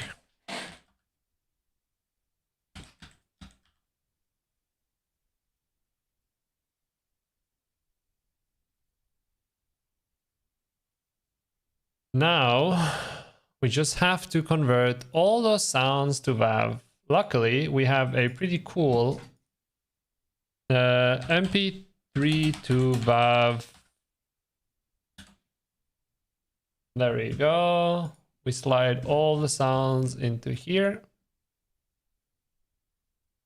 Now we just have to convert all those sounds to WAV. Luckily, we have a pretty cool MP3 to WAV. There we go. We slide all the sounds into here.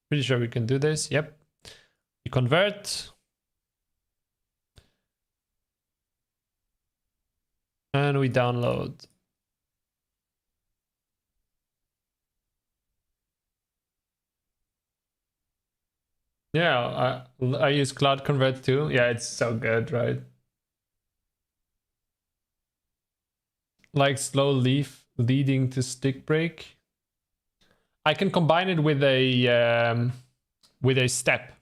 Pretty sure we can do this. Yep. We convert. And we download. Yeah, I use Cloud Convert too. Yeah, it's so good, right? Like slow leaf leading to stick break. I can combine it with a step.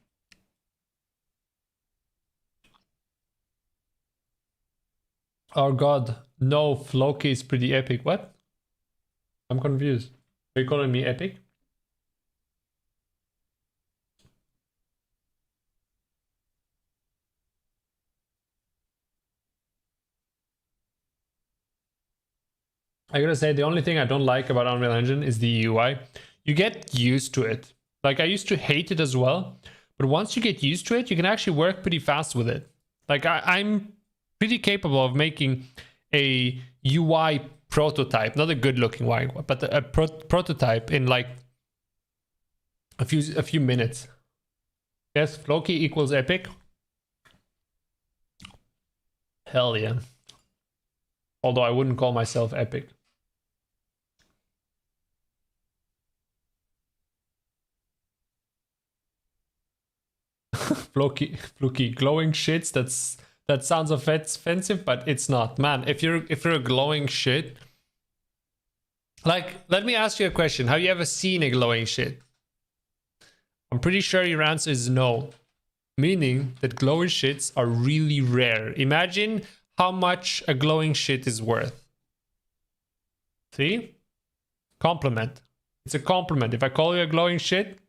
Oh god, no, Floky is pretty epic. What? I'm confused. Are you calling me epic? I gotta say, the only thing I don't like about Unreal Engine is the UI. You get used to it. Like, I used to hate it as well, but once you get used to it, you can actually work pretty fast with it. Like, I'm pretty capable of making a UI prototype, not a good looking UI, but a prototype in like a few minutes. Yes, Floky equals epic. Hell yeah. Although I wouldn't call myself epic. Floky glowing shits. That sounds offensive, but it's not. Man, if you're a glowing shit, like, let me ask you a question. Have you ever seen a glowing shit? I'm pretty sure your answer is no. Meaning that glowing shits are really rare. Imagine how much a glowing shit is worth. See? Compliment. It's a compliment. If I call you a glowing shit,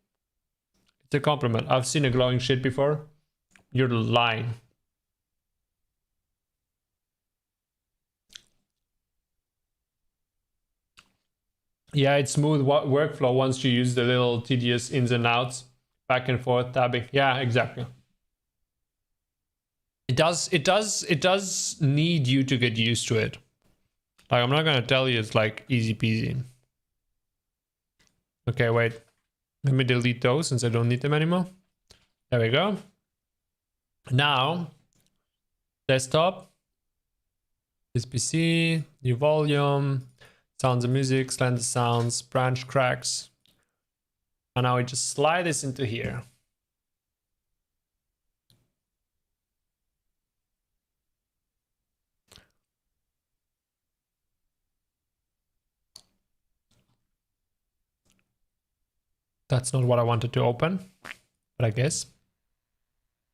it's a compliment. I've seen a glowing shit before. You're lying. Yeah, it's smooth workflow once you use the little tedious ins and outs, back and forth tabbing. Yeah, exactly. It does need you to get used to it. Like, I'm not gonna tell you it's like easy peasy. Okay, wait. Let me delete those since I don't need them anymore. There we go. Now, desktop, this PC, new volume, sounds and music, slender sounds, branch cracks. And now we just slide this into here. That's not what I wanted to open, but I guess.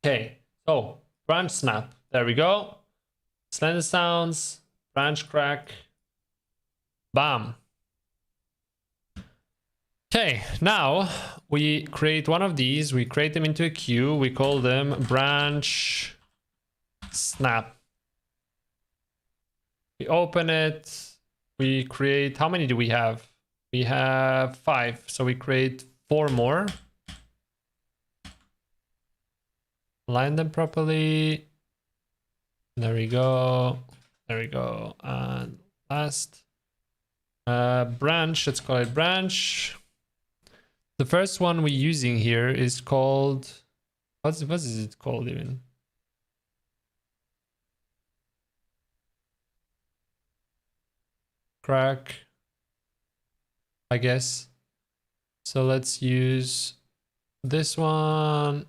Okay, so branch snap. There we go. Slender sounds, branch crack. Bam. Okay, now we create one of these. We create them into a queue. We call them branch snap. We open it. We create, how many do we have? We have 5. So we create 4 more. Align them properly. There we go. There we go. And last. Branch, let's call it branch. The first one we're using here is called, what is it called even? Crack, I guess. So let's use this one,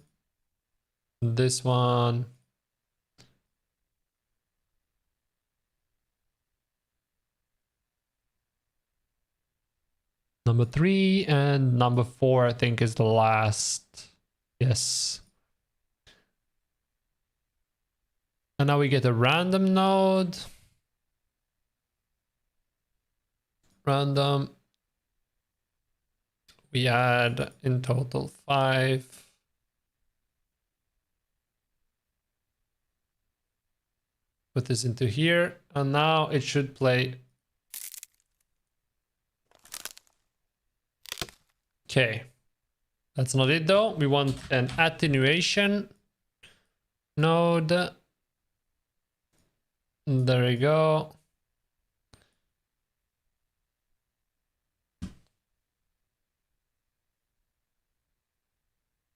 this one. Number 3 and number 4, I think, is the last. Yes. And now we get a random node. Random. We add in total 5. Put this into here, and now it should play. Okay, that's not it though. We want an attenuation node. There we go.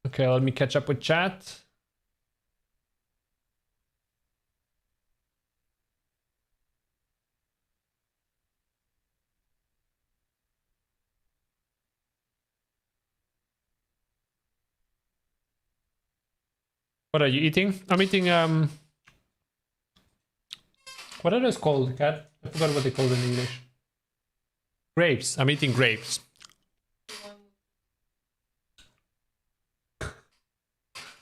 Okay, let me catch up with chat. What are you eating? I'm eating, what are those called, Cat? I forgot what they called in English. Grapes. I'm eating grapes.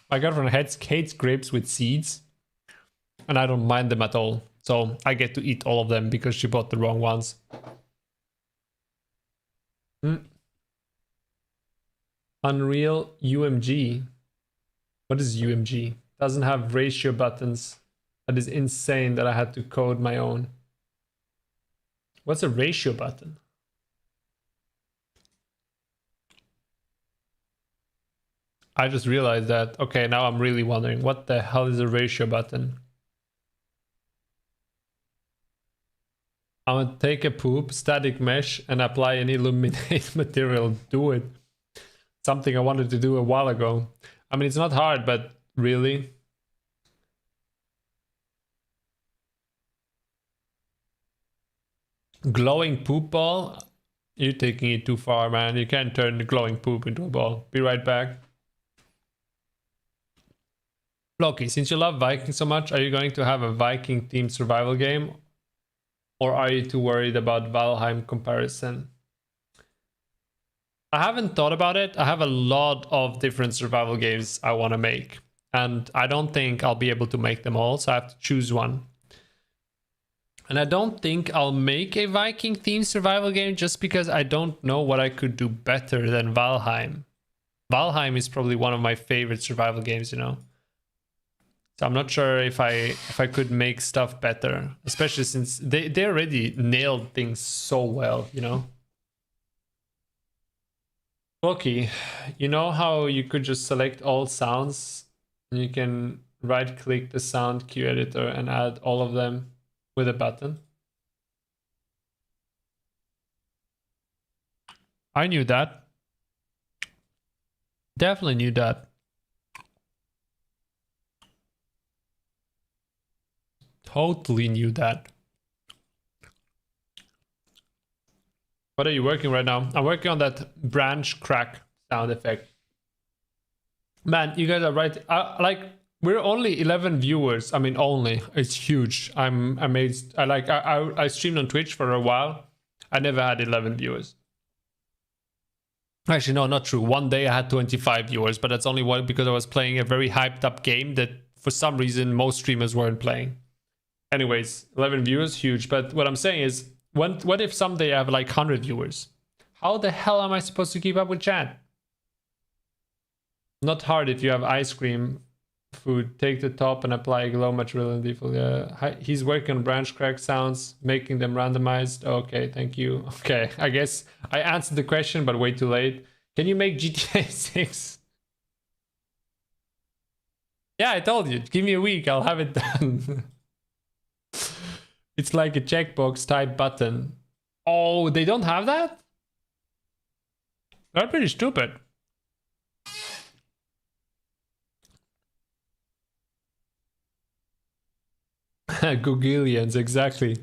My girlfriend hates grapes with seeds, and I don't mind them at all. So I get to eat all of them because she bought the wrong ones. Unreal UMG. What is UMG? Doesn't have ratio buttons. That is insane that I had to code my own. What's a ratio button? I just realized that. Okay, now I'm really wondering, what the hell is a ratio button? I'm gonna take a poop, static mesh, and apply an illuminate material. Do it. Something I wanted to do a while ago. I mean, it's not hard, but really? Glowing poop ball? You're taking it too far, man. You can't turn the glowing poop into a ball. Be right back. Floky, since you love Viking so much, are you going to have a Viking themed survival game? Or are you too worried about Valheim comparison? I haven't thought about it. I have a lot of different survival games I want to make. And I don't think I'll be able to make them all, so I have to choose one. And I don't think I'll make a Viking themed survival game just because I don't know what I could do better than Valheim. Valheim is probably one of my favorite survival games, you know. So I'm not sure if I could make stuff better, especially since they already nailed things so well, you know. Okay, you know how you could just select all sounds and you can right click the sound cue editor and add all of them with a button? I knew that. Definitely knew that. Totally knew that. What are you working right now? I'm working on that branch crack sound effect. Man, you guys are right. Like, we're only 11 viewers. I mean, only. It's huge. I'm amazed. I streamed on Twitch for a while. I never had 11 viewers. Actually, no, not true. One day I had 25 viewers, but that's only because I was playing a very hyped up game that for some reason most streamers weren't playing. Anyways, 11 viewers, huge. But what I'm saying is, what if someday I have like 100 viewers? How the hell am I supposed to keep up with chat? Not hard if you have ice cream food. Take the top and apply glow material and default. Yeah, he's working on branch crack sounds, making them randomized. Okay, thank you. Okay, I guess I answered the question, but way too late. Can you make GTA 6? Yeah, I told you. Give me a week, I'll have it done. It's like a checkbox type button. Oh, they don't have that? That's pretty stupid. Googilians, exactly.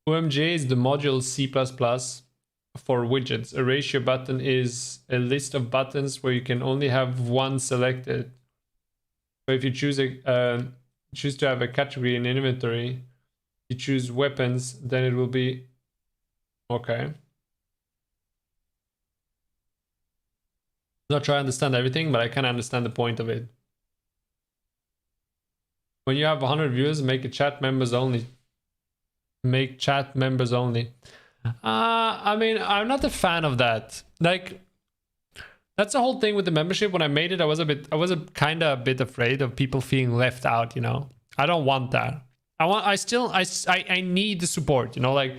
OMJ is the module C++ for widgets. A ratio button is a list of buttons where you can only have one selected. So if you choose to have a category in inventory, you choose weapons, then it will be okay. Not sure I understand everything, but I can understand the point of it. When you have 100 viewers, make a chat members only. Make chat members only. I mean, I'm not a fan of that. Like, that's the whole thing with the membership. When I made it, I was kind of a bit afraid of people feeling left out, you know. I don't want that. I need the support, you know, like,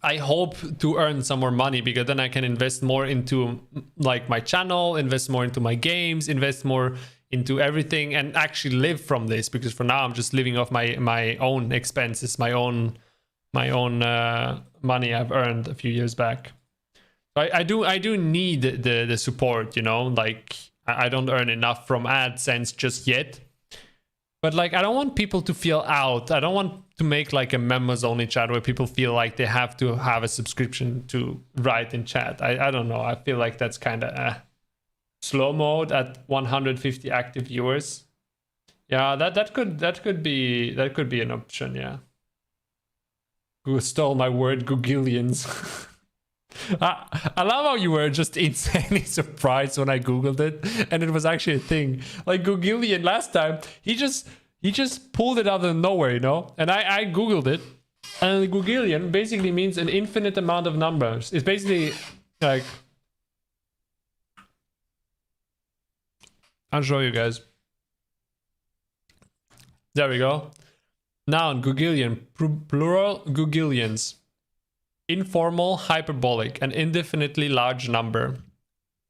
I hope to earn some more money because then I can invest more into like my channel, invest more into my games, invest more into everything and actually live from this, because for now I'm just living off my own expenses, my own money I've earned a few years back. I do need the support, you know, like I don't earn enough from AdSense just yet. But like, I don't want people to feel out. I don't want to make like a members only chat where people feel like they have to have a subscription to write in chat. I don't know. I feel like that's kind of slow mode at 150 active viewers. Yeah, that could be an option. Yeah. Who stole my word, Googilians? I love how you were just insanely surprised when I googled it and it was actually a thing. Like Googilian last time, he just pulled it out of nowhere, you know. And I googled it, and Googilian basically means an infinite amount of numbers. It's basically like, I'll show you guys. There we go. Noun, Googilian, plural, Googilians. Informal, hyperbolic, an indefinitely large number.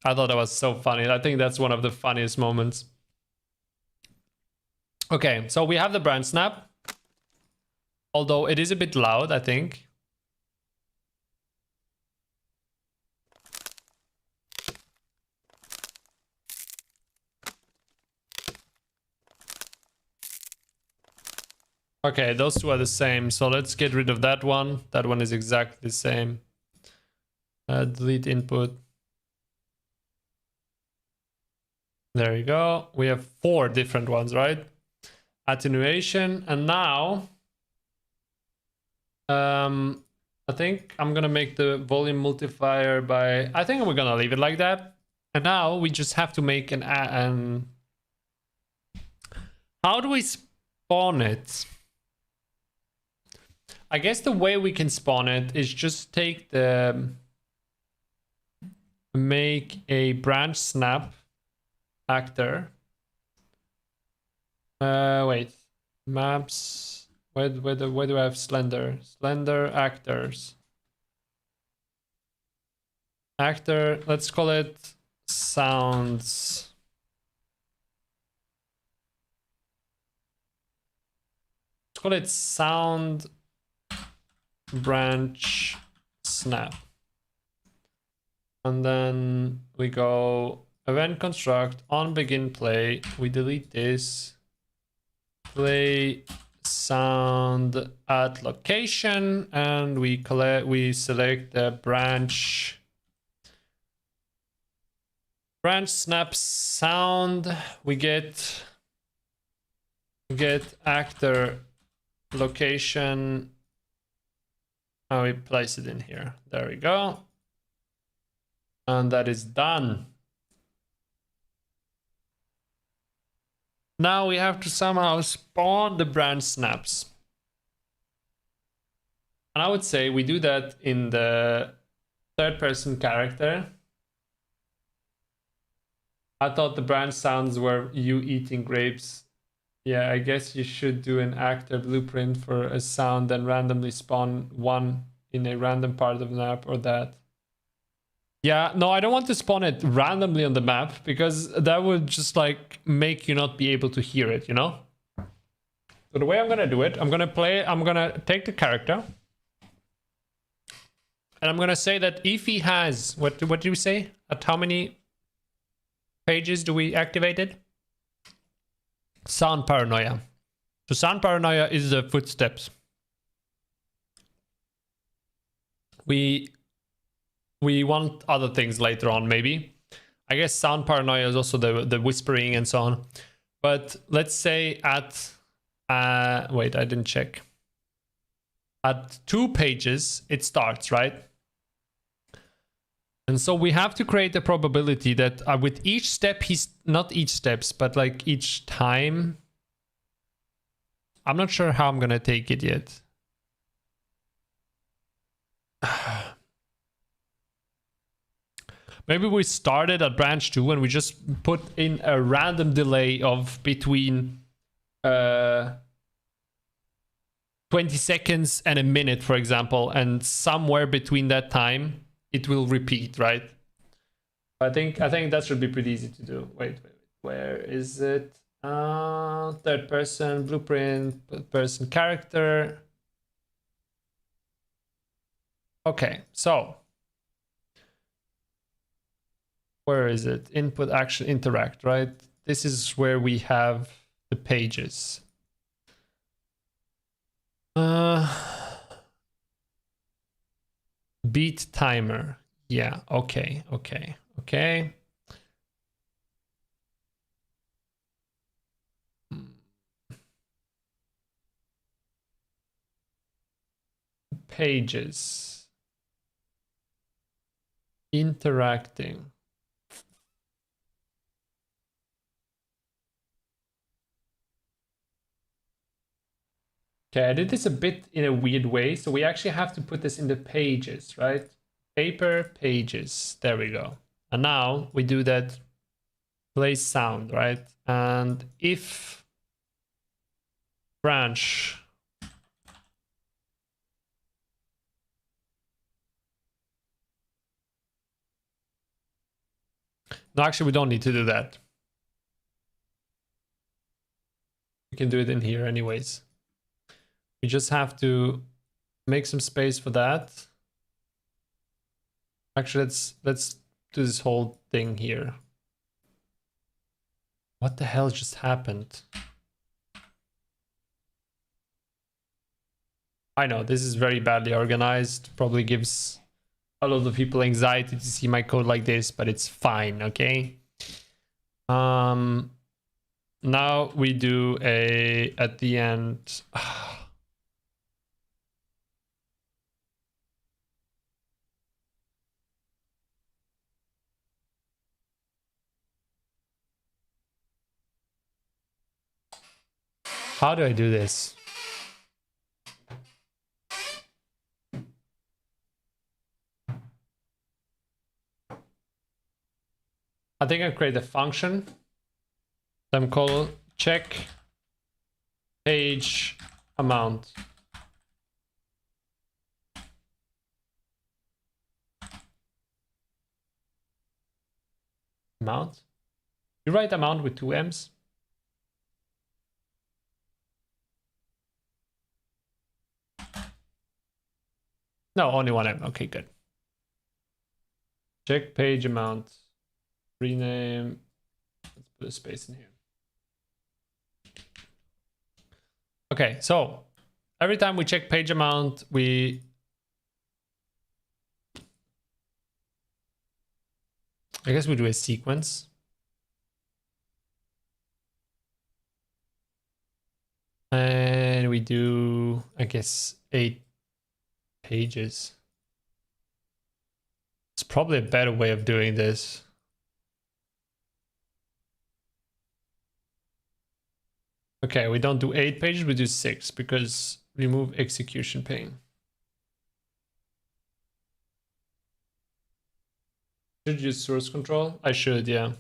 I thought that was so funny. I think that's one of the funniest moments. Okay, so we have the brand snap. Although it is a bit loud, I think. Okay, those two are the same. So let's get rid of that one. That one is exactly the same. Delete input. There you go. We have 4 different ones, right? Attenuation. And now, I think I'm gonna make the volume multiplier by, I think we're gonna leave it like that. And now we just have to make an how do we spawn it? I guess the way we can spawn it is just take make a branch snap actor. Wait, maps. Where do I have Slender actors? Actor. Let's call it sounds. Let's call it sound branch snap. And then we go event construct on begin play. We delete this. Play sound at location, and we select the branch snap sound. We get actor location. And we place it in here. There we go. And that is done. Now we have to somehow spawn the branch snaps. And I would say we do that in the 3rd-person character. I thought the branch sounds were you eating grapes. Yeah, I guess you should do an actor blueprint for a sound and randomly spawn one in a random part of the map or that. Yeah, no, I don't want to spawn it randomly on the map because that would just like make you not be able to hear it, you know? So the way I'm gonna do it, I'm gonna take the character and I'm gonna say that if he has, what do we say? At how many pages do we activate it? Sound paranoia. So sound paranoia is the footsteps. We want other things later on, maybe. I guess sound paranoia is also the whispering and so on. But let's say at wait, I didn't check. At 2 pages it starts, right? And so we have to create a probability that with each step, he's not each steps, but like each time. I'm not sure how I'm gonna take it yet. Maybe we started at branch 2 and we just put in a random delay of between 20 seconds and a minute, for example, and somewhere between that time it will repeat, right? I think that should be pretty easy to do. Wait, where is it? 3rd person blueprint, person character. Okay, so where is it? Input, action, interact, right? This is where we have the pages. Beat timer. Yeah, okay. Pages. Interacting. Okay, I did this a bit in a weird way. So we actually have to put this in the pages, right? Paper, pages. There we go. And now we do that play sound, right? And if branch no, actually we don't need to do that. We can do it in here anyways. We just have to make some space for that. Actually, let's do this whole thing here. What the hell just happened? I know this is very badly organized. Probably gives a lot of people anxiety to see my code like this, but it's fine, okay? Now we do a at the end. How do I do this? I think I create a function. I'm called check page amount. Amount? You write amount with 2 M's? No, only 1 M. Okay, good. Check page amount. Rename. Let's put a space in here. Okay, so every time we check page amount, I guess we do a sequence. And we do, I guess, 8 pages. It's probably a better way of doing this. Okay, we don't do 8 pages, we do 6 because remove execution pane. Should use source control? I should, yeah.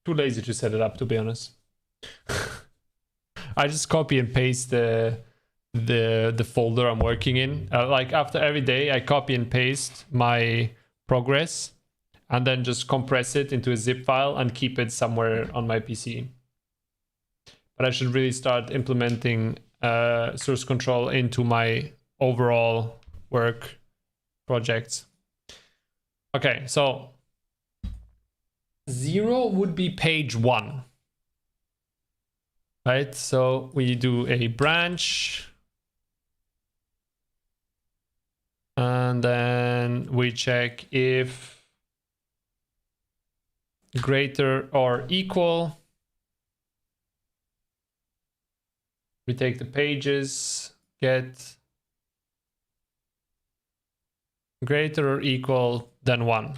Too lazy to set it up, to be honest. I just copy and paste the folder I'm working in. Like after every day, I copy and paste my progress and then just compress it into a zip file and keep it somewhere on my PC. But I should really start implementing source control into my overall work projects. Okay, so 0 would be page 1. Right, so we do a branch. And then we check if greater or equal. We take the pages, get greater or equal than 1.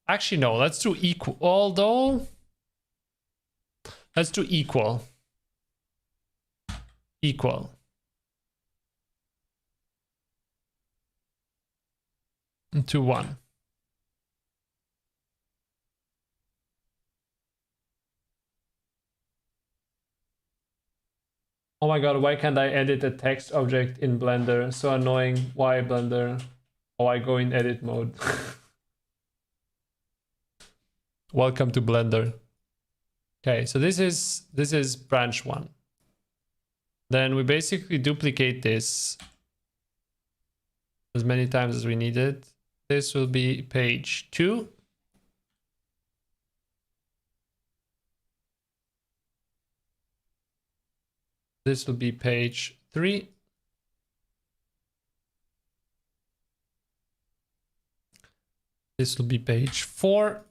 Actually, no, let's do equal. Although, let's do equal. Equal. To 1. Oh my god, why can't I edit a text object in Blender? So annoying. Why Blender? Oh, I go in edit mode. Welcome to Blender. Okay, so this is branch 1. Then we basically duplicate this as many times as we need it. This will be page 2. This will be page 3. This will be page 4.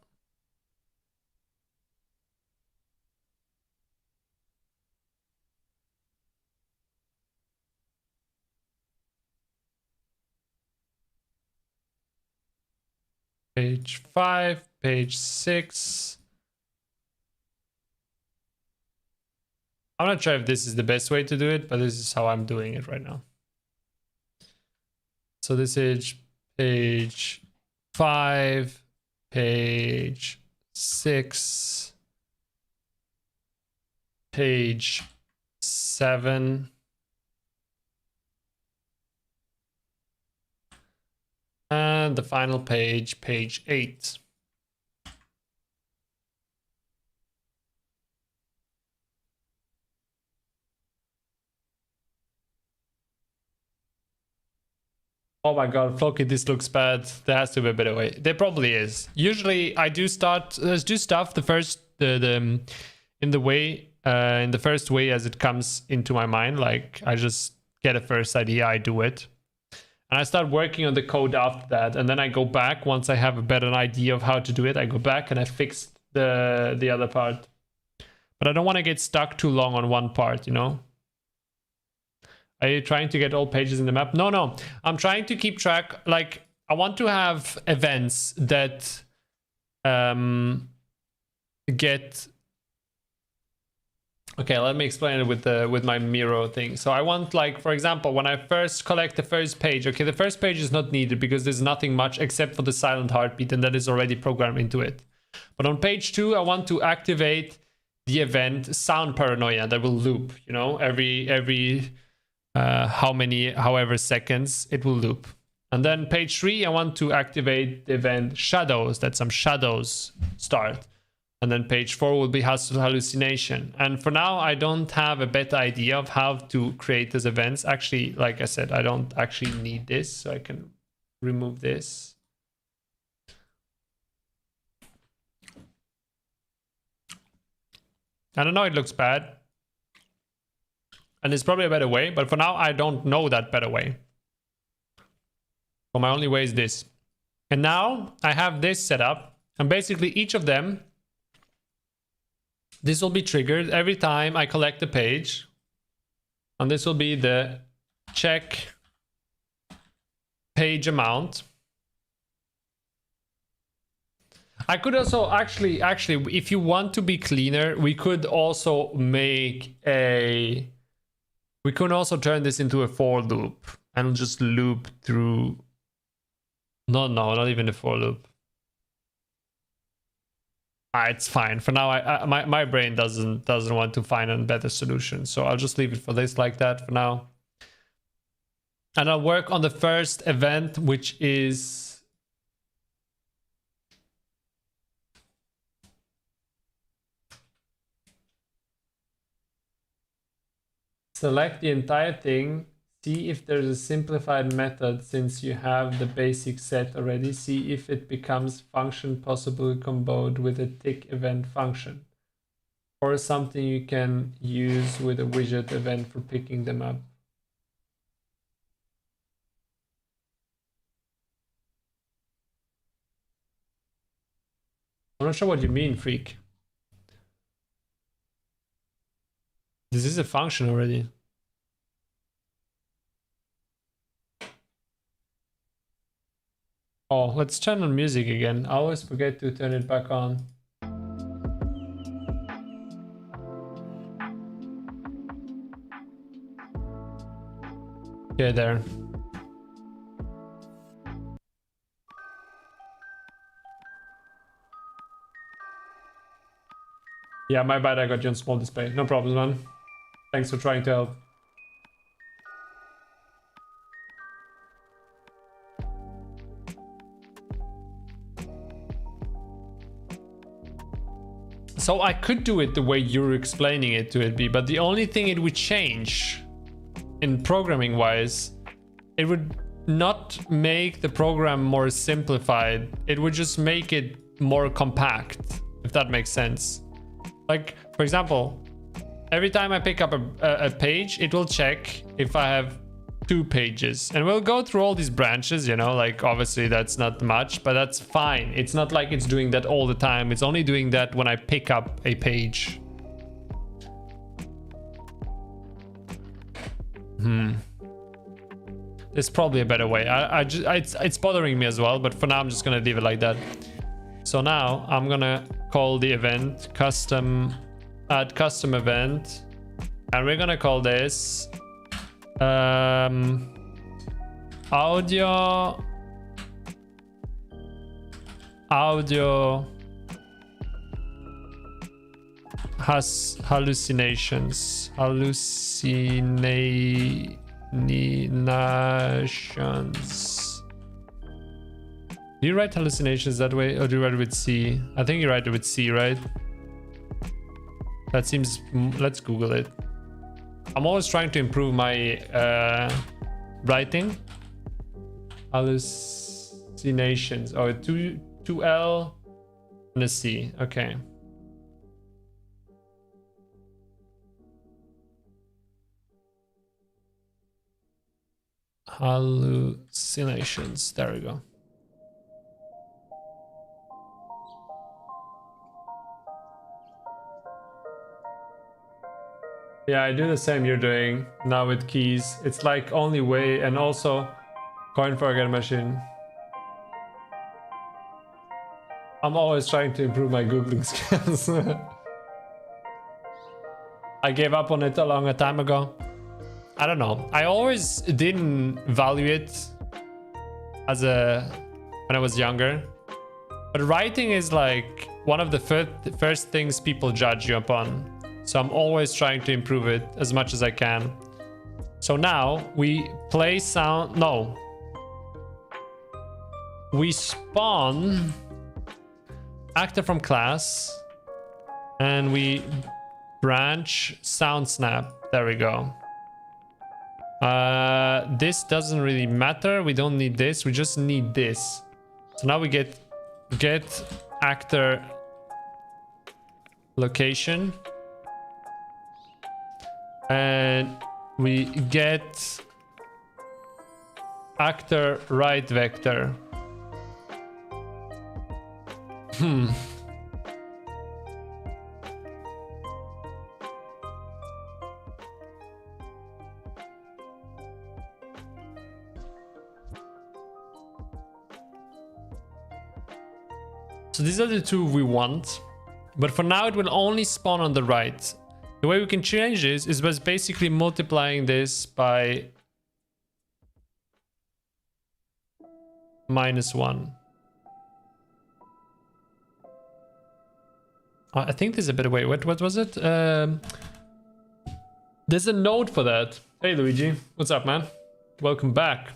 Page 5, page 6. I'm not sure if this is the best way to do it, but this is how I'm doing it right now. So this is page 5, page 6, page 7. And the final page, page 8. Oh my god, Floky, this looks bad. There has to be a better way. There probably is. Usually I do stuff the first in the first way as it comes into my mind. Like I just get a first idea, I do it. And I start working on the code after that. And then I go back once I have a better idea of how to do it. I go back and I fix the other part. But I don't want to get stuck too long on one part, you know? Are you trying to get all pages in the map? No. I'm trying to keep track. Like, I want to have events that get... Okay, let me explain it with my Miro thing. So I want, like, for example, when I first collect the first page, okay, the first page is not needed because there's nothing much except for the silent heartbeat, and that is already programmed into it. But on page 2, I want to activate the event sound paranoia that will loop, you know, every however seconds it will loop. And then page 3, I want to activate the event shadows, that some shadows start. And then page 4 will be hallucination. And for now, I don't have a better idea of how to create these events. Actually, like I said, I don't actually need this, so I can remove this. I don't know, it looks bad. And there's probably a better way, but for now, I don't know that better way. So my only way is this. And now I have this set up, and basically each of them, this will be triggered every time I collect a page. And this will be the check page amount. I could also actually, if you want to be cleaner, we could also make a... We could also turn this into a for loop and just loop through... No, not even a for loop. It's fine for now. My brain doesn't want to find a better solution, so I'll just leave it for this like that for now. And I'll work on the first event, which is select the entire thing. See if there's a simplified method since you have the basic set already. See if it becomes function possibly combined with a tick event function. Or something you can use with a widget event for picking them up. I'm not sure what you mean, freak. This is a function already. Oh, let's turn on music again. I always forget to turn it back on. Okay, there. Yeah, my bad, I got you on small display. No problem, man. Thanks for trying to help. So I could do it the way you're explaining it to it be, but the only thing it would change in programming wise, it would not make the program more simplified. It would just make it more compact, if that makes sense. Like, for example, every time I pick up a page, it will check if I have 2 pages, and we'll go through all these branches, you know, like obviously that's not much, but that's fine. It's not like it's doing that all the time. It's only doing that when I pick up a page. There's probably a better way. It's bothering me as well, but for now I'm just gonna leave it like that. So now I'm gonna call the event add custom event, and we're gonna call this audio has hallucinations. Do you write hallucinations that way, or do you write it with C? I think you write it with C, right? That seems... Let's Google it. I'm always trying to improve my writing. Hallucinations. Oh, 2L and a C. Okay. hallucinations. There we go. Yeah, I do the same you're doing now with keys. It's like only way, and also coin forget machine. I'm always trying to improve my Googling skills. I gave up on it a long time ago. I don't know. I always didn't value it as when I was younger. But writing is like one of the first things people judge you upon. So I'm always trying to improve it as much as I can. So now we play sound. No. We spawn actor from class and we branch sound snap. There we go. This doesn't really matter. We don't need this. We just need this. So now we get actor location. And we get actor right vector. So these are the two we want, but for now it will only spawn on the right. The way we can change this is by basically multiplying this by -1. I think there's a better way. What was it? There's a node for that. Hey Luigi, what's up, man? Welcome back.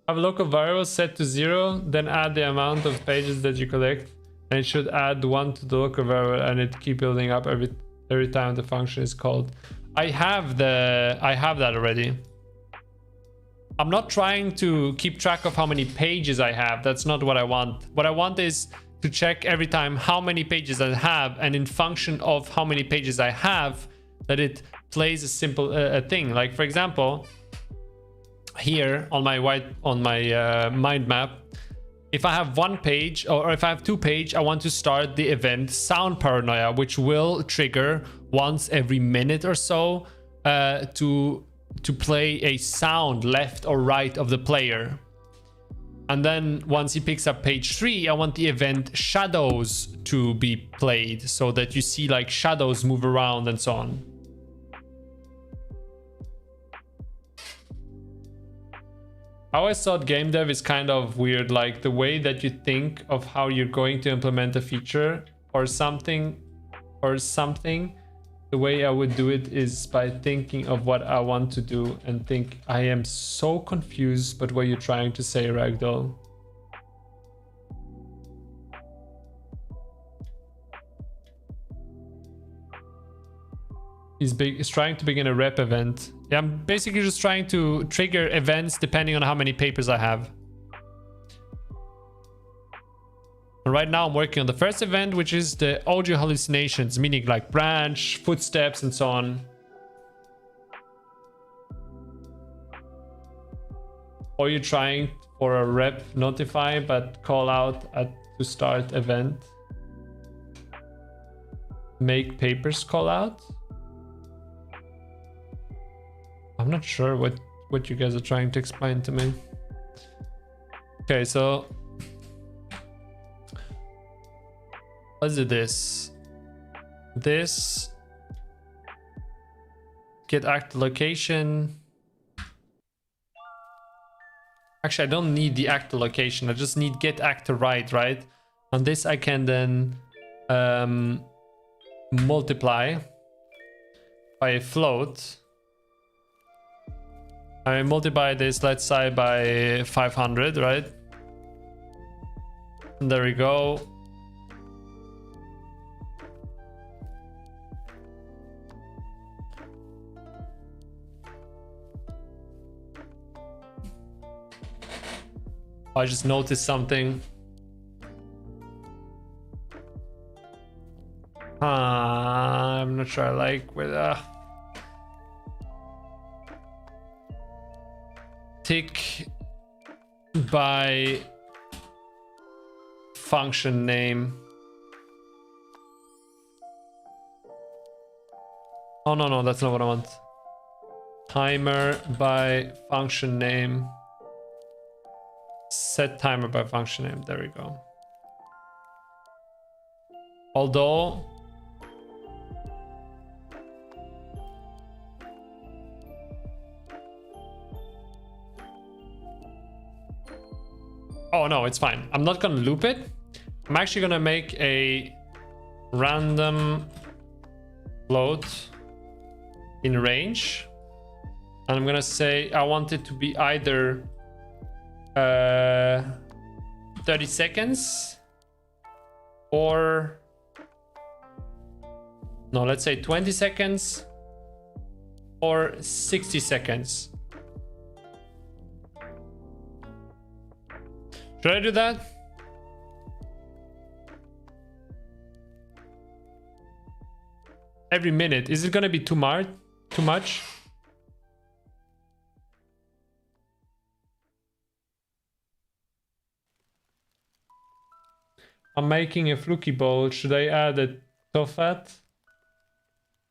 Have a local variable set to 0, then add the amount of pages that you collect, and it should add 1 to the local variable, and it keep building up every time the function is called. I have that already. I'm not trying to keep track of how many pages I have. That's not what I want. What I want is to check every time how many pages I have, and in function of how many pages I have, that it plays a simple thing. Like for example, here on my mind map, if I have 1 page or if I have 2 pages, I want to start the event Sound Paranoia, which will trigger once every minute or so to play a sound left or right of the player. And then once he picks up page 3, I want the event Shadows to be played so that you see like shadows move around and so on. I always thought game dev is kind of weird, like the way that you think of how you're going to implement a feature or something, the way I would do it is by thinking of what I want to do and think, I am so confused, but what you're trying to say, Ragdoll. He's trying to begin a rep event. Yeah, I'm basically just trying to trigger events depending on how many papers I have. And right now I'm working on the first event, which is the audio hallucinations, meaning like branch, footsteps, and so on. Or you're trying for a rep notify, but call out to start event. Make papers call out. I'm not sure what you guys are trying to explain to me. Okay, so let's do this. This get actor location. Actually, I don't need the actor location. I just need get actor right? On this, I can then multiply by a float. I multiply this, let's say, by 500, right? And there we go. I just noticed something. I'm not sure I like where tick by function name. Oh, no, that's not what I want. Timer by function name. Set timer by function name. There we go. Although oh no, it's fine. I'm not gonna loop it. I'm actually gonna make a random float in range. And I'm gonna say I want it to be either 30 seconds or no, let's say 20 seconds or 60 seconds. Should I do that? Every minute. Is it gonna be too much? I'm making a fluky bowl. Should I add a tofat?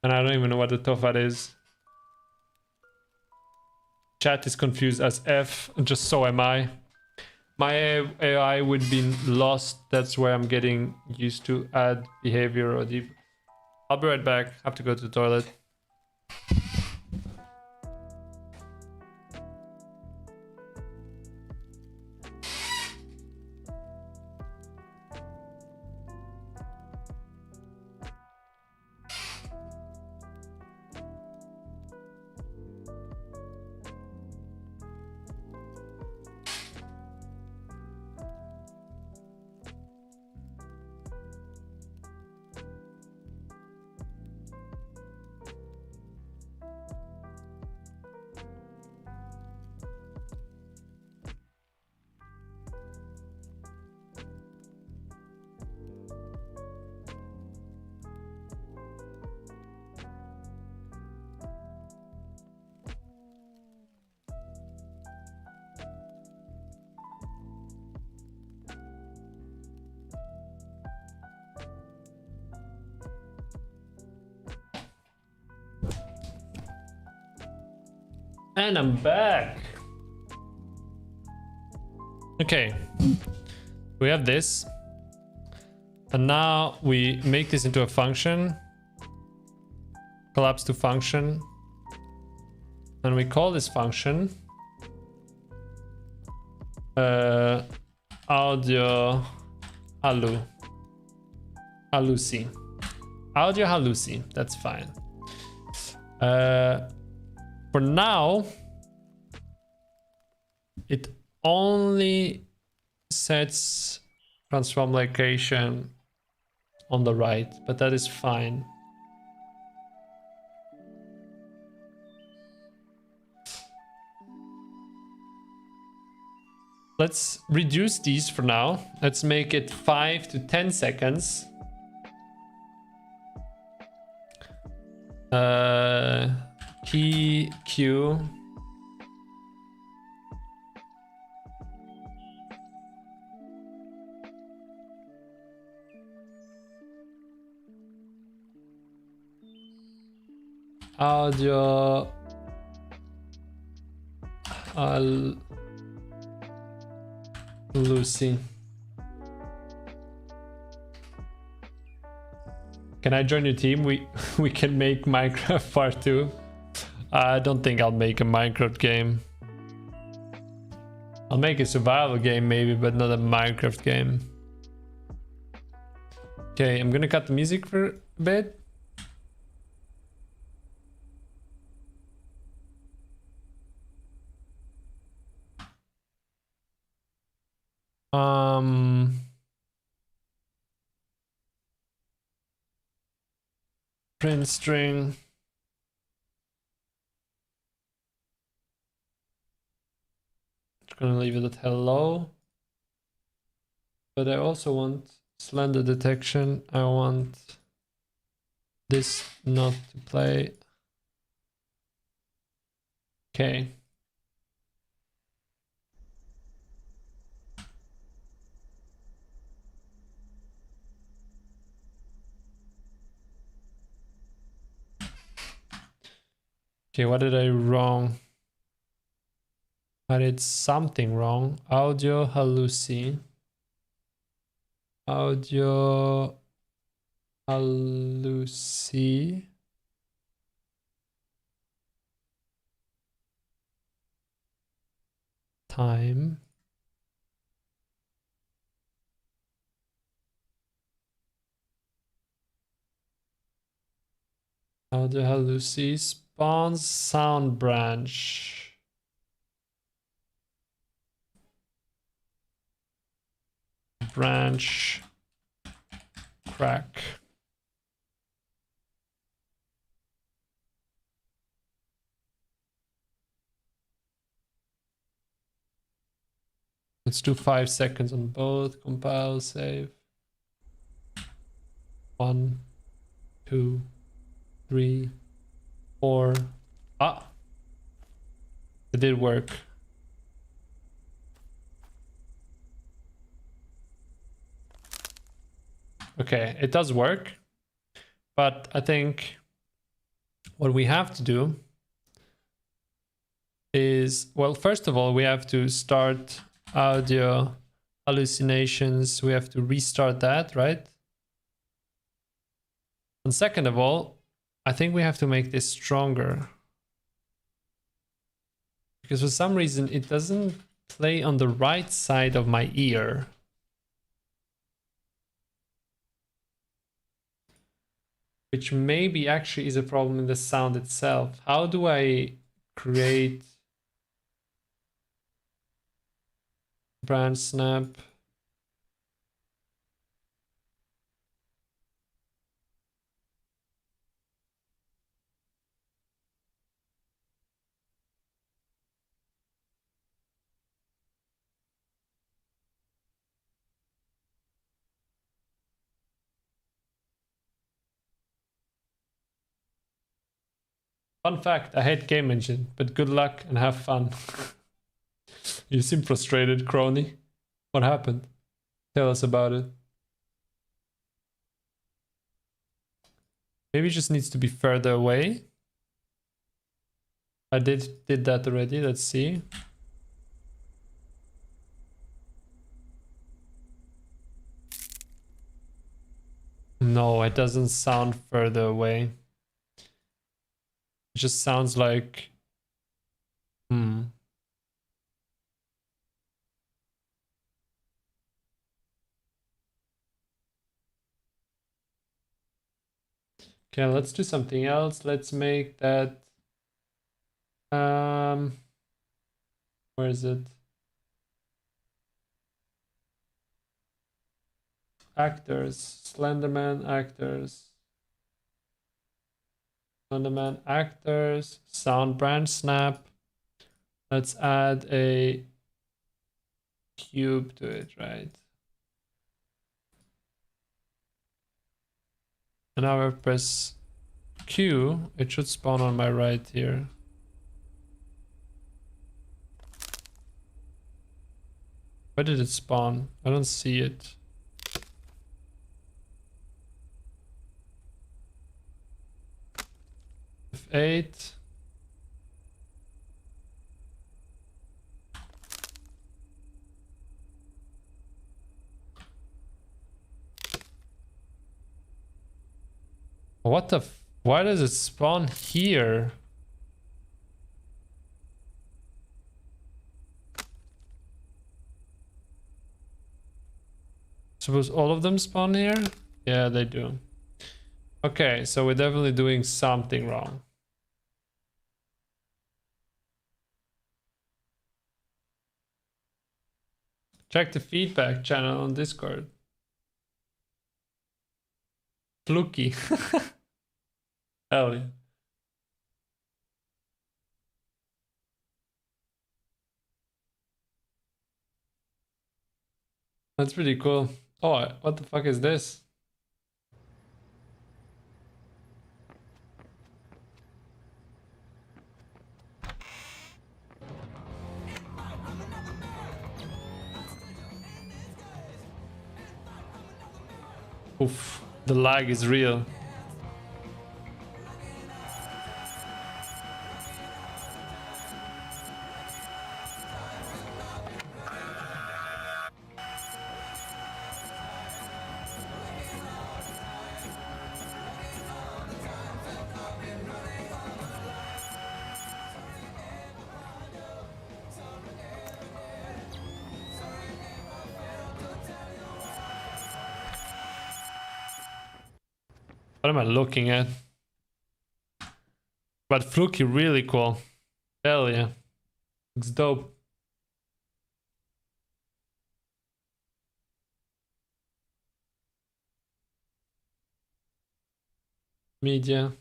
And I don't even know what the tofat is. Chat is confused as F, just so am I. My AI would be lost. That's where I'm getting used to add behavior or deep. I'll be right back. Have to go to the toilet. And I'm back. Okay, we have this. And now we make this into a function. Collapse to function. And we call this function audio halusi. Audio halusi, that's fine. For now, it only sets transform location on the right, but that is fine. Let's reduce these for now. Let's make it 5 to 10 seconds. Key Q. Audio Lucy. Can I join your team? We can make Minecraft part 2. I don't think I'll make a Minecraft game. I'll make a survival game maybe, but not a Minecraft game. Okay, I'm gonna cut the music for a bit. Print string. Just gonna leave it at hello. But I also want slender detection. I want this not to play. Okay. Okay, what did I do wrong? I did something wrong. Audio halluci. Audio halluci. Time. Audio halluci spawns sound branch. Branch crack. Let's do 5 seconds on both. Compile, save. 1, 2, 3, 4. Ah, it did work. Okay, it does work, but I think what we have to do is, well, first of all, we have to start audio hallucinations. We have to restart that, right? And second of all, I think we have to make this stronger. Because for some reason, it doesn't play on the right side of my ear. Which maybe actually is a problem in the sound itself. How do I create branch snap? Fun fact, I hate game engine, but good luck and have fun. You seem frustrated, crony. What happened? Tell us about it. Maybe it just needs to be further away. I did that already. Let's see. No, it doesn't sound further away. It just sounds like... Okay, let's do something else. Let's make that... where is it? Actors. Slenderman actors. Slenderman actors. Sound branch snap. Let's add a cube to it, right? And now I press Q. It should spawn on my right here. Where did it spawn? I don't see it. F8. What the why does it spawn here? Suppose all of them spawn here? Yeah, they do. Okay, so we're definitely doing something wrong. Check the feedback channel on Discord. Floky. Hell yeah. That's pretty cool. Oh, what the fuck is this? Oof, the lag is real. What am I looking at? But Floky, really cool. Hell yeah. Looks dope. Media.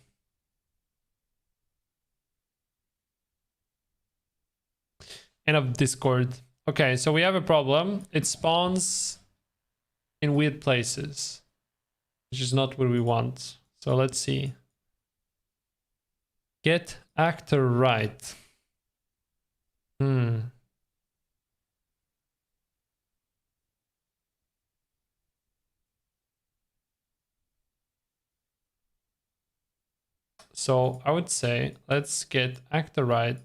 End of Discord. Okay, so we have a problem. It spawns in weird places, which is not what we want. So let's see. Get actor right. So I would say let's get actor right.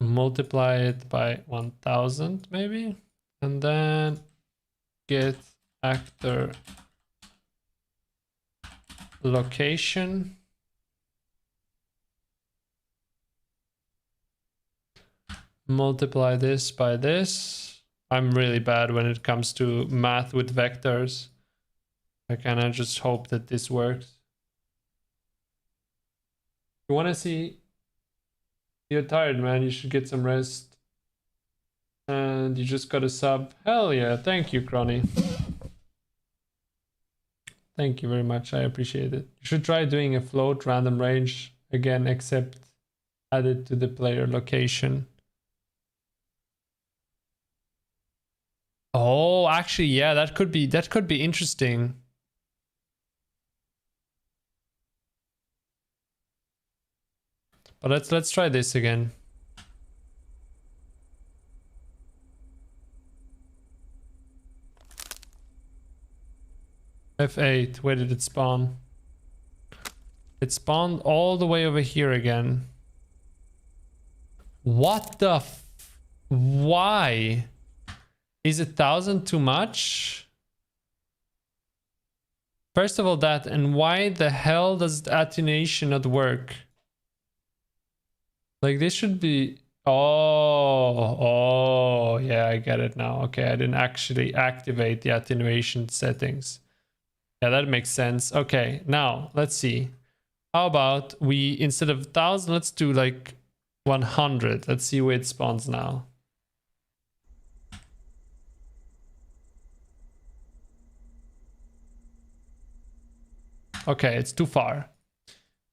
Multiply it by 1000 maybe. And then get actor location. Multiply this by this. I'm really bad when it comes to math with vectors. I kind of just hope that this works. You want to see? You're tired, man. You should get some rest. And you just got a sub. Hell yeah. Thank you, Crony. Thank you very much. I appreciate it. You should try doing a float random range again, except add it to the player location. Oh, actually, yeah, that could be interesting. But let's try this again. F8, where did it spawn? It spawned all the way over here again. What the why? Is 1000 too much? First of all that, and why the hell does attenuation not work? Like this should be... Oh, yeah, I get it now. Okay, I didn't actually activate the attenuation settings. Yeah, that makes sense. Okay, now let's see. How about we, instead of 1000, let's do like 100. Let's see where it spawns now. Okay, it's too far.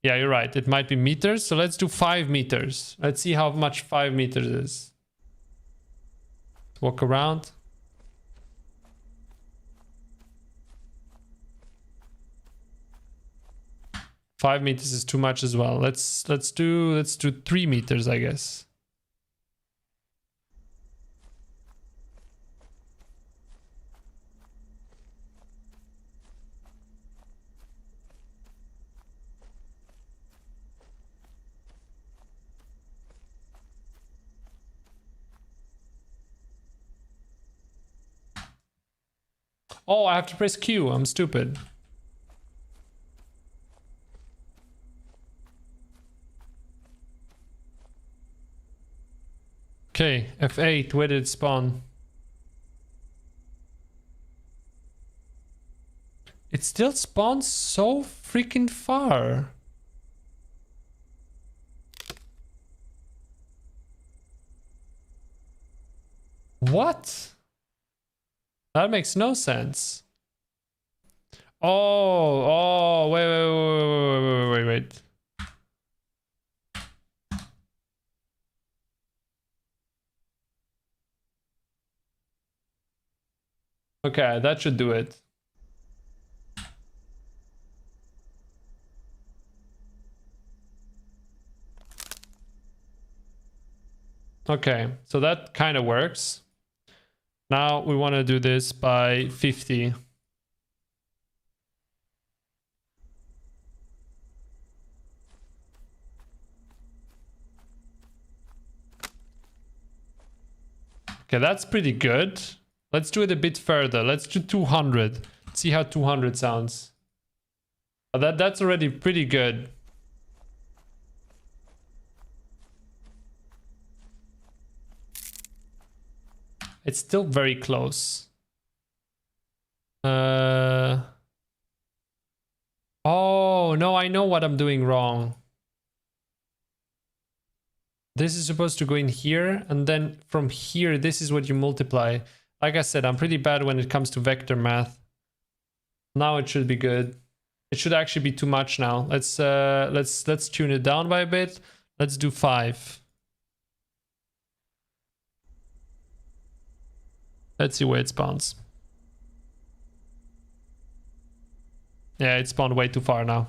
Yeah, you're right. It might be meters. So let's do 5 meters. Let's see how much 5 meters is. Let's walk around. Five meters is too much as well. Let's do 3 meters, I guess. Oh, I have to press Q. I'm stupid. Okay, F8, where did it spawn? It still spawns so freaking far. What? That makes no sense. Oh, wait. Okay, that should do it. Okay, so that kind of works. Now we want to do this by 50. Okay, that's pretty good. Let's do it a bit further. Let's do 200. See how 200 sounds. Oh, that's already pretty good. It's still very close. Oh, no, I know what I'm doing wrong. This is supposed to go in here, and then from here, this is what you multiply. Like I said, I'm pretty bad when it comes to vector math. Now it should be good. It should actually be too much now. Let's tune it down by a bit. Let's do 5. Let's see where it spawns. Yeah, it spawned way too far now.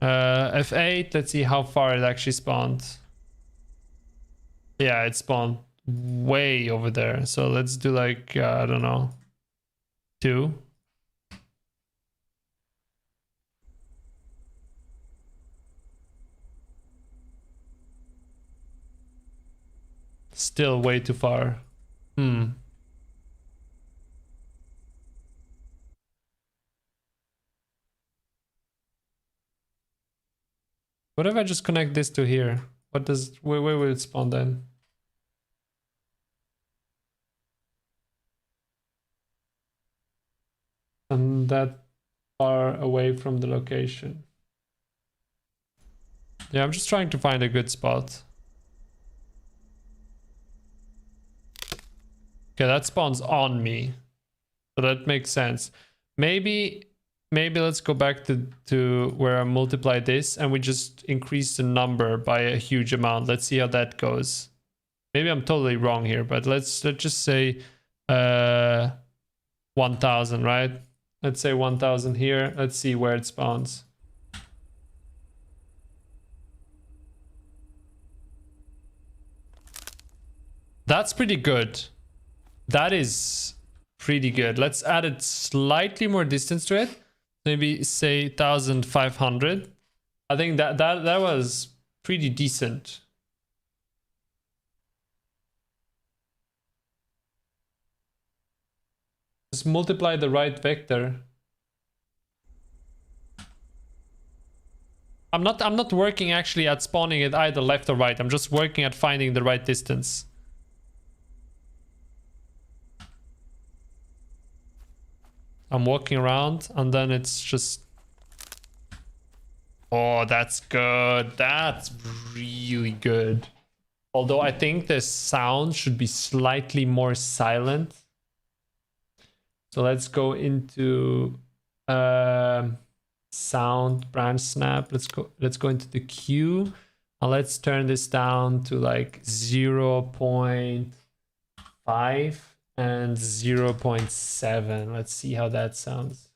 F8, let's see how far it actually spawned. Yeah, it spawned way over there. So let's do like, I don't know, 2. Still way too far. What if I just connect this to here? Where will it spawn then? And that far away from the location. Yeah, I'm just trying to find a good spot. Okay, that spawns on me. So that makes sense. Maybe let's go back to where I multiply this and we just increase the number by a huge amount. Let's see how that goes. Maybe I'm totally wrong here, but let's just say 1000, right? Let's say 1000 here. Let's see where it spawns. That's pretty good. That is pretty good. Let's add it slightly more distance to it. Maybe say 1500. I think that was pretty decent. Just multiply the right vector. I'm not working actually at spawning it either left or right. I'm just working at finding the right distance. I'm walking around and then it's just... Oh, that's good. That's really good. Although I think the sound should be slightly more silent. So let's go into sound branch snap. Let's go into the Q and let's turn this down to like 0.5 and 0.7. Let's see how that sounds.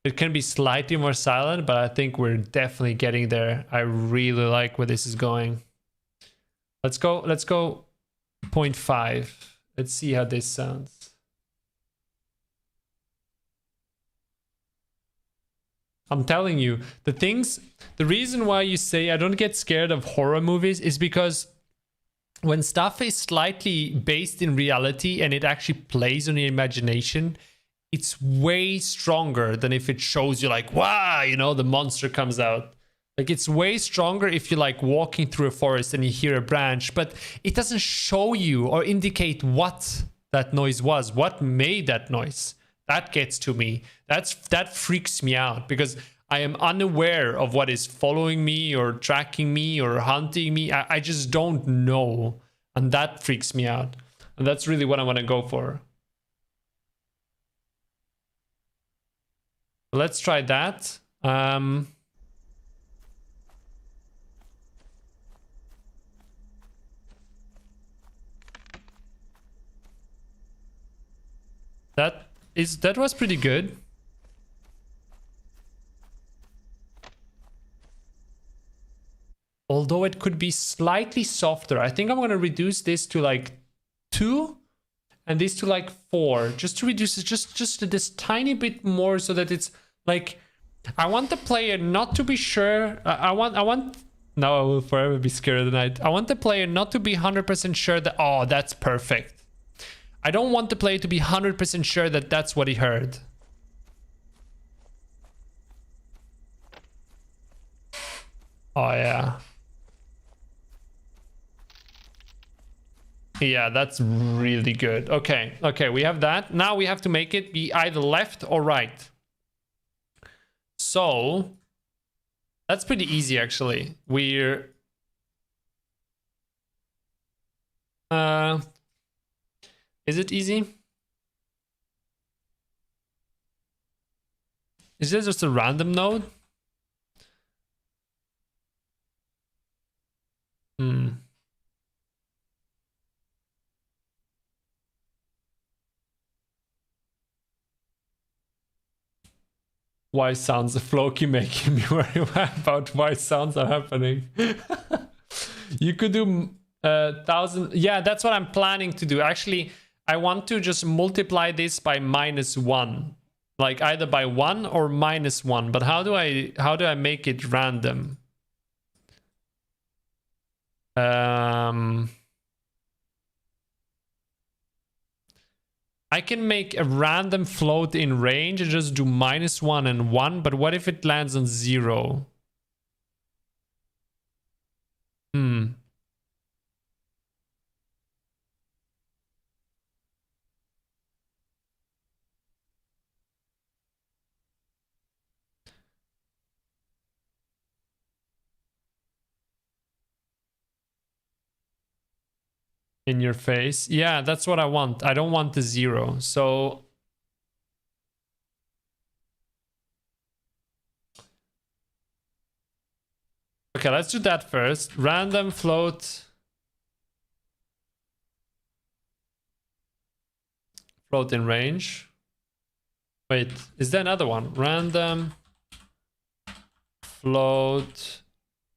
It can be slightly more silent, but I think we're definitely getting there. I really like where this is going. Let's go 0.5. Let's see how this sounds. I'm telling you, the reason why you say I don't get scared of horror movies is because when stuff is slightly based in reality and it actually plays on your imagination, it's way stronger than if it shows you like, wow, you know, the monster comes out. Like, it's way stronger if you're like walking through a forest and you hear a branch, but it doesn't show you or indicate what that noise was, what made that noise. That gets to me. That freaks me out because I am unaware of what is following me or tracking me or hunting me. I just don't know. And that freaks me out. And that's really what I want to go for. Let's try that. That was pretty good. Although it could be slightly softer. I think I'm going to reduce this to like 2 and this to like 4, just to reduce it just this tiny bit more so that it's like, I want the player not to be sure. I want now I will forever be scared of the night. I want the player not to be 100% sure that, oh, that's perfect. I don't want the player to be 100% sure that that's what he heard. Oh yeah. Yeah, that's really good. Okay, okay, we have that. Now we have to make it be either left or right. So that's pretty easy actually. We're is it easy? Is this just a random node? Why sounds Floky making me worry about why sounds are happening. You could do 1,000. Yeah, that's what I'm planning to do. Actually, I want to just multiply this by -1, like either by 1 or -1. But how do I make it random? I can make a random float in range and just do -1 and 1, but what if it lands on 0? In your face. Yeah, that's what I want. I don't want the 0. So okay, let's do that first. Random float. Float in range. Wait, is there another one? Random float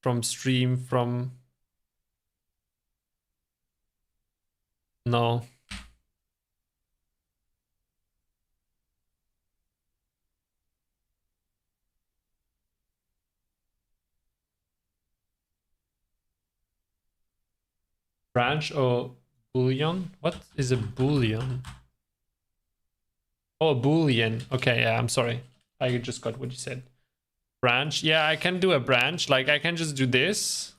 from stream from... No. Branch or boolean? What is a boolean? Oh, a boolean. Okay, yeah, I'm sorry. I just got what you said. Branch. Yeah, I can do a branch. Like, I can just do this.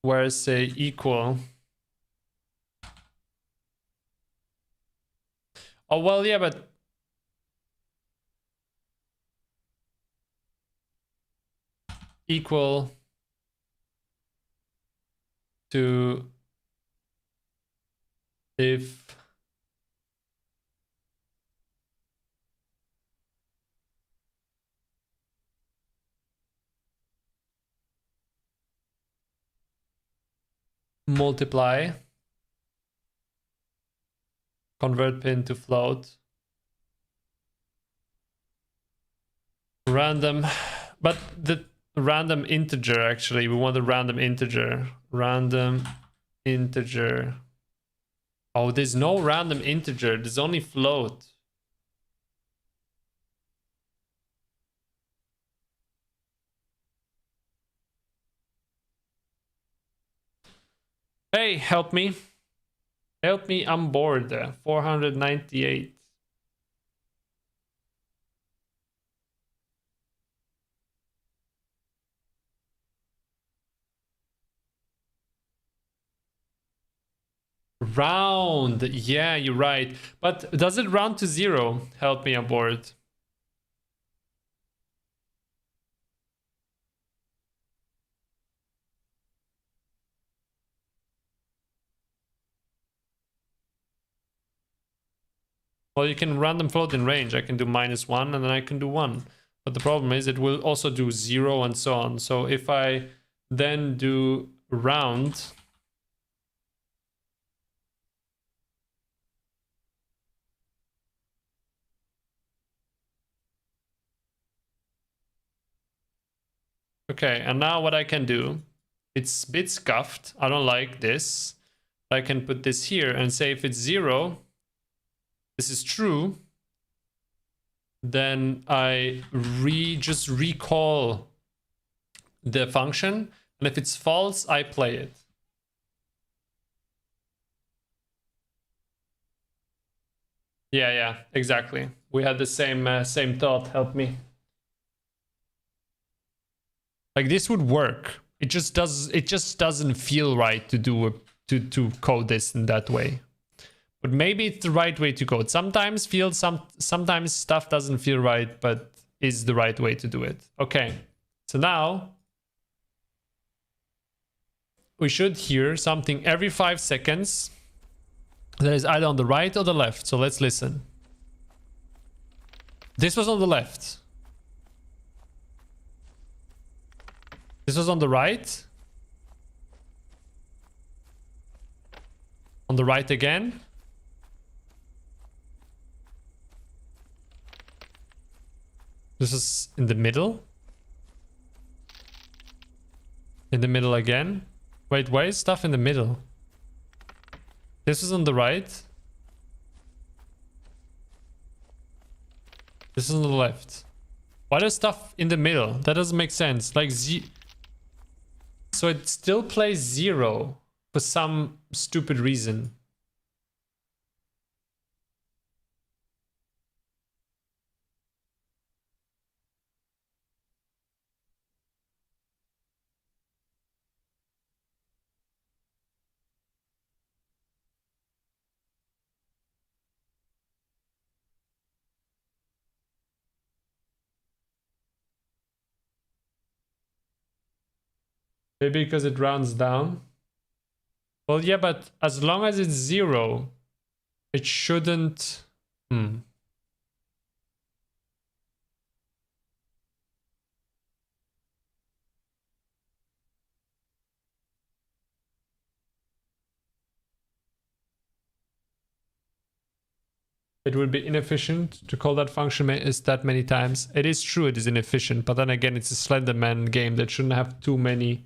Where say equal. Oh, well, yeah, but... Equal to if multiply convert pin to float random, but the random integer, actually we want a random integer. Oh, there's no random integer, there's only float. Hey, help me, I'm bored. 498. Round, yeah, you're right, but does it round to 0? Help me, I'm bored. Well, you can random float in range. I can do -1 and then I can do 1. But the problem is it will also do 0 and so on. So if I then do round... Okay, and now what I can do, it's a bit scuffed. I don't like this. I can put this here and say if it's 0, this is true, then I just recall the function, and if it's false, I play it. Yeah, exactly. We had the same thought. Help me. Like this would work. It just doesn't feel right to do to code this in that way. But maybe it's the right way to code. Sometimes stuff doesn't feel right, but is the right way to do it. Okay. So now we should hear something every 5 seconds that is either on the right or the left. So let's listen. This was on the left. This was on the right. On the right again. This is in the middle. In the middle again. Wait, why is stuff in the middle? This is on the right. This is on the left. Why does stuff in the middle? That doesn't make sense. Like so it still plays 0 for some stupid reason. Maybe because it rounds down. Well, yeah, but as long as it's 0, it shouldn't... It would be inefficient to call that function that many times. It is true it is inefficient, but then again, it's a Slenderman game that shouldn't have too many...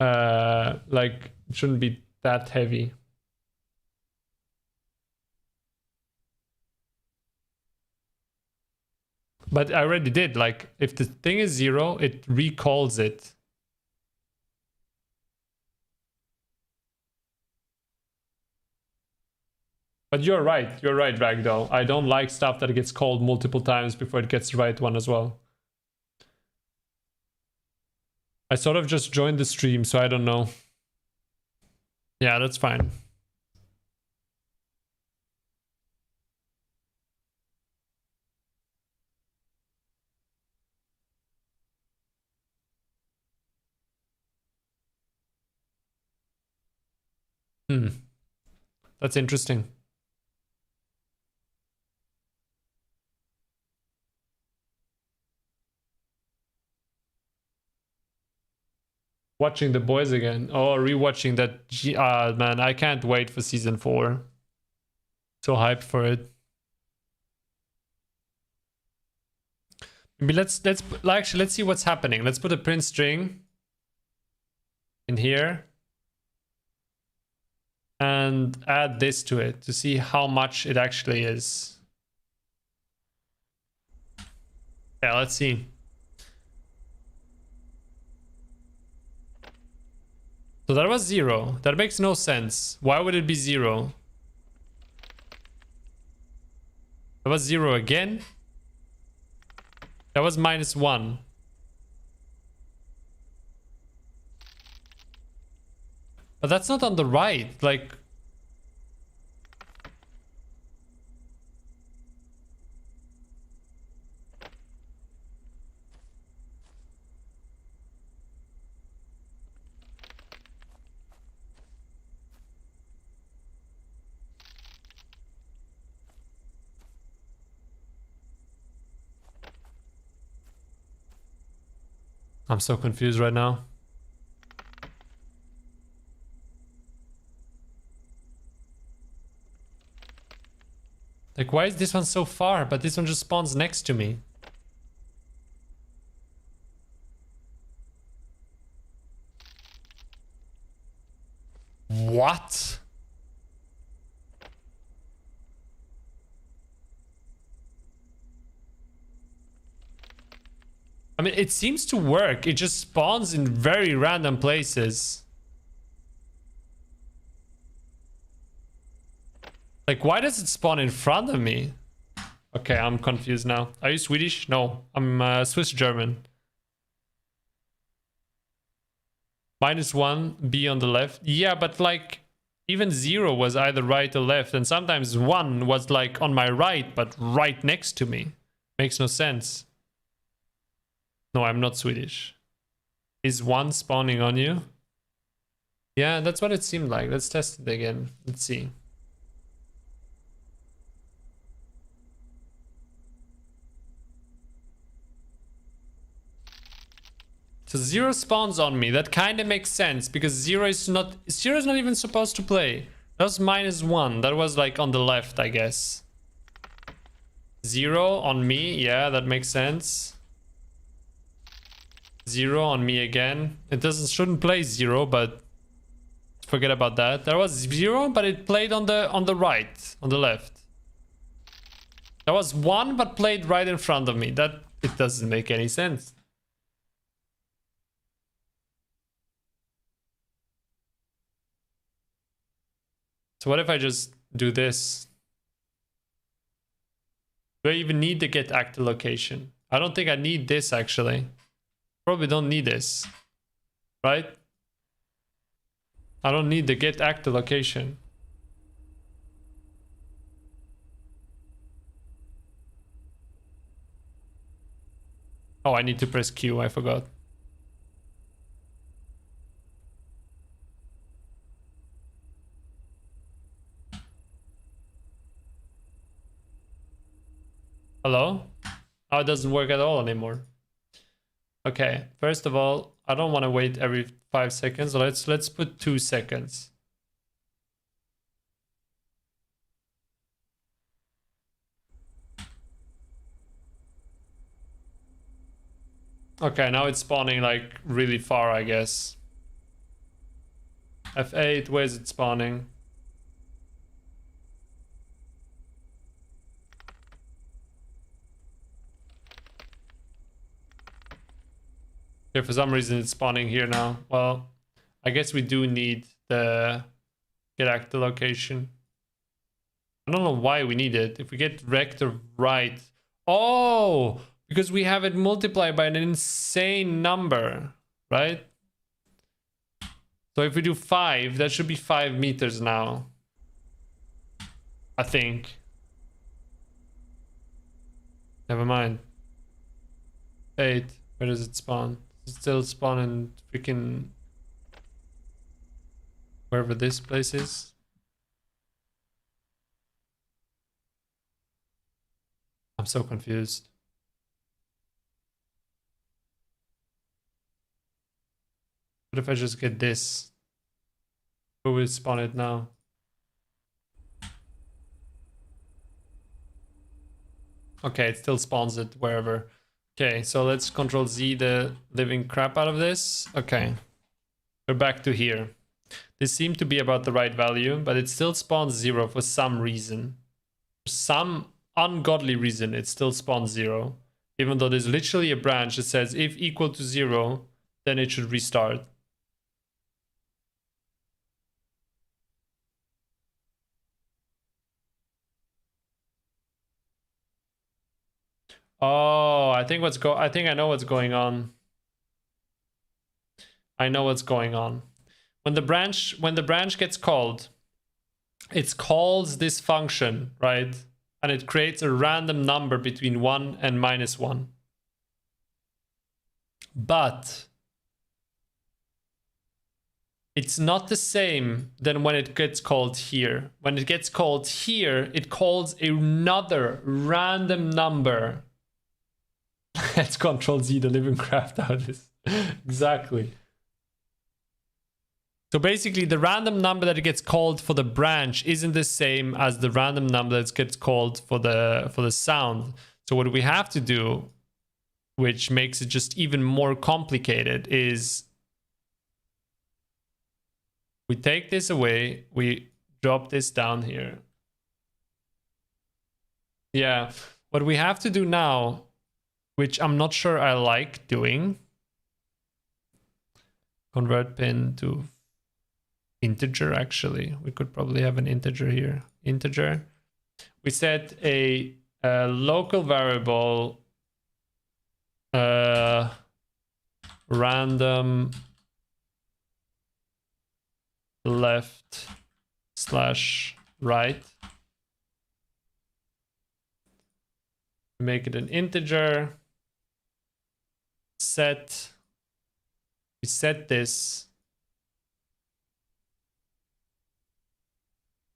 like, it shouldn't be that heavy. But I already did, like, if the thing is 0, it recalls it. But you're right, Ragdoll. I don't like stuff that gets called multiple times before it gets the right one as well. I sort of just joined the stream, so I don't know. Yeah, that's fine. That's interesting. Watching The Boys again. Oh, rewatching that. Man, I can't wait for season 4. So hyped for it. Maybe let's see what's happening. Let's put a print string in here and add this to it to see how much it actually is. Yeah, let's see. So that was 0. That makes no sense. Why would it be 0? That was 0 again. That was -1. But that's not on the right. Like... I'm so confused right now. Like, why is this one so far, but this one just spawns next to me? What? I mean, it seems to work. It just spawns in very random places. Like, why does it spawn in front of me? Okay, I'm confused now. Are you Swedish? No, I'm Swiss German. -1 be on the left. Yeah, but like even 0 was either right or left, and sometimes 1 was like on my right but right next to me. Makes no sense. No, I'm not Swedish. Is 1 spawning on you? Yeah, that's what it seemed like. Let's test it again. Let's see. So 0 spawns on me. That kind of makes sense because 0 is not even supposed to play. That was -1. That was like on the left, I guess. 0 on me. Yeah, that makes sense. 0 on me again. It shouldn't play 0, but forget about that. There was 0, but it played on the right, on the left. There was 1, but played right in front of me. It doesn't make any sense. So what if I just do this? Do I even need to get active location? I don't think I need this actually. Probably don't need this, right? I don't need the get active location. Oh, I need to press Q, I forgot. Hello? Oh, it doesn't work at all anymore. Okay, first of all, I don't want to wait every 5 seconds. Let's put 2 seconds. Okay, now it's spawning like really far, I guess. F8, where's it spawning? Okay, for some reason it's spawning here now. Well, I guess we do need the get active location. I don't know why we need it. If we get vector right. Oh, because we have it multiplied by an insane number, right? So if we do 5, that should be 5 meters now. I think. Never mind. 8. Where does it spawn? It's still spawning freaking wherever this place is. I'm so confused. What if I just get this? Who will spawn it now? Okay, it still spawns it wherever. Okay, so let's Control Z the living crap out of this. Okay, we're back to here. This seemed to be about the right value, but it still spawns 0 for some reason. For some ungodly reason, it still spawns 0. Even though there's literally a branch that says if equal to 0, then it should restart. Oh, I think I know what's going on. I know what's going on. When the branch gets called, it calls this function, right? And it creates a random number between 1 and -1. But it's not the same than when it gets called here. When it gets called here, it calls another random number. Let's Control Z the living craft out of this. Exactly. So basically the random number that it gets called for the branch isn't the same as the random number that gets called for the sound. So what we have to do, which makes it just even more complicated, is we take this away, we drop this down here. Yeah, what we have to do now, which I'm not sure I like doing, convert pin to integer. Actually, we could probably have an integer here. Integer. We set a local variable random left slash right. Make it an integer. Set. We set this.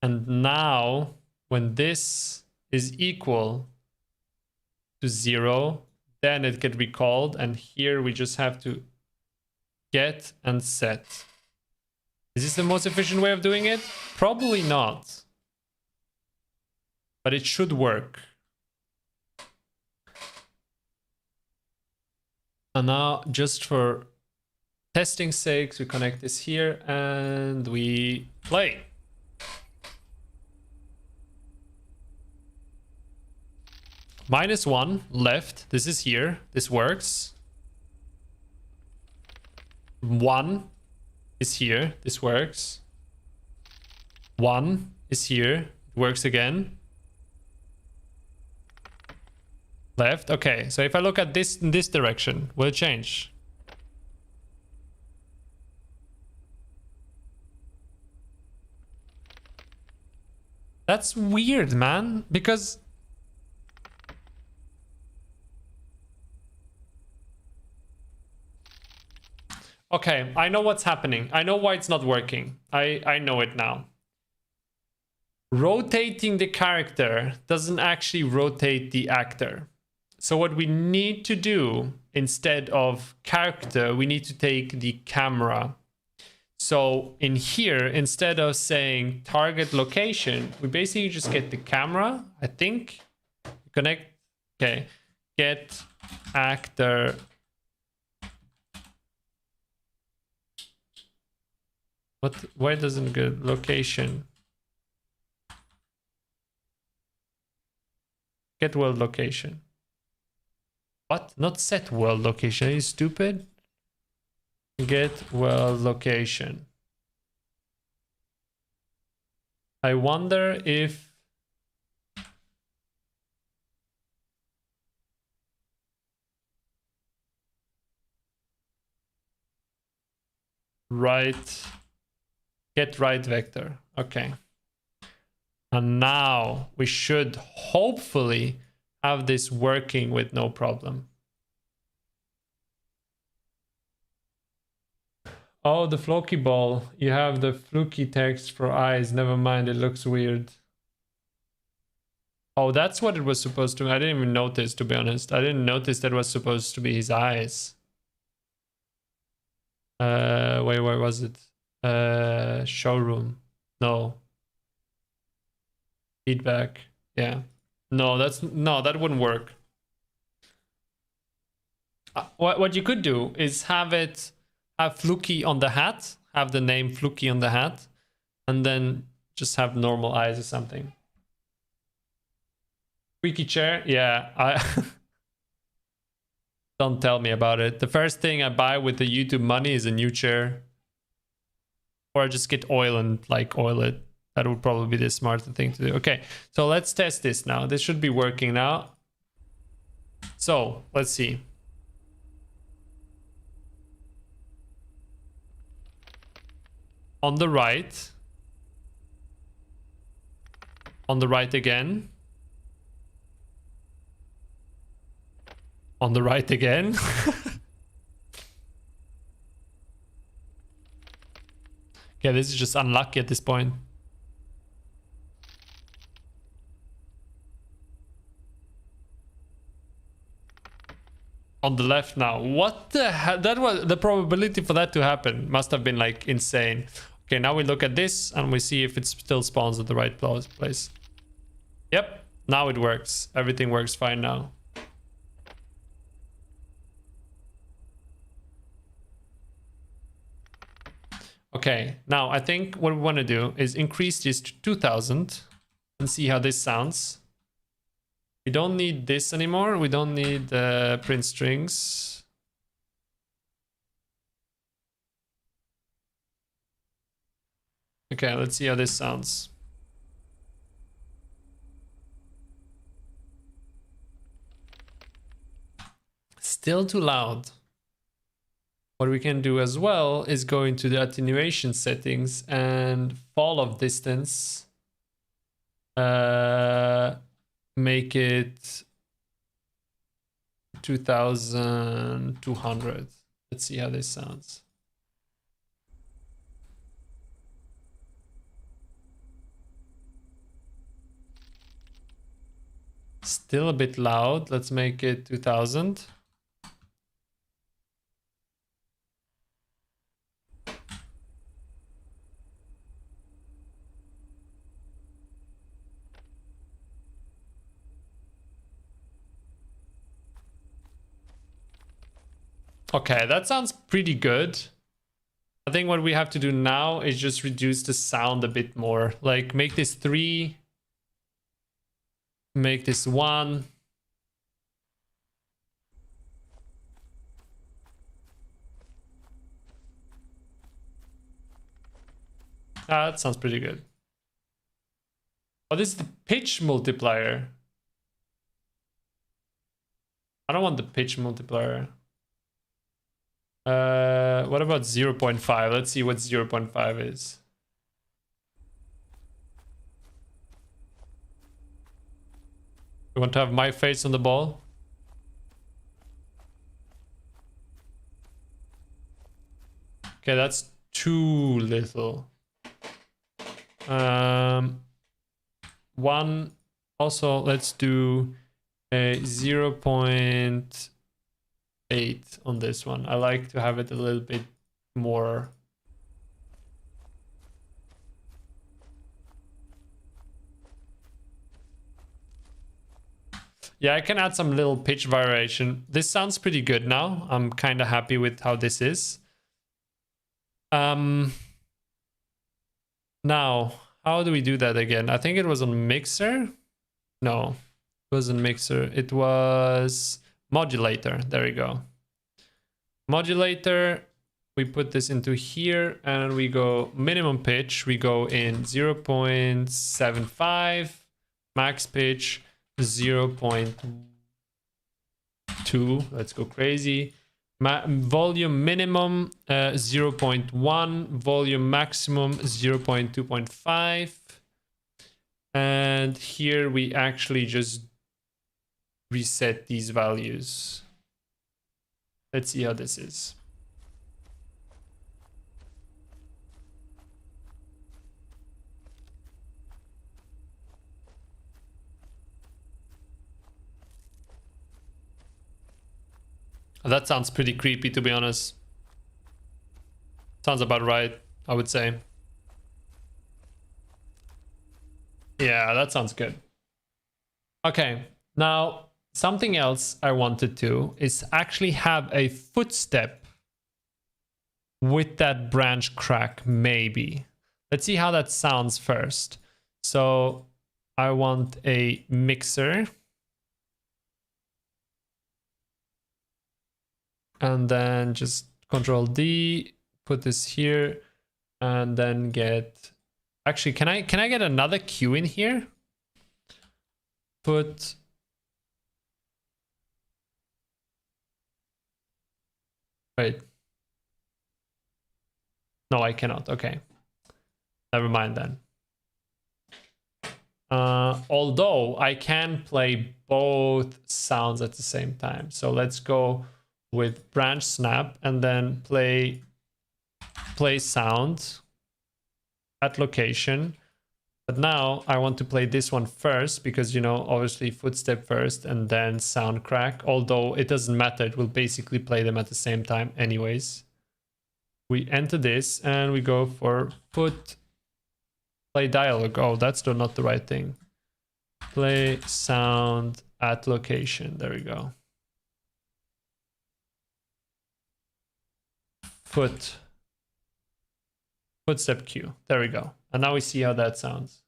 And now when this is equal to 0, then it get recalled. And here we just have to get and set. Is this the most efficient way of doing it? Probably not. But it should work. And now, just for testing sakes, we connect this here and we play. -1 left. This is here. This works. 1 is here. This works. 1 is here. It works again. Left. Okay, so if I look at this in this direction, will it change? That's weird, man, because okay, I know what's happening. I know why it's not working. I know it now. Rotating the character doesn't actually rotate the actor. So what we need to do instead of character, we need to take the camera. So in here, instead of saying target location, we basically just get the camera, I think. Connect, okay. Get actor. Why doesn't it go location? Get world location. What? Not set world location. Are you stupid? Get world location. I wonder if right, get right vector. Okay. And now we should hopefully have this working with no problem. Oh, the Floky ball. You have the fluky text for eyes. Never mind, it looks weird. Oh, that's what it was supposed to be. I didn't even notice, to be honest. I didn't notice that was supposed to be his eyes. Wait, where was it? Showroom. No. Feedback. Yeah. No, that wouldn't work. What you could do is have Floky on the hat, have the name Floky on the hat, and then just have normal eyes or something. Squeaky chair, yeah. Don't tell me about it. The first thing I buy with the YouTube money is a new chair, or I just get oil and like oil it. That would probably be the smarter thing to do. Okay, so let's test this now. This should be working now. So let's see. On the right. On the right again. On the right again. Okay, this is just unlucky at this point. On the left now. What the hell? That was the probability for that to happen. Must have been like insane. Okay, now we look at this and we see if it still spawns at the right place. Yep, now it works. Everything works fine now. Okay, now I think what we want to do is increase this to 2000 and see how this sounds. We don't need this anymore. We don't need print strings. Okay, let's see how this sounds. Still too loud. what we can do as well is go into the attenuation settings and fall of distance. Make it 2200. Let's see how this sounds. Still a bit loud. Let's make it 2000. Okay, that sounds pretty good. I think what we have to do now is just reduce the sound a bit more. Like make this 3, make this 1. That sounds pretty good. Oh, this is the pitch multiplier. I don't want the pitch multiplier. What about 0.5? Let's see what 0.5 is. You want to have my face on the ball? Okay, that's too little. 1. Also, let's do a 0.8 on this one. I like to have it a little bit more. Yeah, I can add some little pitch variation. This sounds pretty good now. I'm kind of happy with how this is. Now, how do we do that again? I think it was on mixer. No, it wasn't mixer. It was modulator. There we go. Modulator. We put this into here and we go minimum pitch. We go in 0.75, max pitch 0.2. Let's go crazy. Volume minimum 0.1, volume maximum 0.2.5. And here we actually just reset these values. Let's see how this is. That sounds pretty creepy, to be honest. Sounds about right, I would say. Yeah, that sounds good. Okay, now something else I wanted to is actually have a footstep with that branch crack, maybe. Let's see how that sounds first. So I want a mixer. And then just Control D, put this here, and then get. Actually, can I get another cue in here? Put. Wait. No, I cannot. Okay. Never mind then. Although I can play both sounds at the same time. So let's go with branch snap and then play sound at location. But now I want to play this one first because, you know, obviously footstep first and then sound crack. Although it doesn't matter, it will basically play them at the same time anyways. We enter this and we go for play dialogue. Oh, that's not the right thing. Play sound at location. There we go. Footstep cue. There we go. And now we see how that sounds.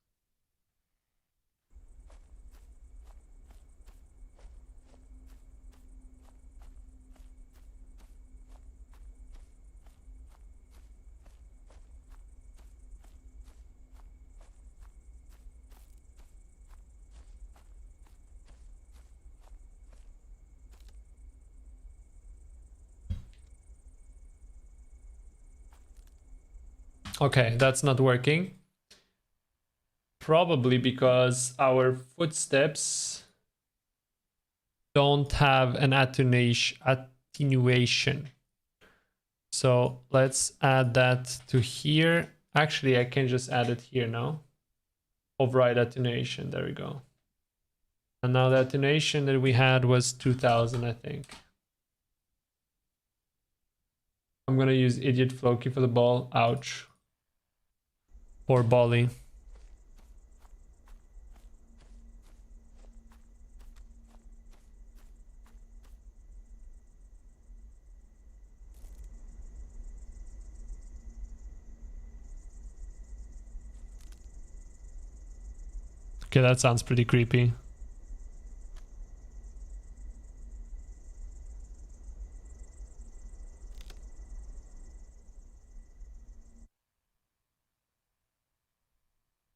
Okay, that's not working. Probably because our footsteps don't have an attenuation. So let's add that to here. Actually, I can just add it here now. Override attenuation. There we go. And now the attenuation that we had was 2000, I think. I'm gonna use idiot Floky for the ball. Ouch. Poor Bolly. Okay, that sounds pretty creepy.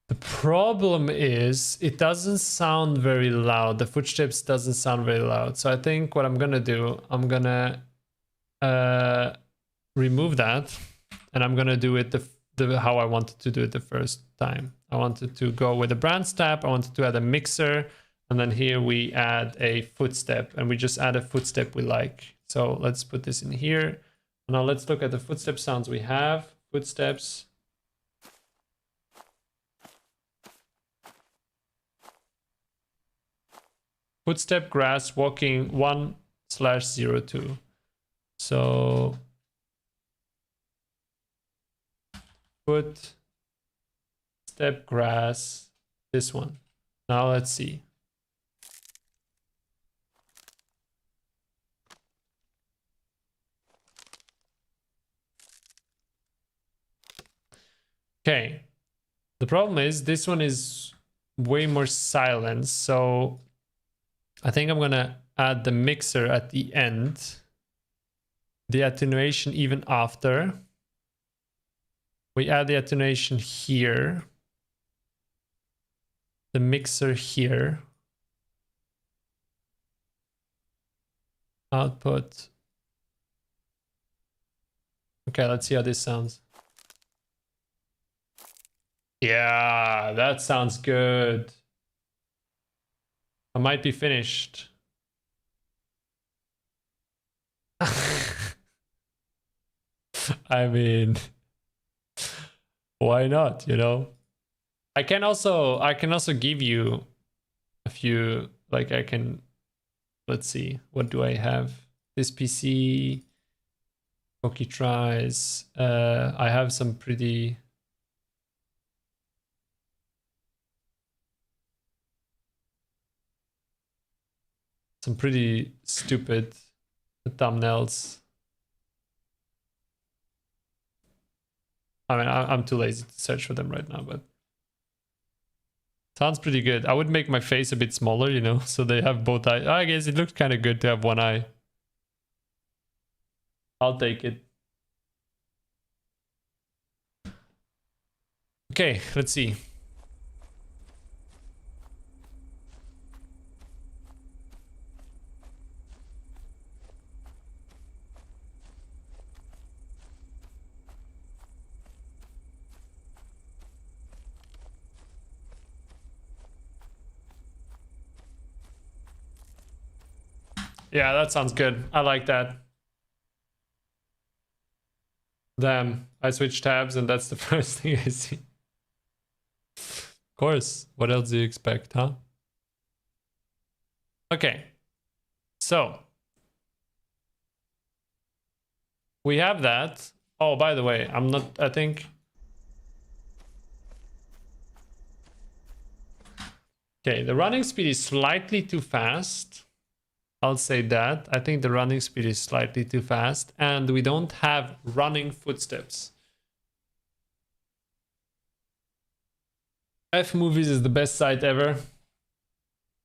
The problem is it doesn't sound very loud. The footsteps doesn't sound very loud. So I think what I'm gonna do, I'm gonna remove that, and I'm gonna do it the how I wanted to do it the first time. I wanted to go with a branch tab. I wanted to add a mixer, and then here we add a footstep, and we just add a footstep we like. So let's put this in here. Now let's look at the footstep sounds we have. Footsteps. Footstep, grass, walking 1/02. So footstep, grass, this one. Now let's see. Okay. The problem is this one is way more silent. So I think I'm gonna add the mixer at the end. The attenuation even after. We add the attenuation here. The mixer here. Output. Okay, let's see how this sounds. Yeah, that sounds good. I might be finished. I mean, why not, you know? I can also give you a few, like I can, let's see, what do I have? This PC, Pokey tries. I have some pretty stupid thumbnails. I mean, I'm too lazy to search for them right now, but sounds pretty good. I would make my face a bit smaller, you know, so they have both eyes. I guess it looks kind of good to have one eye. I'll take it. Okay, let's see. Yeah, that sounds good. I like that. Damn, I switch tabs and that's the first thing I see. Of course, what else do you expect, huh? Okay, so we have that. Oh, by the way, I think. Okay, the running speed is slightly too fast. I'll say that. I think the running speed is slightly too fast, and we don't have running footsteps. F Movies is the best site ever.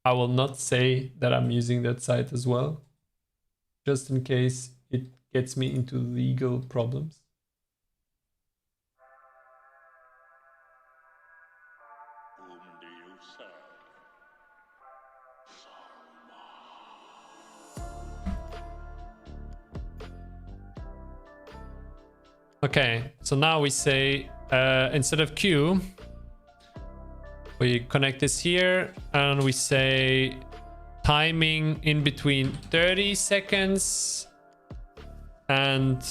I will not say that I'm using that site as well, just in case it gets me into legal problems. Okay, so now we say instead of Q, we connect this here and we say timing in between 30 seconds and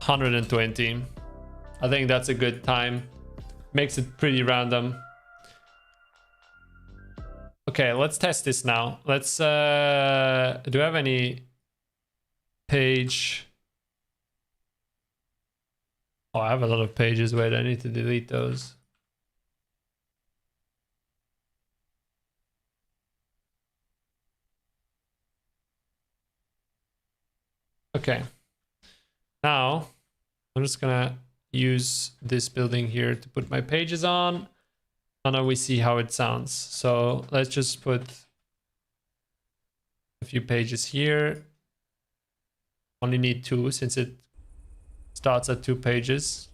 120. I think that's a good time. Makes it pretty random. Okay, let's test this now. Let's do I have any page? Oh, I have a lot of pages. Wait, I need to delete those. Okay. Now, I'm just gonna use this building here to put my pages on. And now we see how it sounds. So let's just put a few pages here. Only need 2 since it starts at 2 pages.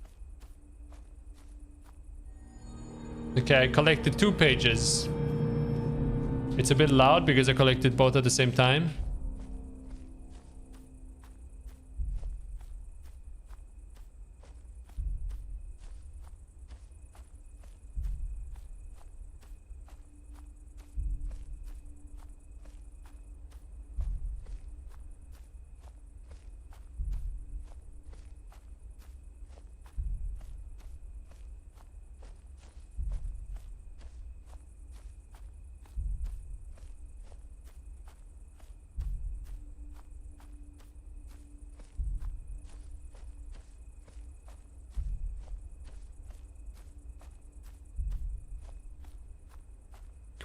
Okay, I collected 2 pages. It's a bit loud because I collected both at the same time.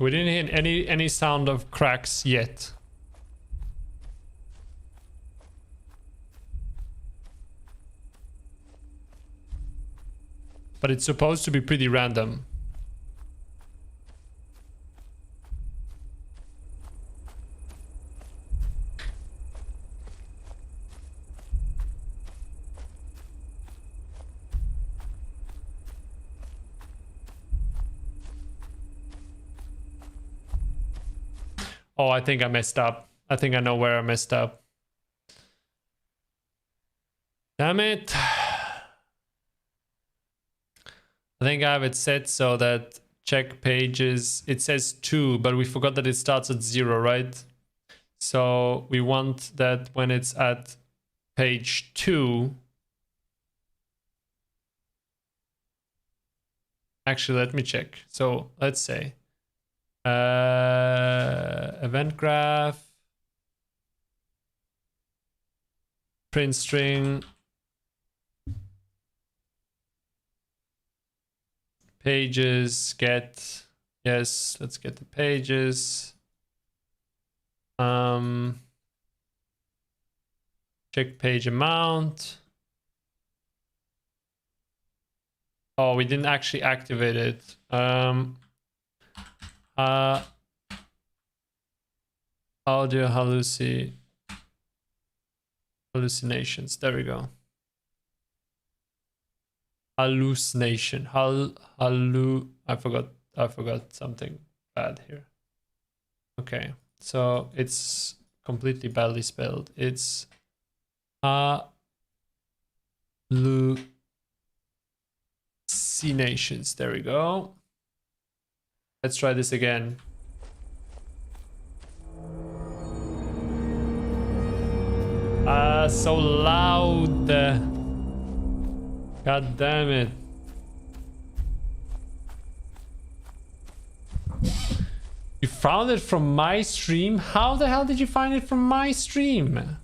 We didn't hear any sound of cracks yet. But it's supposed to be pretty random. Oh, I think I messed up. I think I know where I messed up. Damn it. I think I have it set so that check pages, it says 2, but we forgot that it starts at 0, right? So we want that when it's at page 2. Actually, let me check. So let's say event graph, print string, pages, get, yes, let's get the pages. Check page amount. Oh, we didn't actually activate it. Audio hallucinations. There we go. Hallucination. I forgot something bad here. Okay, so it's completely badly spelled. It's hallucinations. There we go. Let's try this again. So loud. God damn it. You found it from my stream? How the hell did you find it from my stream?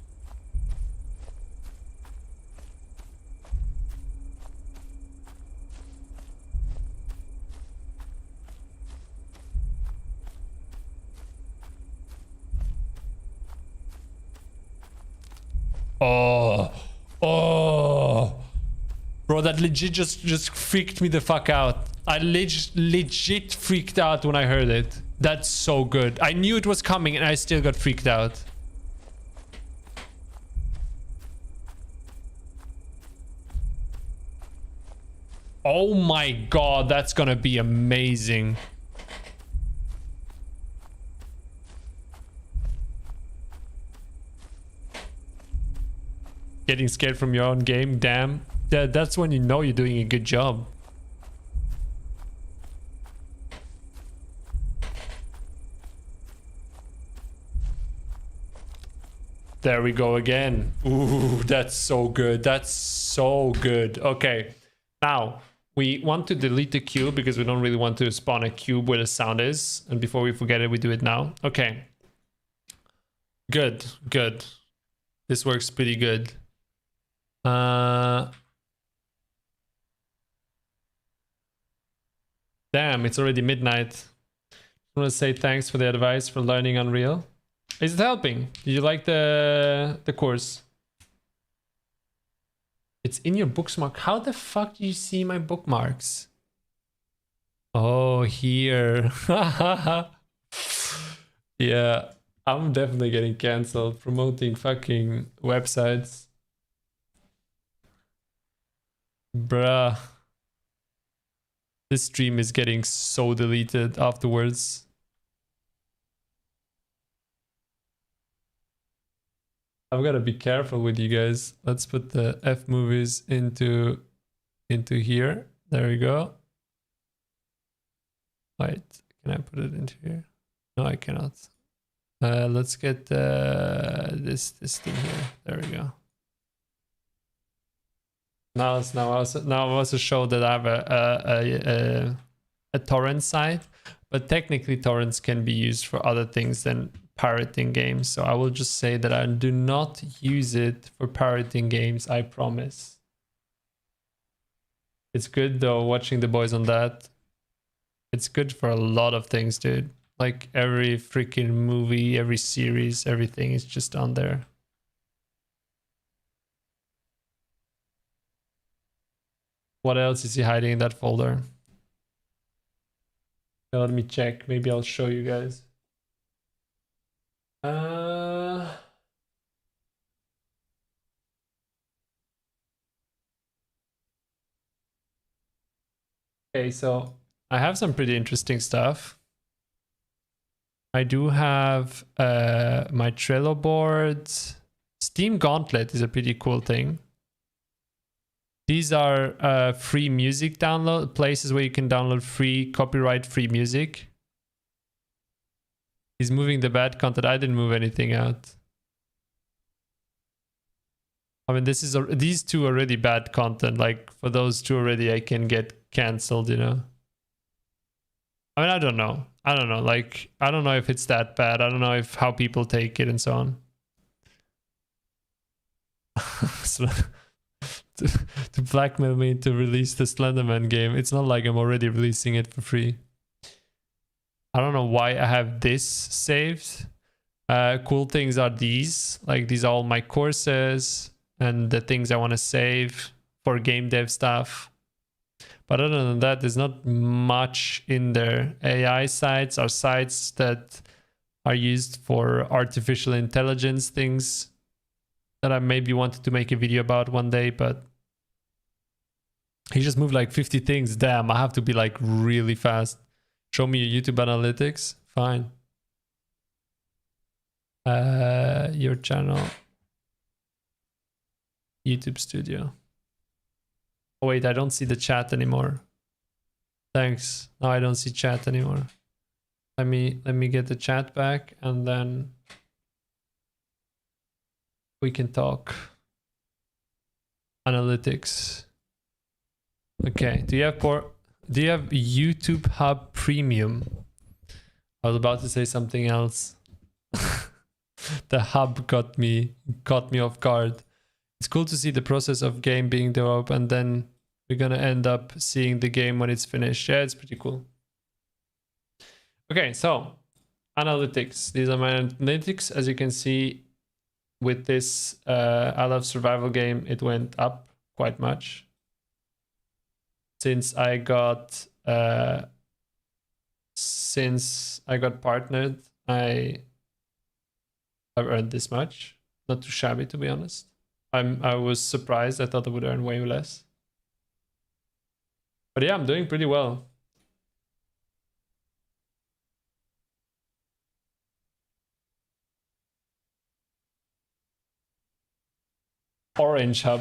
Oh, bro, that legit just freaked me the fuck out. I legit freaked out when I heard it. That's so good. I knew it was coming and I still got freaked out. Oh my god, that's gonna be amazing. Getting scared from your own game, damn. That's when you know you're doing a good job. There we go again. Ooh, that's so good. That's so good. Okay, now we want to delete the cube because we don't really want to spawn a cube where the sound is. And before we forget it, we do it now. Okay. Good, good. This works pretty good. Damn, it's already midnight. I want to say thanks for the advice for learning Unreal. Is it helping? Did you like the course? It's in your bookmark. How the fuck do you see my bookmarks? Oh, here. Yeah, I'm definitely getting cancelled promoting fucking websites. Bruh. This stream is getting so deleted afterwards. I've got to be careful with you guys. Let's put the F movies into here. There we go. Wait, can I put it into here? No, I cannot. Let's get this thing here. There we go. Now I also show that I have a torrent site, but technically torrents can be used for other things than pirating games. So I will just say that I do not use it for pirating games, I promise. It's good though, watching the boys on that. It's good for a lot of things, dude. Like every freaking movie, every series, everything is just on there. What else is he hiding in that folder? Let me check. Maybe I'll show you guys. Okay, so I have some pretty interesting stuff. I do have my Trello board. Steam Gauntlet is a pretty cool thing. These are free music download places where you can download free copyright-free music. He's moving the bad content. I didn't move anything out. I mean, these two are already bad content. Like for those two already, I can get cancelled, you know. I mean, I don't know. Like, I don't know if it's that bad. I don't know if how people take it and so on. So, to blackmail me to release the Slenderman game. It's not like I'm already releasing it for free. I don't know why I have this saved. Cool things are these. Like these are all my courses and the things I want to save for game dev stuff. But other than that, there's not much in there. AI sites are sites that are used for artificial intelligence things that I maybe wanted to make a video about one day, but he just moved like 50 things. Damn, I have to be like really fast. Show me your YouTube analytics. Fine. Your channel. YouTube Studio. Oh wait, I don't see the chat anymore. Thanks. No, I don't see chat anymore. Let me get the chat back and then we can talk. Analytics. Okay. Do you have YouTube Hub Premium? I was about to say something else. The hub got me off guard. It's cool to see the process of game being developed and then we're gonna end up seeing the game when it's finished. Yeah, it's pretty cool. Okay, so analytics. These are my analytics. As you can see, with this I Love Survival game, it went up quite much. Since I got partnered, I've earned this much. Not too shabby, to be honest. I was surprised. I thought I would earn way less. But yeah, I'm doing pretty well. Orange Hub.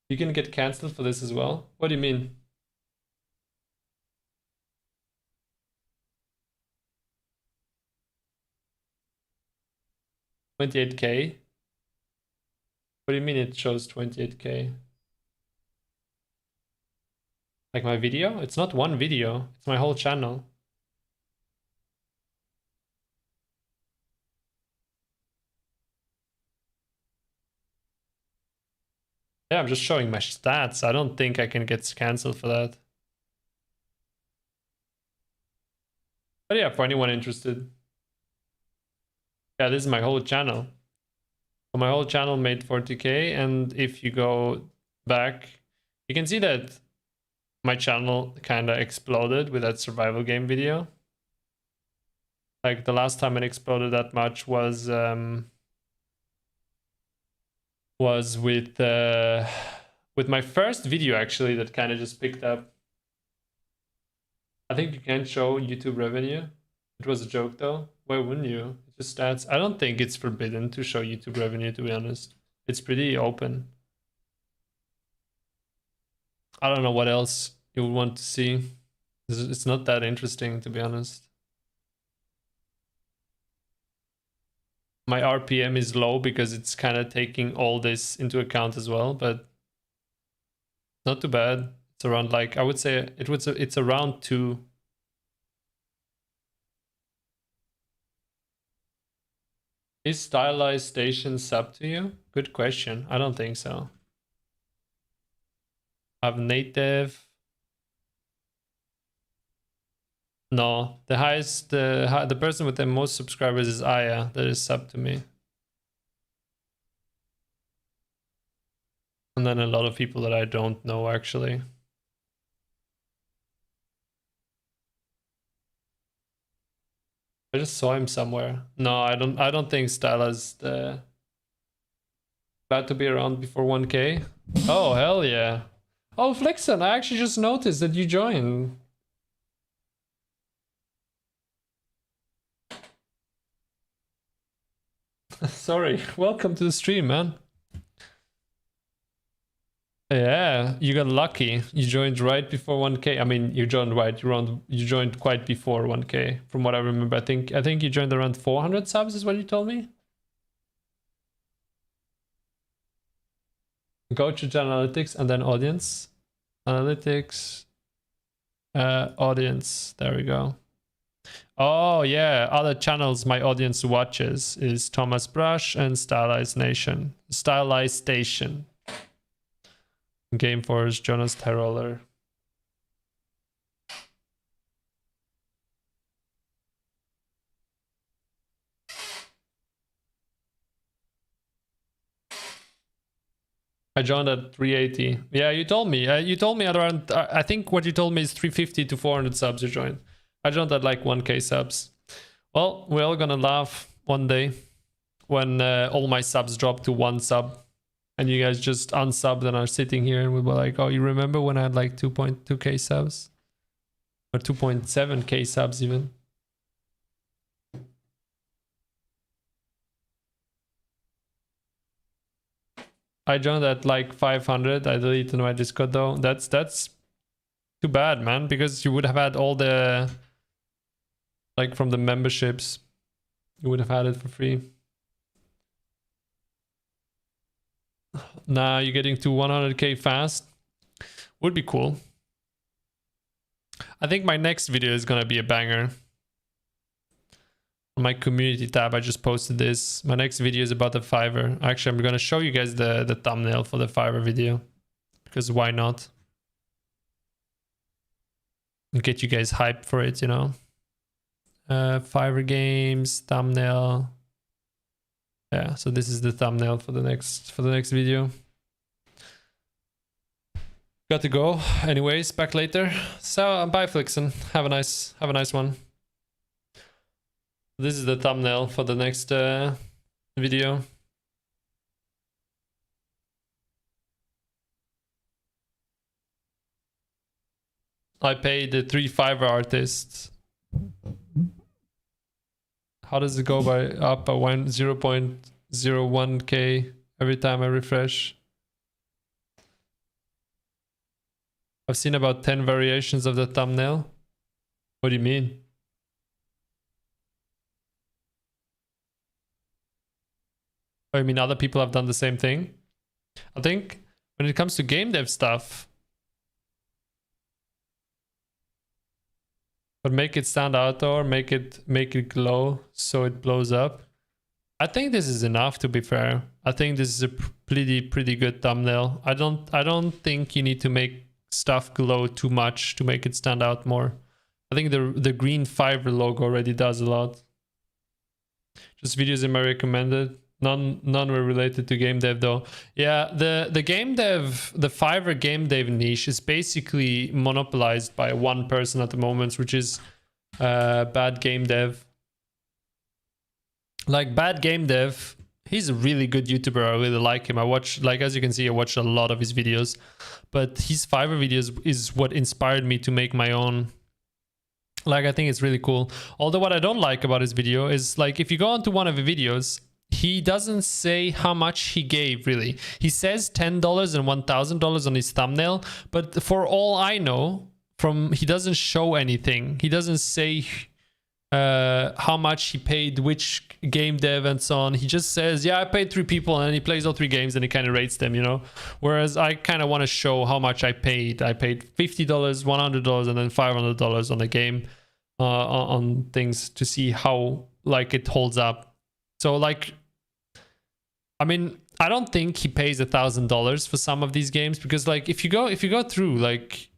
You can get cancelled for this as well? What do you mean? $28K? What do you mean it shows 28K? Like my video? It's not one video, it's my whole channel. Yeah, I'm just showing my stats. I don't think I can get cancelled for that. But yeah, for anyone interested. Yeah, this is my whole channel. So my whole channel made 40K, and if you go back, you can see that my channel kind of exploded with that survival game video. Like the last time it exploded that much was with my first video actually, that kind of just picked up. I think you can't show YouTube revenue. It was a joke though. Why wouldn't you? It just stats. I don't think it's forbidden to show YouTube revenue, to be honest. It's pretty open. I don't know what else you would want to see. It's not that interesting, to be honest. My RPM is low because it's kind of taking all this into account as well, but not too bad. It's around, like, I would say it's around 2. Is stylized station sub to you? Good question. I don't think so. I have native. No, the highest, the person with the most subscribers is Aya. That is sub to me. And then a lot of people that I don't know actually. I just saw him somewhere. No, I don't think stylized glad to be around before 1K. Oh, hell yeah. Oh, Flixon, I actually just noticed that you joined. Sorry, welcome to the stream, man. Yeah, you got lucky. You joined right before 1K. I mean, you joined right. You joined quite before 1K, from what I remember. I think you joined around 400 subs, is what you told me. Go to channel analytics and then audience. Analytics, audience. There we go. Oh yeah, other channels my audience watches is Thomas Brush and Stylized Nation. Stylized Station. Game Force, Jonas Tyroller. I joined at 380. Yeah, you told me. You told me at around. I think what you told me is 350 to 400 subs you joined. I joined at like 1K subs. Well, we're all gonna laugh one day when all my subs drop to 1 sub, and you guys just unsubbed and are sitting here, and we'll be like, "Oh, you remember when I had like 2.2K subs, or 2.7K subs even?" I joined at like 500. I deleted my Discord though. That's too bad, man, because you would have had all the, like, from the memberships, you would have had it for free. Nah, you're getting to 100K fast. Would be cool. I think my next video is gonna be a banger. On my community tab, I just posted this. My next video is about the Fiverr. Actually, I'm gonna show you guys the thumbnail for the Fiverr video, because why not? And get you guys hyped for it, you know. Fiverr games thumbnail. Yeah, so this is the thumbnail for the next video. Got to go. Anyways, back later. So bye, Flixen. Have a nice one. This is the thumbnail for the next video. I paid the 3 Fiverr artists. How does it go up by 0.01K every time I refresh? I've seen about 10 variations of the thumbnail. What do you mean? I mean, other people have done the same thing. I think when it comes to game dev stuff, but make it stand out or make it glow so it blows up. I think this is enough, to be fair. I think this is a pretty good thumbnail. I don't think you need to make stuff glow too much to make it stand out more. I think the green Fiverr logo already does a lot. Just videos in my recommended. None were related to game dev though. Yeah, the game dev, the Fiverr game dev niche is basically monopolized by one person at the moment, which is Bad Game Dev. Like Bad Game Dev, he's a really good YouTuber. I really like him. I watch, like as you can see, I watch a lot of his videos. But his Fiverr videos is what inspired me to make my own. Like I think it's really cool. Although what I don't like about his video is like if you go onto one of the videos, he doesn't say how much he gave really. He says $10 and $1,000 on his thumbnail, but for all I know, he doesn't show anything. He doesn't say how much he paid which game dev and so on. He just says, yeah, I paid 3 people, and he plays all 3 games and he kind of rates them, you know. Whereas I kind of want to show how much I paid. I paid $50, $100, and then $500 on the game, on things to see how like it holds up. So like, I mean, I don't think he pays $1,000 for some of these games, because like if you go through, like,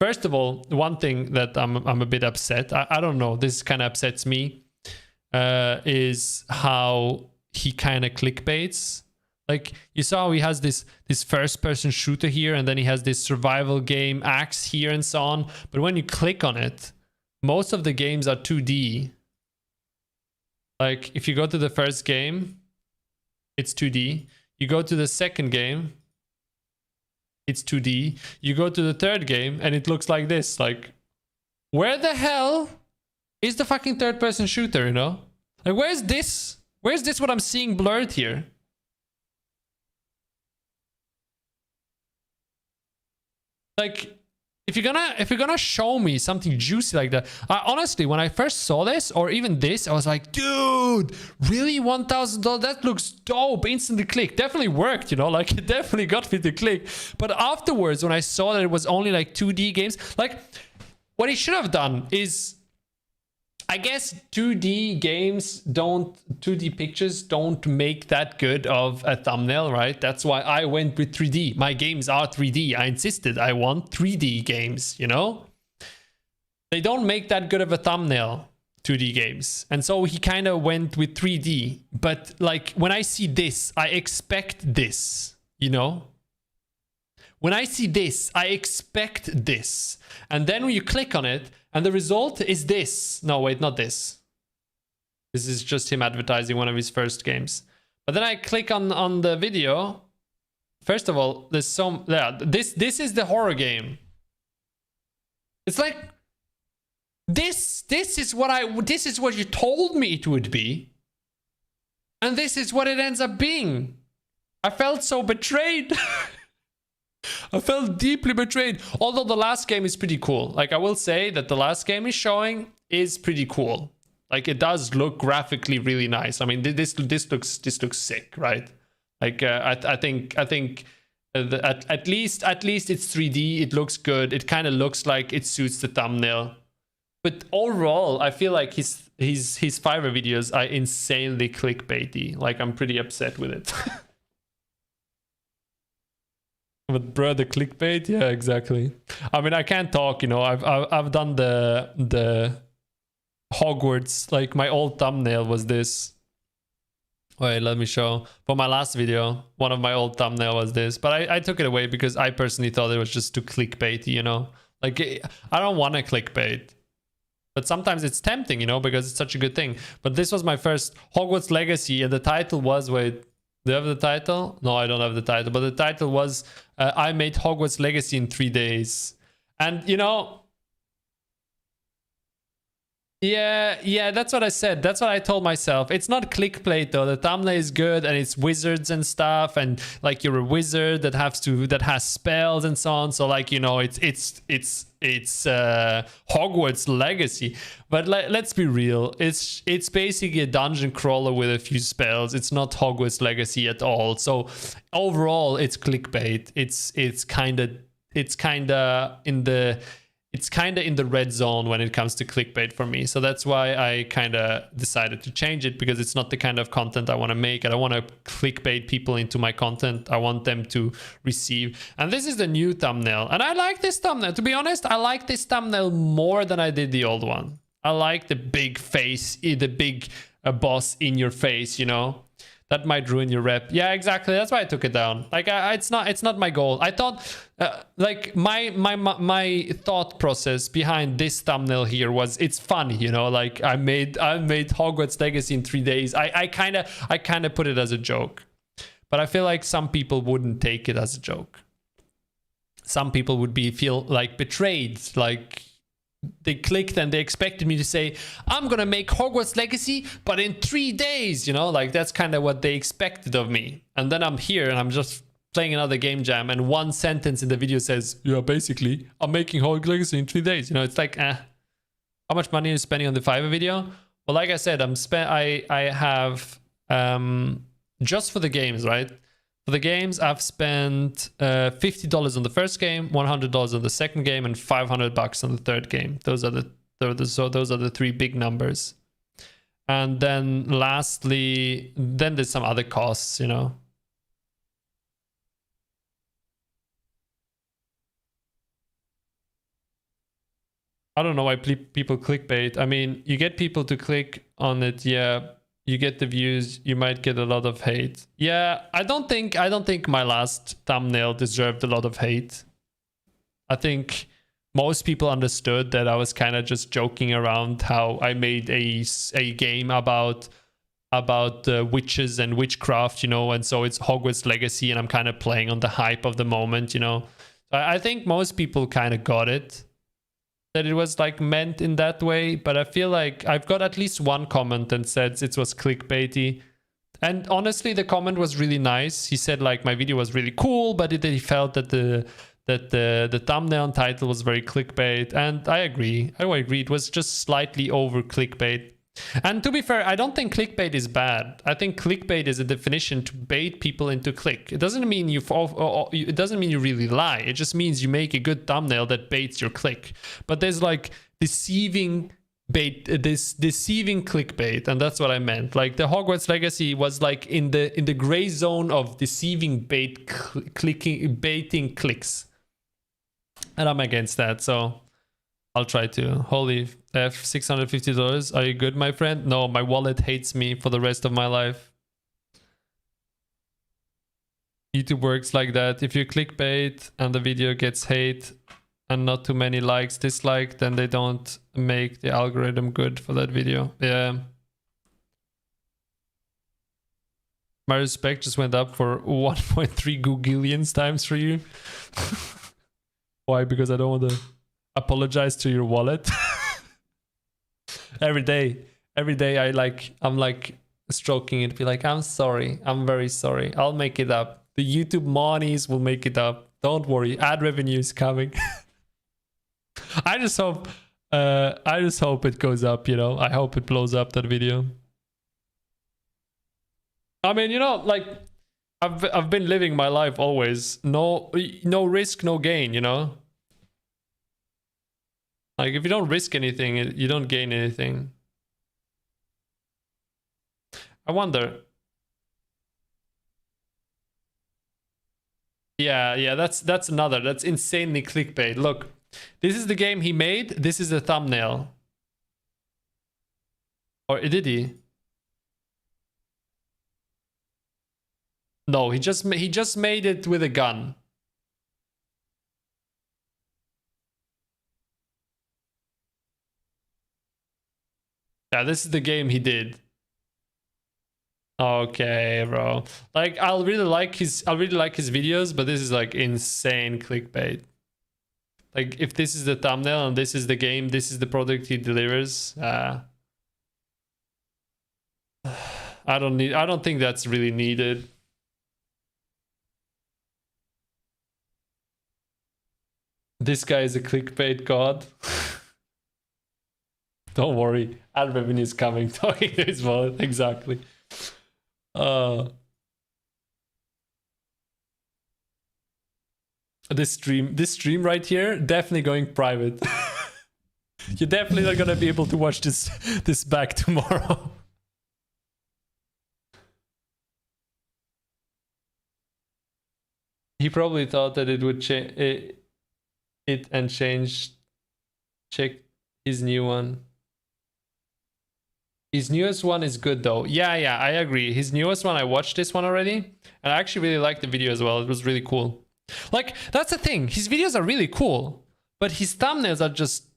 first of all, one thing that I'm a bit upset, I don't know, this kind of upsets me, is how he kind of clickbaits. Like you saw, he has this first person shooter here, and then he has this survival game axe here and so on. But when you click on it, most of the games are 2D. Like if you go to the first game, it's 2D. You go to the second game, it's 2D. You go to the third game and it looks like this. Like, where the hell is the fucking third person shooter, you know? Like, where's this? Where's this what I'm seeing blurred here? Like, if you're gonna show me something juicy like that, honestly, when I first saw this, or even this, I was like, dude, really, $1,000? That looks dope. Instantly click. Definitely worked, you know, like it definitely got me to click. But afterwards, when I saw that it was only like 2D games, like what he should have done is, I guess 2D pictures don't make that good of a thumbnail, right? That's why I went with 3D. My games are 3D. I insisted I want 3D games, you know? They don't make that good of a thumbnail, 2D games. And so he kind of went with 3D. But like when I see this, I expect this, you know? When I see this, I expect this. And then when you click on it, and the result is this. No, wait, not this. This is just him advertising one of his first games. But then I click on the video. First of all, there's some, yeah, this is the horror game. It's like, this is what you told me it would be. And this is what it ends up being. I felt so betrayed. I felt deeply betrayed. Although the last game is pretty cool. Like I will say that the last game is showing is pretty cool. Like it does look graphically really nice. I mean, this looks sick, right? Like I think at least it's 3D. It looks good. It kind of looks like it suits the thumbnail. But overall, I feel like his Fiverr videos are insanely clickbaity. Like I'm pretty upset with it. But bro, the clickbait, yeah, exactly. I mean, I can't talk, you know. I've done the Hogwarts. Like my old thumbnail was this. Wait, let me show. For my last video, one of my old thumbnail was this, but I took it away because I personally thought it was just too clickbaity, you know. Like I don't want to clickbait, but sometimes it's tempting, you know, because it's such a good thing. But this was my first Hogwarts Legacy, and the title was, wait, do you have the title? No, I don't have the title, but the title was I made Hogwarts Legacy in 3 days. And, you know, Yeah, that's what I said. That's what I told myself. It's not clickbait though. The thumbnail is good and it's wizards and stuff, and like you're a wizard that has spells and so on. So like, you know, it's Hogwarts Legacy. But let's be real. It's basically a dungeon crawler with a few spells. It's not Hogwarts Legacy at all. So overall, it's clickbait. It's kind of in the red zone when it comes to clickbait for me. So that's why I kind of decided to change it, because it's not the kind of content I want to make. I don't want to clickbait people into my content. I want them to receive. And this is the new thumbnail. And I like this thumbnail. To be honest, I like this thumbnail more than I did the old one. I like the big face, the big boss in your face, you know? That might ruin your rep. Yeah, exactly. That's why I took it down. Like, it's not my goal. I thought, like, my thought process behind this thumbnail here was it's funny, you know. Like, I made Hogwarts Legacy in 3 days. I kind of put it as a joke, but I feel like some people wouldn't take it as a joke. Some people would feel like betrayed, like they clicked and they expected me to say, I'm gonna make Hogwarts Legacy, but in 3 days, you know, like that's kind of what they expected of me. And then I'm here and I'm just playing another game jam, and one sentence in the video says, yeah, basically, I'm making Hogwarts Legacy in 3 days. You know, it's like, how much money are you spending on the Fiverr video? Well, like I said, I have, just for the games, right? For the games, I've spent $50 on the first game, $100 on the second game, and $500 on the third game. Those are the three big numbers. And then lastly, then there's some other costs, you know. I don't know why people clickbait. I mean, you get people to click on it, yeah. You get the views, you might get a lot of hate. Yeah, I don't think my last thumbnail deserved a lot of hate. I think most people understood that I was kind of just joking around how I made a game about witches and witchcraft, you know, and so it's Hogwarts Legacy and I'm kind of playing on the hype of the moment, you know. I think most people kind of got it, that it was like meant in that way, but I feel like I've got at least one comment that said it was clickbaity. And honestly, the comment was really nice. He said like my video was really cool, but he felt that the thumbnail and title was very clickbait. And I agree. It was just slightly over clickbait. And to be fair, I don't think clickbait is bad. I think clickbait is a definition to bait people into click. It doesn't mean you really lie. It just means you make a good thumbnail that baits your click. But there's like deceiving clickbait, and that's what I meant. Like the Hogwarts Legacy was like in the gray zone of deceiving baiting clicks. And I'm against that, so I'll try to. Holy F, $650. Are you good, my friend? No, my wallet hates me for the rest of my life. YouTube works like that. If you clickbait and the video gets hate and not too many likes, dislike, then they don't make the algorithm good for that video. Yeah. My respect just went up for 1.3 Googillions times for you. Why? Because I don't want to apologize to your wallet. every day I'm like stroking it, be like, I'm sorry, I'm very sorry, I'll make it up. The YouTube monies will make it up, don't worry, ad revenue is coming. I just hope it goes up, you know. I hope it blows up, that video. I mean, you know, like I've been living my life always no risk, no gain, you know. Like, if you don't risk anything, you don't gain anything. I wonder. Yeah, that's insanely clickbait. Look, this is the game he made. This is the thumbnail. Or did he? No, he just made it with a gun. Yeah, this is the game he did. Okay, bro. Like, I'll really like his videos, but this is like insane clickbait. Like if this is the thumbnail and this is the game, this is the product he delivers. I don't think that's really needed. This guy is a clickbait god. Don't worry, ad revenue is coming. Talking to his wallet, exactly. This stream right here, definitely going private. You're definitely not gonna be able to watch this back tomorrow. He probably thought that it would change it and change. Check his new one. His newest one is good though. Yeah, I agree. His newest one, I watched this one already, and I actually really liked the video as well. It was really cool. Like, that's the thing. His videos are really cool, but his thumbnails are just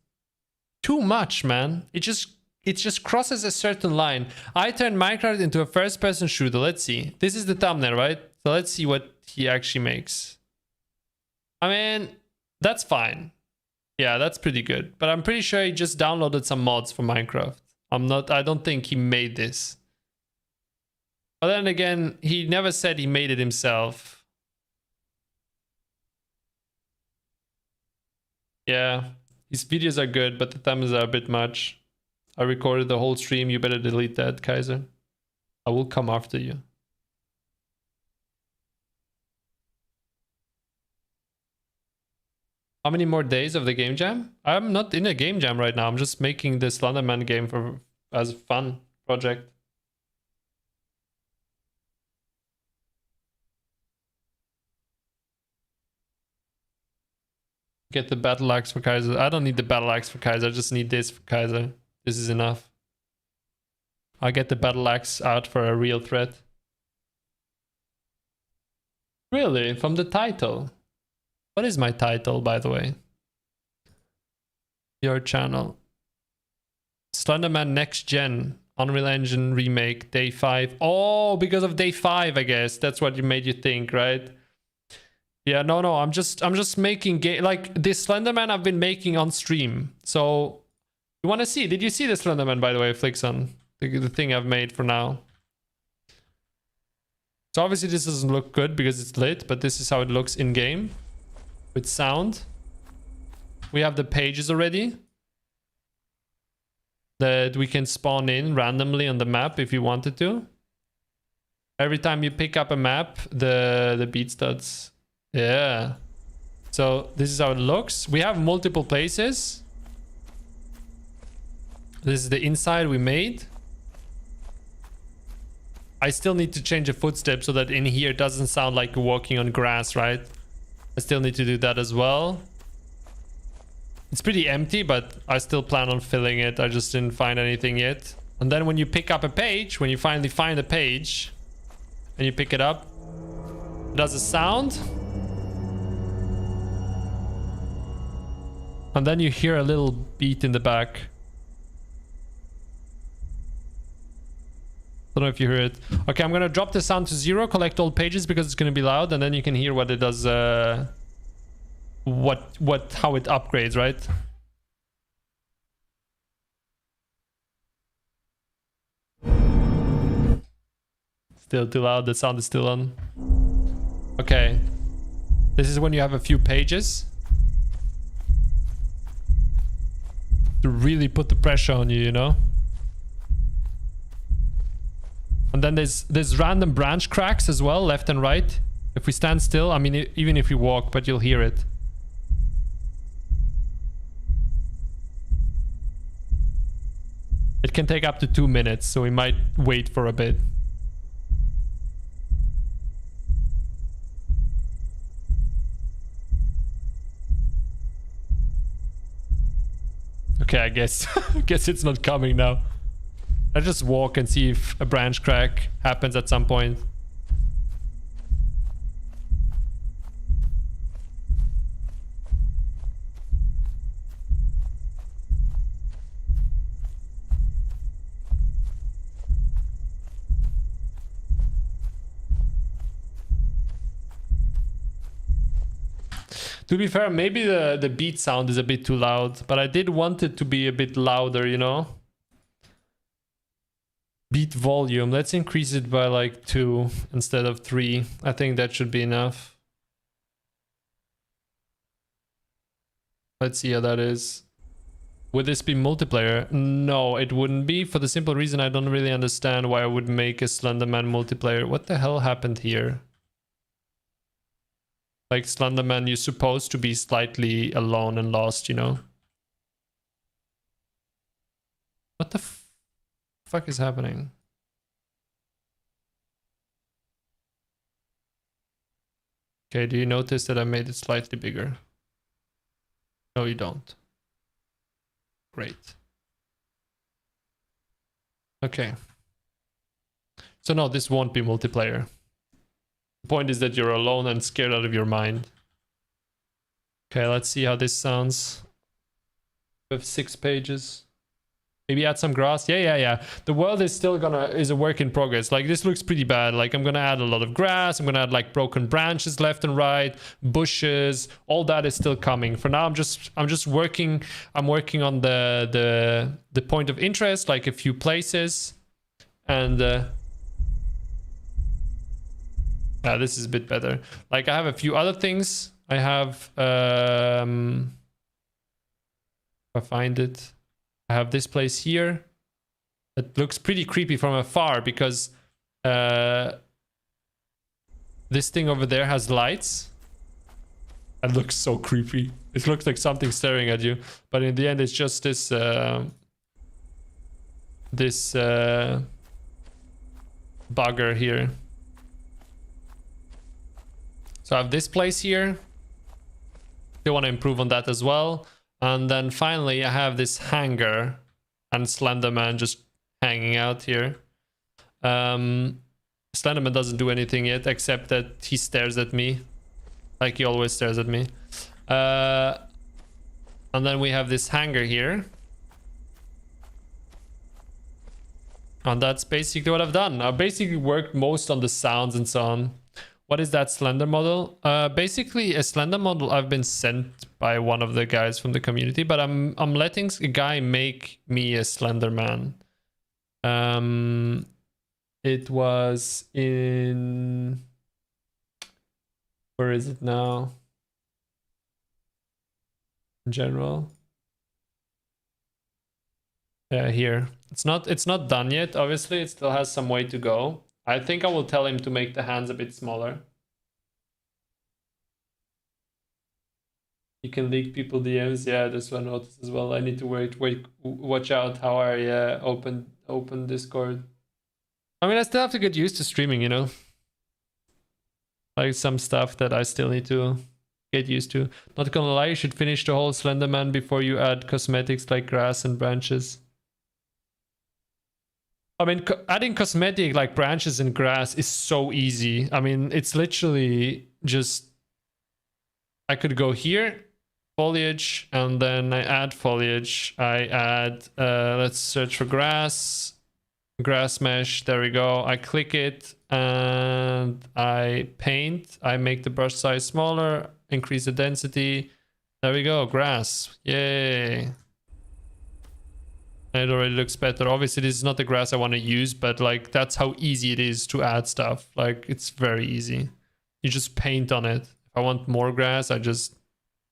too much, man. It just crosses a certain line. I turned Minecraft into a first-person shooter. Let's see. This is the thumbnail, right? So let's see what he actually makes. I mean, that's fine. Yeah, that's pretty good. But I'm pretty sure he just downloaded some mods for Minecraft. I don't think he made this. But then again, he never said he made it himself. Yeah, his videos are good, but the thumbs are a bit much. I recorded the whole stream. You better delete that, Kaiser. I will come after you. How many more days of the game jam? I'm not in a game jam right now. I'm just making this Slenderman game as a fun project. Get the battle axe for Kaiser. I don't need the battle axe for Kaiser. I just need this for Kaiser. This is enough. I'll get the battle axe out for a real threat. Really? From the title? What is my title, by the way? Your channel. Slenderman Next Gen. Unreal Engine Remake. Day 5. Oh, because of Day 5, I guess. That's what made you think, right? Yeah, no, I'm just making game, like this Slenderman I've been making on stream. So you want to see? Did you see the Slenderman, by the way, Flixon? The thing I've made for now. So obviously this doesn't look good because it's lit, but this is how it looks in game with sound. We have the pages already that we can spawn in randomly on the map if you wanted to. Every time you pick up a map, the beat starts. Yeah. So this is how it looks. We have multiple places. This is the inside we made. I still need to change the footsteps so that in here it doesn't sound like you're walking on grass, right? I still need to do that as well. It's pretty empty, but I still plan on filling it. I just didn't find anything yet. And then when you pick up a page, when you finally find a page and you pick it up, it does a sound. And then you hear a little beat in the back. Don't know if you hear it. Okay, I'm gonna drop the sound to 0, collect all pages because it's gonna be loud, and then you can hear what it does, how it upgrades, right? Still too loud, the sound is still on. Okay. This is when you have a few pages. To really put the pressure on you, you know? And then there's random branch cracks as well, left and right. If we stand still, I mean, even if you walk, but you'll hear it. It can take up to 2 minutes, so we might wait for a bit. Okay, I guess it's not coming now. I just walk and see if a branch crack happens at some point. To be fair, maybe the beat sound is a bit too loud, but I did want it to be a bit louder, you know? Beat volume, let's increase it by like 2 instead of 3. I think that should be enough. Let's see how that is. Would this be multiplayer? No, it wouldn't be, for the simple reason I don't really understand why I would make a Slenderman multiplayer. What the hell happened here? Like Slenderman, you're supposed to be slightly alone and lost, you know? What the fuck is happening? Okay, do you notice that I made it slightly bigger? No, you don't. Great. Okay. So no, this won't be multiplayer. The point is that you're alone and scared out of your mind. Okay, let's see how this sounds. We have 6 pages. Maybe add some grass. Yeah. The world is still is a work in progress. Like, this looks pretty bad. Like, I'm gonna add a lot of grass. I'm gonna add like broken branches left and right, bushes. All that is still coming. For now, I'm just working. I'm working on the point of interest, like a few places, and yeah, this is a bit better. Like, I have a few other things. I have if I find it. I have this place here. It looks pretty creepy from afar because this thing over there has lights. It looks so creepy. It looks like something staring at you, but in the end, it's just this bugger here. So I have this place here. Still want to improve on that as well. And then finally, I have this hanger and Slenderman just hanging out here. Slenderman doesn't do anything yet, except that he stares at me. Like he always stares at me. And then we have this hanger here. And that's basically what I've done. I basically worked most on the sounds and so on. What is that Slender model? Basically a Slender model I've been sent by one of the guys from the community, but I'm letting a guy make me a Slenderman. It was in... Where is it now? In general. Yeah, here. It's not done yet, obviously. It still has some way to go. I think I will tell him to make the hands a bit smaller. You can leak people DMs. Yeah, this one noticed as well. I need to watch out how I open Discord. I mean, I still have to get used to streaming, you know? Like some stuff that I still need to get used to. Not gonna lie, you should finish the whole Slenderman before you add cosmetics like grass and branches. I mean, adding cosmetic like branches and grass is so easy. I mean, it's literally just... I could go here, foliage, and then I add foliage. I add, let's search for grass mesh, there we go. I click it and I paint. I make the brush size smaller, increase the density. There we go, grass, yay. It already looks better. Obviously, this is not the grass I want to use, but like that's how easy it is to add stuff. Like it's very easy. You just paint on it. If I want more grass, I just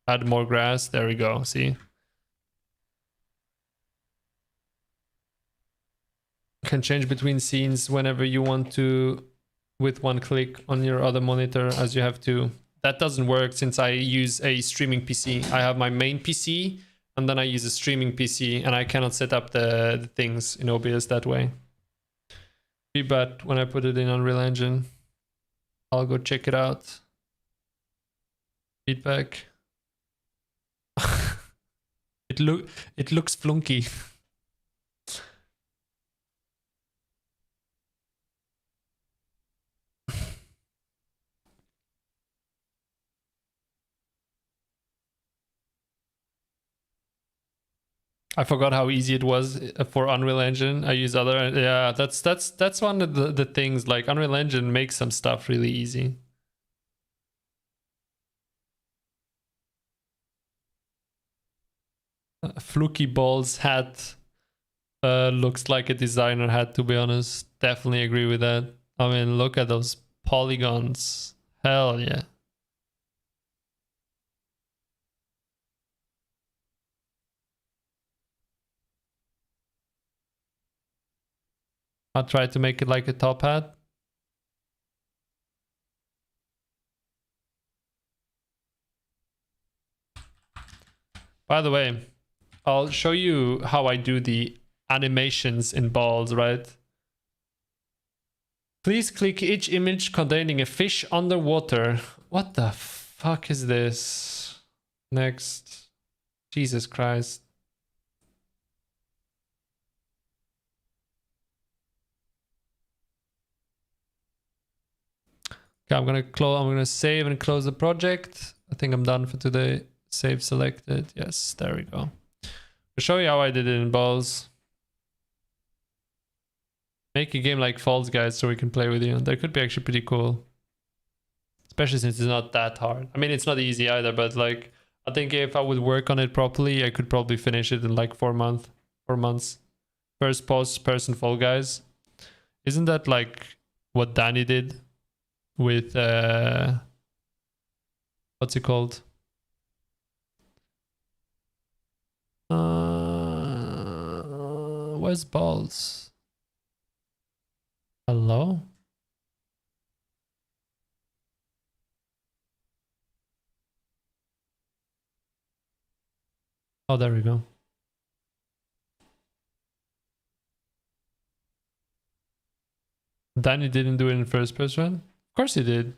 add more grass. There we go. See? You can change between scenes whenever you want to with one click on your other monitor as you have to. That doesn't work since I use a streaming PC. I have my main PC and then I use a streaming PC and I cannot set up the things in OBS that way. But when I put it in Unreal Engine, I'll go check it out. Feedback. It looks flunky. I forgot how easy it was for Unreal Engine. I use other, yeah, that's one of the things, like Unreal Engine makes some stuff really easy. Fluky Balls hat looks like a designer hat, to be honest. Definitely agree with that. I mean, look at those polygons. Hell yeah. I'll try to make it like a top hat. By the way, I'll show you how I do the animations in Balls, right? Please click each image containing a fish underwater. What the fuck is this? Next. Jesus Christ. Okay, I'm gonna save and close the project. I think I'm done for today. Save selected. Yes, there we go. I'll show you how I did it in Balls. Make a game like Falls Guys so we can play with you. That could be actually pretty cool. Especially since it's not that hard. I mean, it's not easy either, but like, I think if I would work on it properly, I could probably finish it in like 4 months. First person Fall Guys. Isn't that like what Danny did with, what's it called? Where's Balls? Hello? Oh, there we go. Danny didn't do it in first person? Of course he did.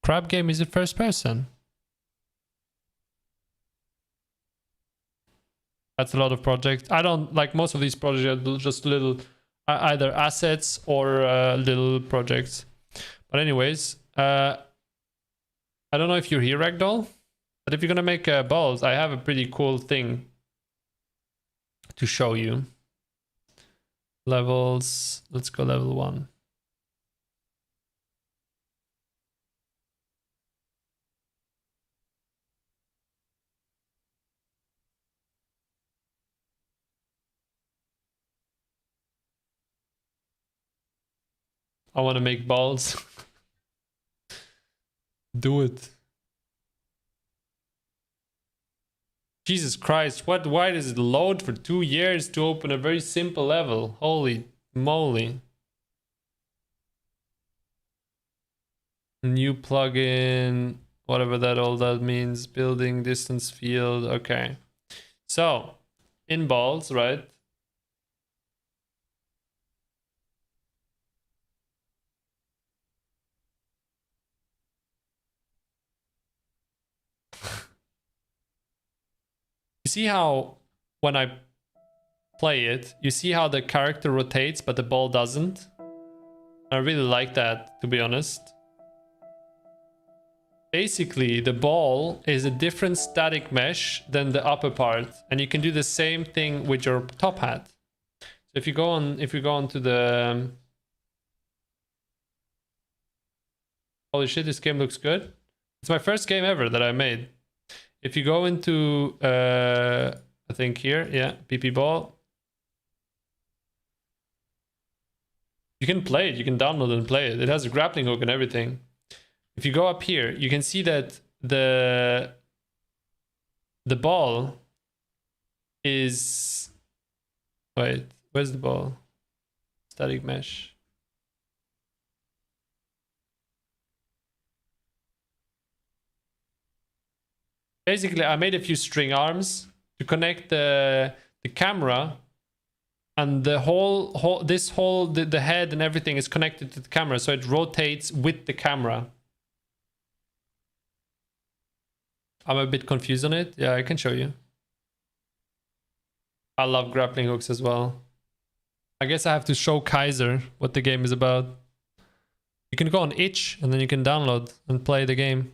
Crab game is in first person. That's a lot of projects. I don't like most of these projects are just little either assets or little projects. But anyways, I don't know if you're here, Ragdoll, but if you're gonna make balls, I have a pretty cool thing to show you. Levels, let's go level 1. I want to make balls. Do it. Jesus Christ, why does it load for 2 years to open a very simple level? Holy moly. New plugin, whatever all that means, building distance field. Okay. So, in balls, right? You see how when I play it, you see how the character rotates, but the ball doesn't? I really like that, to be honest. Basically, the ball is a different static mesh than the upper part, and you can do the same thing with your top hat. So if you go on to the holy shit, this game looks good. It's my first game ever that I made. If you go into I think here, yeah, PP ball. You can play it, you can download and play it. It has a grappling hook and everything. If you go up here, you can see that the ball is... Wait, where's the ball? Static mesh. Basically, I made a few string arms to connect the camera, and the the head and everything is connected to the camera, so it rotates with the camera. I'm a bit confused on it. Yeah, I can show you. I love grappling hooks as well. I guess I have to show Kaiser what the game is about. You can go on itch and then you can download and play the game.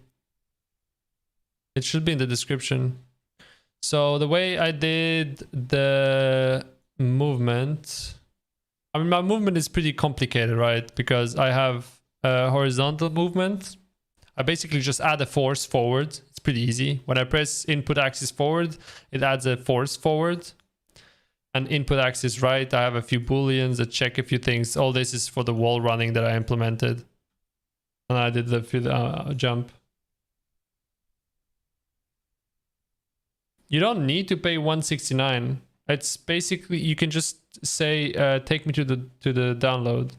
It should be in the description. So the way I did the movement, I mean, my movement is pretty complicated, right? Because I have a horizontal movement. I basically just add a force forward. It's pretty easy. When I press input axis forward, it adds a force forward. And input axis right, I have a few booleans that check a few things. All this is for the wall running that I implemented. And I did the jump. You don't need to pay 169. It's basically, you can just say, take me to the download.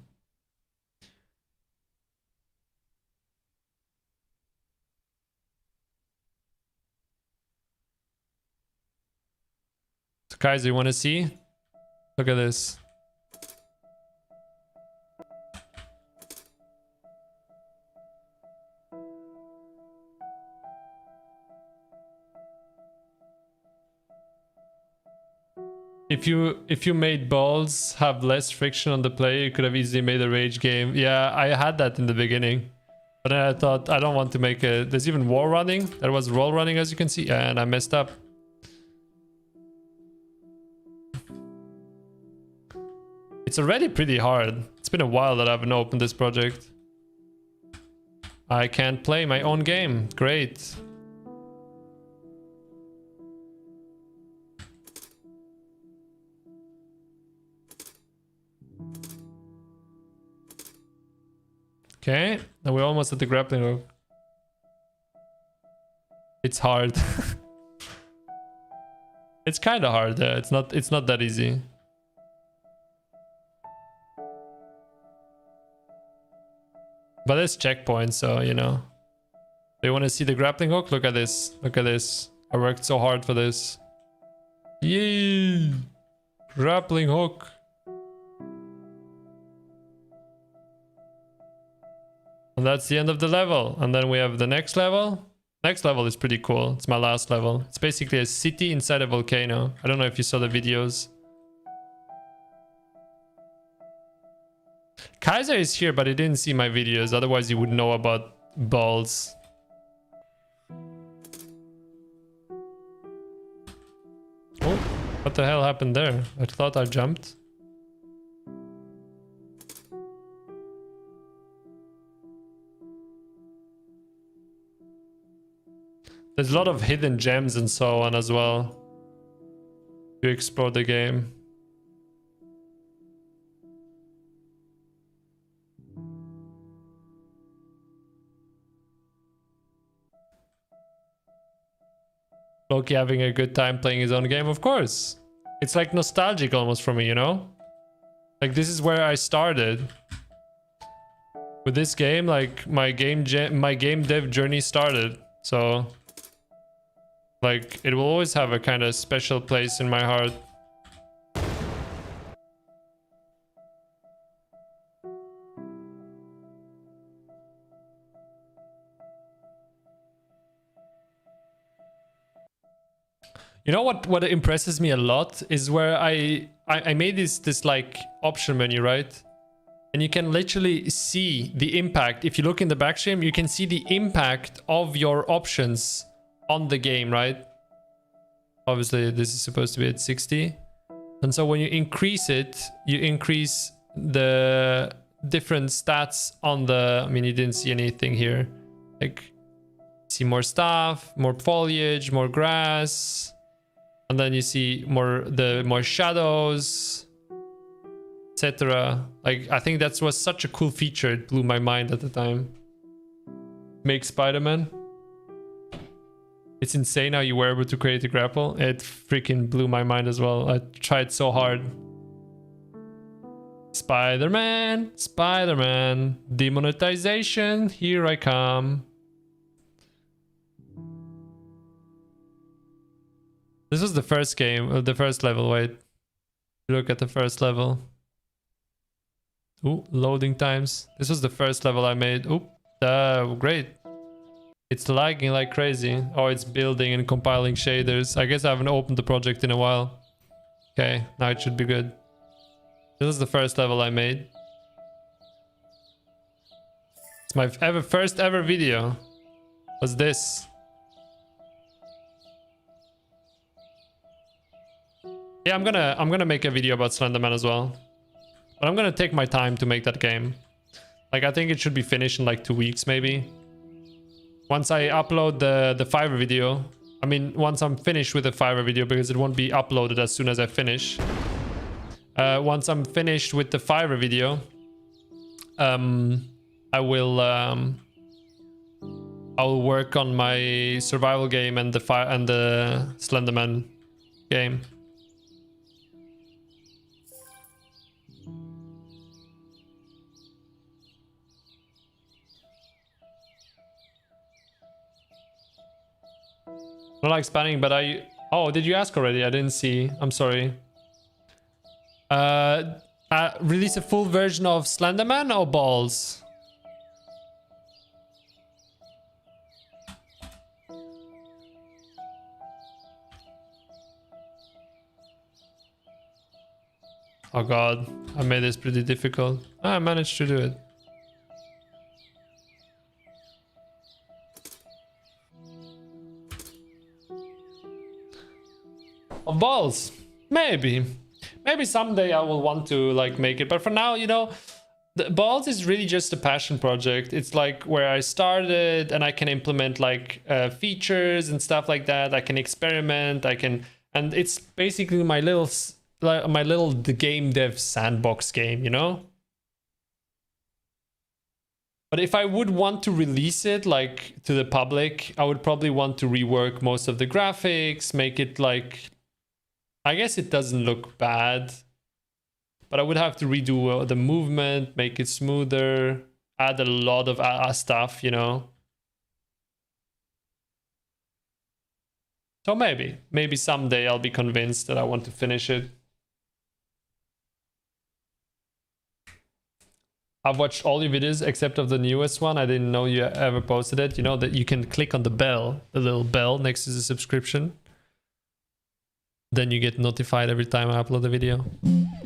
So guys, you want to see? Look at this. If you made balls have less friction on the play, you could have easily made a rage game. Yeah, I had that in the beginning. But then I thought, I don't want to make a... There's even wall running. There was wall running, as you can see. And I messed up. It's already pretty hard. It's been a while that I haven't opened this project. I can't play my own game. Great. Okay, now we're almost at the grappling hook. It's hard. It's kind of hard. It's not that easy. But there's checkpoints, so you know. Do you want to see the grappling hook? Look at this. Look at this. I worked so hard for this. Yay! Grappling hook. And that's the end of the level. And then we have the next level. Next level is pretty cool. It's my last level. It's basically a city inside a volcano. I don't know if you saw the videos. Kaiser is here, but he didn't see my videos. Otherwise, he would know about balls. Oh, what the hell happened there? I thought I jumped. There's a lot of hidden gems and so on as well to explore the game. Floky having a good time playing his own game, of course. It's like nostalgic almost for me, you know? Like this is where I started. With this game, like my game dev journey started. So like it will always have a kind of special place in my heart. You know what impresses me a lot is where I made this like option menu, right? And you can literally see the impact. If you look in the backstream, you can see the impact of your options on the game, right? Obviously, this is supposed to be at 60. And so when you increase it, you increase the different stats on the... I mean, you didn't see anything here. Like, see more stuff, more foliage, more grass. And then you see more shadows, etc. Like, I think that was such a cool feature. It blew my mind at the time. Make Spider-Man. It's insane how you were able to create a grapple. It freaking blew my mind as well. I tried so hard. Spider-Man, Spider-Man, demonetization, here I come. This was the first game, the first level, wait. Look at the first level. Ooh, loading times. This was the first level I made. Ooh, great. It's lagging like crazy. Oh, it's building and compiling shaders. I guess I haven't opened the project in a while. Okay, now it should be good. This is the first level I made. It's my first ever video. Was this? Yeah, I'm gonna make a video about Slenderman as well. But I'm gonna take my time to make that game. Like, I think it should be finished in like 2 weeks maybe. Once I upload the Fiverr video, I mean, once I'm finished with the Fiverr video, because it won't be uploaded as soon as I finish. Once I'm finished with the Fiverr video, I will work on my survival game and the Slenderman game. Not like spanning, but oh, did you ask already? I didn't see. I'm sorry. Release a full version of Slenderman or balls? Oh god, I made this pretty difficult. I managed to do it. Of balls, maybe someday I will want to like make it, but for now, you know, the balls is really just a passion project. It's like where I started, and I can implement like features and stuff like that. I can experiment, and it's basically my little the game dev sandbox game, you know. But if I would want to release it like to the public, I would probably want to rework most of the graphics, make it like, I guess it doesn't look bad, but I would have to redo the movement, make it smoother, add a lot of stuff, you know. So maybe someday I'll be convinced that I want to finish it. I've watched all your videos except of the newest one. I didn't know you ever posted it. You know that you can click on the bell, the little bell next to the subscription. Then you get notified every time I upload a video.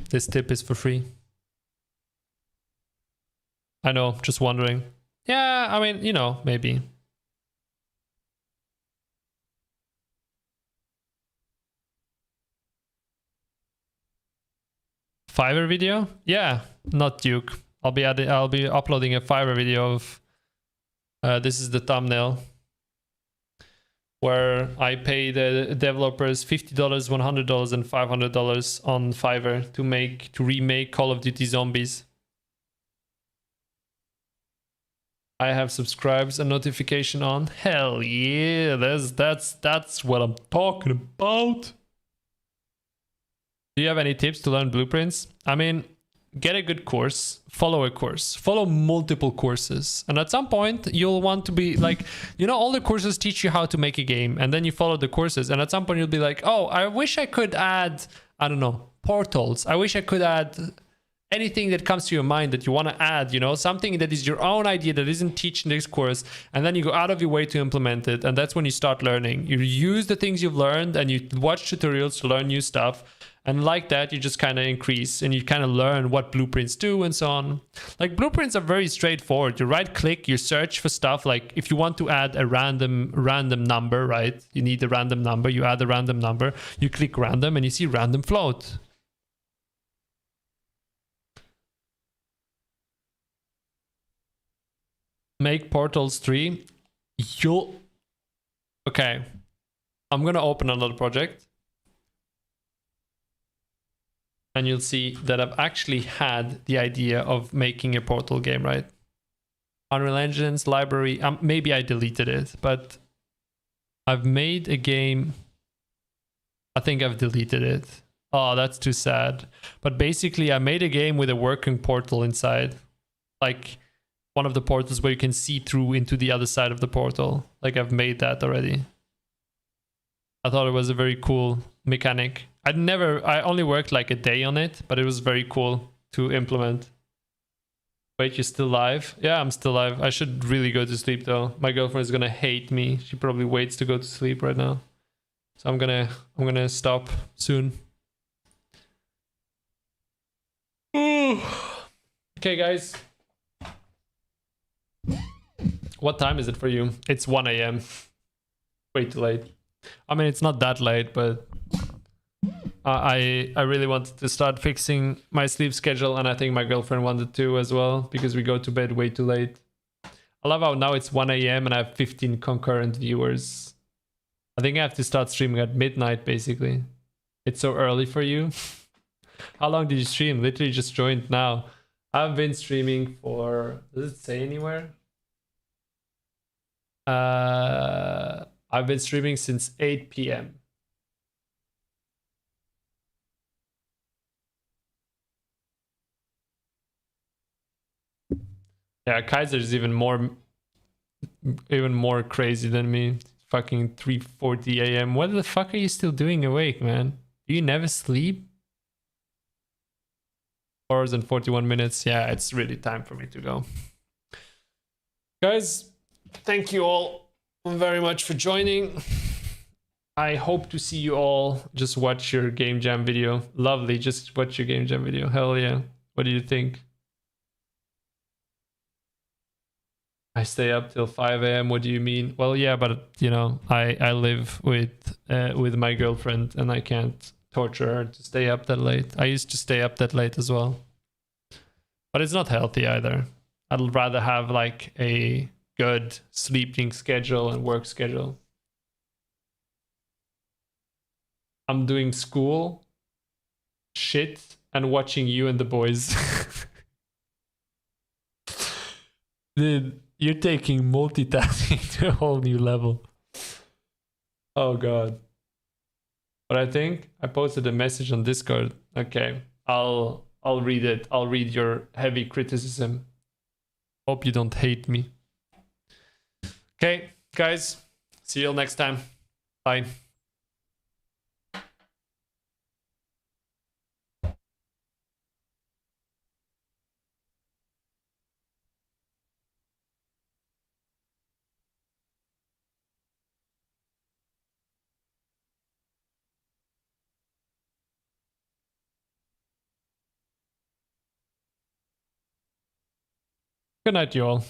This tip is for free. I know, just wondering. Yeah, I mean, you know, maybe. Fiverr video? Yeah, not Duke. I'll be uploading a Fiverr video of this is the thumbnail, where I pay the developers $50, $100, and $500 on Fiverr to remake Call of Duty Zombies. I have subscribes and notification on. Hell yeah, that's what I'm talking about. Do you have any tips to learn blueprints? I mean, get a good course, follow multiple courses, and at some point you'll want to be like, you know, all the courses teach you how to make a game, and then you follow the courses, and at some point you'll be like, oh, I wish I could add, I don't know, portals. I wish I could add anything that comes to your mind that you want to add, you know, something that is your own idea that isn't taught in this course, and then you go out of your way to implement it, and that's when you start learning. You use the things you've learned, and you watch tutorials to learn new stuff. And like that, you just kind of increase and you kind of learn what blueprints do and so on. Like blueprints are very straightforward. You right click, you search for stuff. Like if you want to add a random number, right? You need a random number, you add a random number, you click random and you see random float. Make Portals 3. Okay. I'm going to open another project. And you'll see that I've actually had the idea of making a Portal game, right? Unreal Engine's library, maybe I deleted it, but I've made a game. I think I've deleted it. Oh, that's too sad. But basically, I made a game with a working portal inside. Like one of the portals where you can see through into the other side of the portal. Like I've made that already. I thought it was a very cool mechanic. I only worked like a day on it, but it was very cool to implement. Wait, you're still live? Yeah, I'm still live. I should really go to sleep though. My girlfriend is gonna hate me. She probably waits to go to sleep right now. So I'm gonna stop soon. Ooh. Okay, guys. What time is it for you? It's 1 a.m. Way too late. I mean, it's not that late, but I really wanted to start fixing my sleep schedule, and I think my girlfriend wanted to as well, because we go to bed way too late. I love how now it's 1 a.m. and I have 15 concurrent viewers. I think I have to start streaming at midnight, basically. It's so early for you. How long did you stream? Literally just joined now. I've been streaming for... Does it say anywhere? I've been streaming since 8 p.m. Yeah, Kaiser is even more crazy than me. Fucking 3:40 a.m. What the fuck are you still doing awake, man? Do you never sleep? 4 hours and 41 minutes. Yeah, it's really time for me to go. Guys, thank you all very much for joining. I hope to see you all. Just watch your Game Jam video. Lovely, just watch your Game Jam video. Hell yeah. What do you think? I stay up till 5 a.m. What do you mean? Well, yeah, but you know, I live with my girlfriend and I can't torture her to stay up that late. I used to stay up that late as well. But it's not healthy either. I'd rather have like a good sleeping schedule and work schedule. I'm doing school, shit, and watching you and the boys. Dude, you're taking multitasking to a whole new level. Oh god. But I think I posted a message on Discord. Okay, I'll read it. I'll read your heavy criticism. Hope you don't hate me. Okay, guys. See you all next time. Bye. Good night, you all.